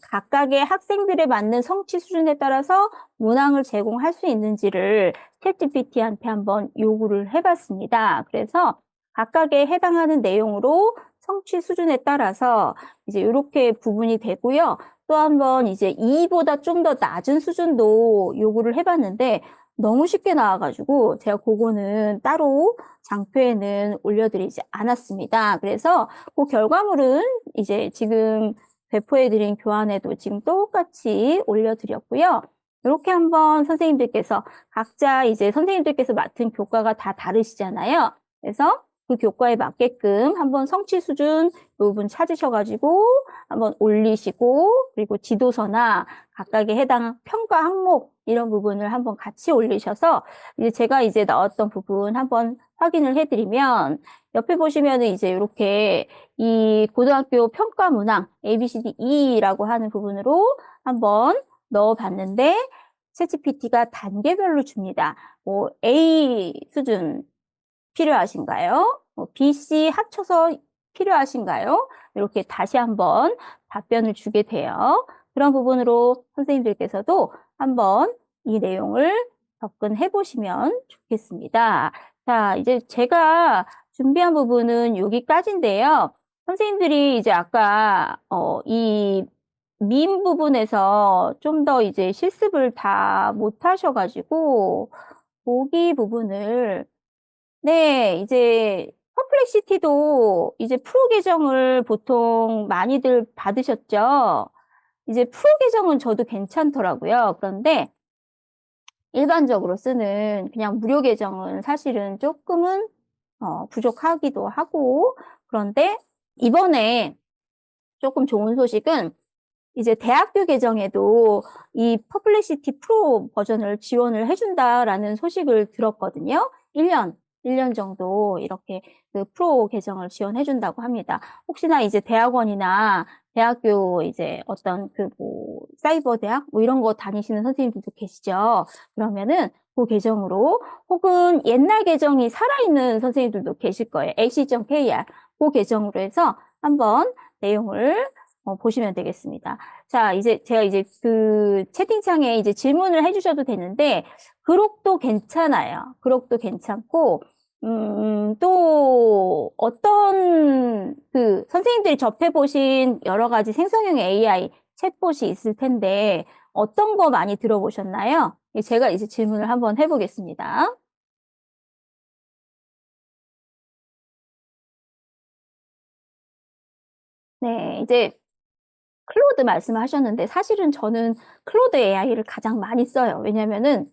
각각의 학생들에 맞는 성취 수준에 따라서 문항을 제공할 수 있는지를 챗GPT한테 한번 요구를 해봤습니다. 그래서 각각에 해당하는 내용으로 성취 수준에 따라서 이제 이렇게 부분이 되고요. 또 한번 이제 2보다 좀 더 낮은 수준도 요구를 해봤는데 너무 쉽게 나와가지고 제가 그거는 따로 장표에는 올려드리지 않았습니다. 그래서 그 결과물은 이제 지금 배포해드린 교환에도 지금 똑같이 올려드렸고요. 이렇게 한번 선생님들께서 각자 이제 선생님들께서 맡은 교과가 다 다르시잖아요. 그래서 그 교과에 맞게끔 한번 성취 수준 부분 찾으셔가지고 한번 올리시고 그리고 지도서나 각각에 해당 평가 항목 이런 부분을 한번 같이 올리셔서 이제 제가 이제 나왔던 부분 한번 확인을 해드리면 옆에 보시면은 이제 이렇게 이 고등학교 평가 문항 ABCDE라고 하는 부분으로 한번 넣어봤는데 챗GPT가 단계별로 줍니다. A 수준 필요하신가요? B, C 합쳐서 필요하신가요? 이렇게 다시 한번 답변을 주게 돼요. 그런 부분으로 선생님들께서도 한번 이 내용을 접근해 보시면 좋겠습니다. 자, 이제 제가 준비한 부분은 여기까지인데요. 선생님들이 이제 아까 이 밈 부분에서 좀 더 이제 실습을 다 못 하셔가지고 보기 부분을 네, 이제 퍼플렉시티도 이제 프로 계정을 보통 많이들 받으셨죠? 이제 프로 계정은 저도 괜찮더라고요. 그런데 일반적으로 쓰는 그냥 무료 계정은 사실은 조금은 부족하기도 하고, 그런데 이번에 조금 좋은 소식은 이제 대학교 계정에도 이 퍼플렉시티 프로 버전을 지원을 해준다라는 소식을 들었거든요. 1년 정도 이렇게 그 프로 계정을 지원해준다고 합니다. 혹시나 이제 대학원이나 대학교 이제 어떤 그 뭐 사이버 대학 뭐 이런 거 다니시는 선생님들도 계시죠. 그러면은 그 계정으로 혹은 옛날 계정이 살아있는 선생님들도 계실 거예요. ac.kr 그 계정으로 해서 한번 내용을 보시면 되겠습니다. 자, 이제 제가 이제 그 채팅창에 이제 질문을 해주셔도 되는데, 그록도 괜찮아요. 그록도 괜찮고, 또 어떤 그 선생님들이 접해보신 여러 가지 생성형 AI 챗봇이 있을 텐데, 어떤 거 많이 들어보셨나요? 제가 이제 질문을 한번 해보겠습니다. 네, 이제 클로드 말씀하셨는데 사실은 저는 클로드 AI를 가장 많이 써요. 왜냐면은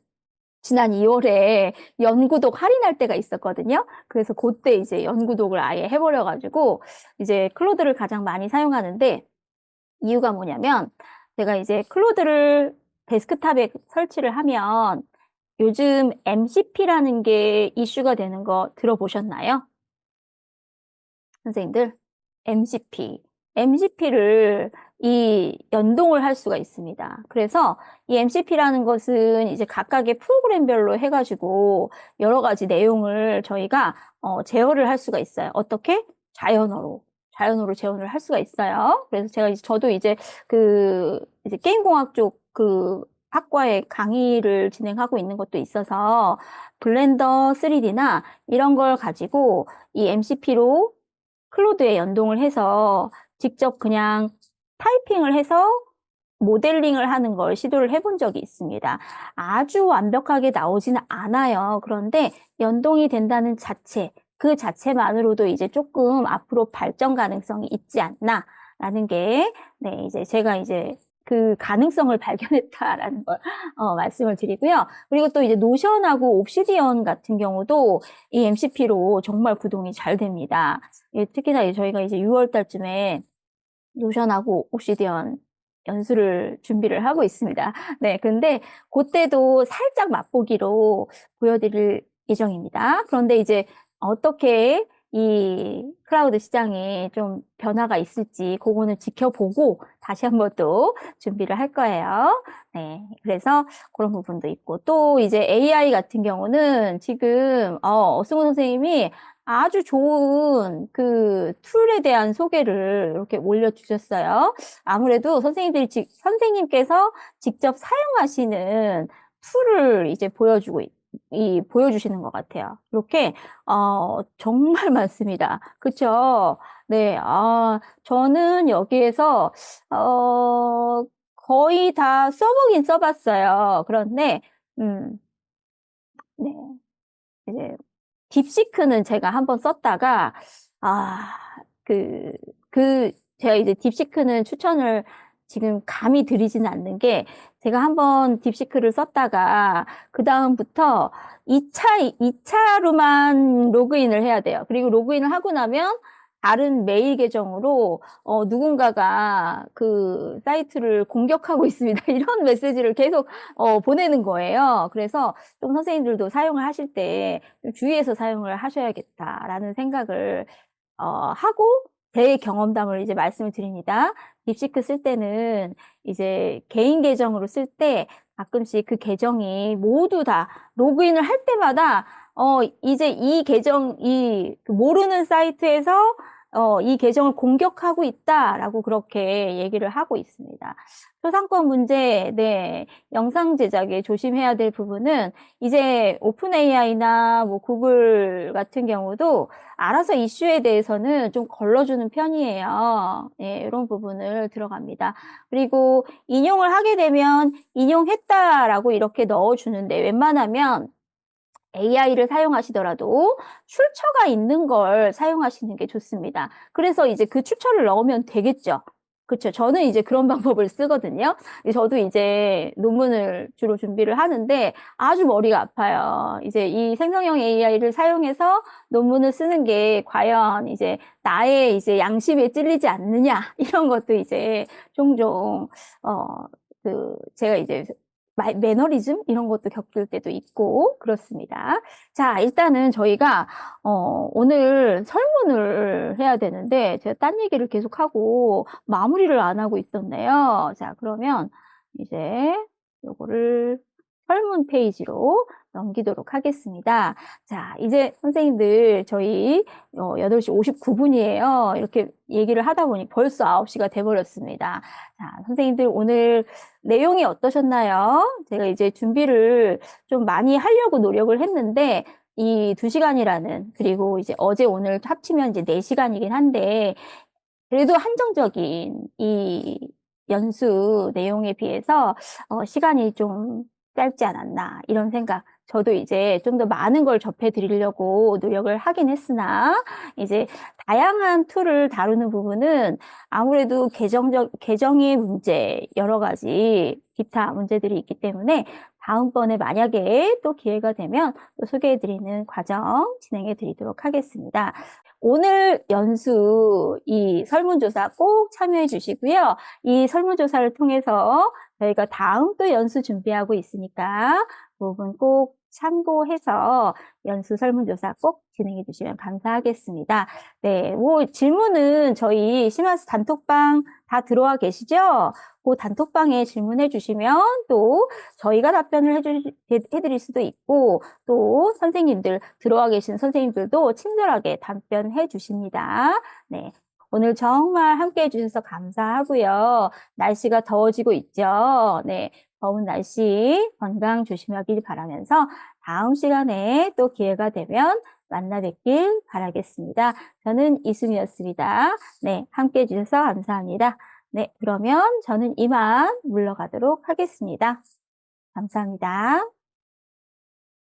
지난 2월에 연구독 할인할 때가 있었거든요. 그래서 그때 이제 연구독을 아예 해버려가지고 이제 클로드를 가장 많이 사용하는데 이유가 뭐냐면 제가 이제 클로드를 데스크탑에 설치를 하면 요즘 MCP라는 게 이슈가 되는 거 들어보셨나요? 선생님들? MCP. MCP를 이 연동을 할 수가 있습니다. 그래서 이 MCP라는 것은 이제 각각의 프로그램별로 해가지고 여러 가지 내용을 저희가 제어를 할 수가 있어요. 어떻게? 자연어로 제어를 할 수가 있어요. 그래서 제가 저도 이제 그 이제 게임공학 쪽 그 학과에 강의를 진행하고 있는 것도 있어서 블렌더 3D나 이런 걸 가지고 이 MCP로 클로드에 연동을 해서 직접 그냥 타이핑을 해서 모델링을 하는 걸 시도를 해본 적이 있습니다. 아주 완벽하게 나오지는 않아요. 그런데 연동이 된다는 자체, 그 자체만으로도 이제 조금 앞으로 발전 가능성이 있지 않나라는 게, 네, 이제 제가 이제 그 가능성을 발견했다라는 걸 말씀을 드리고요. 그리고 또 이제 노션하고 옵시디언 같은 경우도 이 MCP로 정말 구동이 잘 됩니다. 예, 특히나 저희가 이제 6월 달쯤에 노션하고 옵시디언 연수를 준비를 하고 있습니다. 네, 근데 그때도 살짝 맛보기로 보여드릴 예정입니다. 그런데 이제 어떻게 이 클라우드 시장에 좀 변화가 있을지 그거는 지켜보고 다시 한번 또 준비를 할 거예요. 네, 그래서 그런 부분도 있고 또 이제 AI 같은 경우는 지금 어승우 선생님이 아주 좋은 그 툴에 대한 소개를 이렇게 올려주셨어요. 아무래도 선생님께서 직접 사용하시는 툴을 이제 보여주시는 것 같아요. 이렇게, 정말 많습니다. 그쵸? 네, 저는 여기에서, 거의 다 써보긴 써봤어요. 그런데, 네, 이제, 딥시크는 제가 한번 썼다가, 아, 그, 제가 이제 딥시크는 추천을 지금 감히 드리지는 않는 게, 제가 한번 딥시크를 썼다가, 그다음부터 2차로만 로그인을 해야 돼요. 그리고 로그인을 하고 나면, 다른 메일 계정으로 누군가가 그 사이트를 공격하고 있습니다. 이런 메시지를 계속 보내는 거예요. 그래서 좀 선생님들도 사용을 하실 때 주의해서 사용을 하셔야겠다라는 생각을 하고 제 경험담을 이제 말씀을 드립니다. 딥시크 쓸 때는 이제 개인 계정으로 쓸 때 가끔씩 그 계정이 모두 다 로그인을 할 때마다 이제 이 계정, 그 모르는 사이트에서 이 계정을 공격하고 있다라고 그렇게 얘기를 하고 있습니다. 저작권 문제, 네, 영상 제작에 조심해야 될 부분은 이제 오픈 AI나 뭐 구글 같은 경우도 알아서 이슈에 대해서는 좀 걸러주는 편이에요. 네, 이런 부분을 들어갑니다. 그리고 인용을 하게 되면 인용했다라고 이렇게 넣어주는데 웬만하면 AI를 사용하시더라도 출처가 있는 걸 사용하시는 게 좋습니다. 그래서 이제 그 출처를 넣으면 되겠죠. 그렇죠. 저는 이제 그런 방법을 쓰거든요. 저도 이제 논문을 주로 준비를 하는데 아주 머리가 아파요. 이제 이 생성형 AI를 사용해서 논문을 쓰는 게 과연 이제 나의 이제 양심에 찔리지 않느냐 이런 것도 이제 종종 제가 이제 매너리즘 이런 것도 겪을 때도 있고 그렇습니다. 자, 일단은 저희가 오늘 설문을 해야 되는데 제가 딴 얘기를 계속하고 마무리를 안 하고 있었네요. 자, 그러면 이제 요거를 설문 페이지로 넘기도록 하겠습니다. 자, 이제 선생님들 저희 8시 59분이에요. 이렇게 얘기를 하다 보니 벌써 9시가 돼버렸습니다. 자, 선생님들 오늘 내용이 어떠셨나요? 제가 이제 준비를 좀 많이 하려고 노력을 했는데 이 2시간이라는 그리고 이제 어제 오늘 합치면 이제 4시간이긴 한데 그래도 한정적인 이 연수 내용에 비해서 시간이 좀 짧지 않았나 이런 생각. 저도 이제 좀 더 많은 걸 접해 드리려고 노력을 하긴 했으나 이제 다양한 툴을 다루는 부분은 아무래도 계정의 문제 여러 가지 기타 문제들이 있기 때문에 다음번에 만약에 또 기회가 되면 또 소개해 드리는 과정 진행해 드리도록 하겠습니다. 오늘 연수 이 설문조사 꼭 참여해 주시고요. 이 설문조사를 통해서 저희가 다음 또 연수 준비하고 있으니까 그 부분 꼭 참고해서 연수 설문조사 꼭 진행해 주시면 감사하겠습니다. 네, 뭐 질문은 저희 시마스 단톡방 다 들어와 계시죠? 그 단톡방에 질문해 주시면 또 저희가 답변을 해드릴 수도 있고 또 선생님들 들어와 계신 선생님들도 친절하게 답변해 주십니다. 네. 오늘 정말 함께 해주셔서 감사하고요. 날씨가 더워지고 있죠. 네. 더운 날씨 건강 조심하길 바라면서 다음 시간에 또 기회가 되면 만나 뵙길 바라겠습니다. 저는 이수미였습니다. 네. 함께 해주셔서 감사합니다. 네. 그러면 저는 이만 물러가도록 하겠습니다. 감사합니다.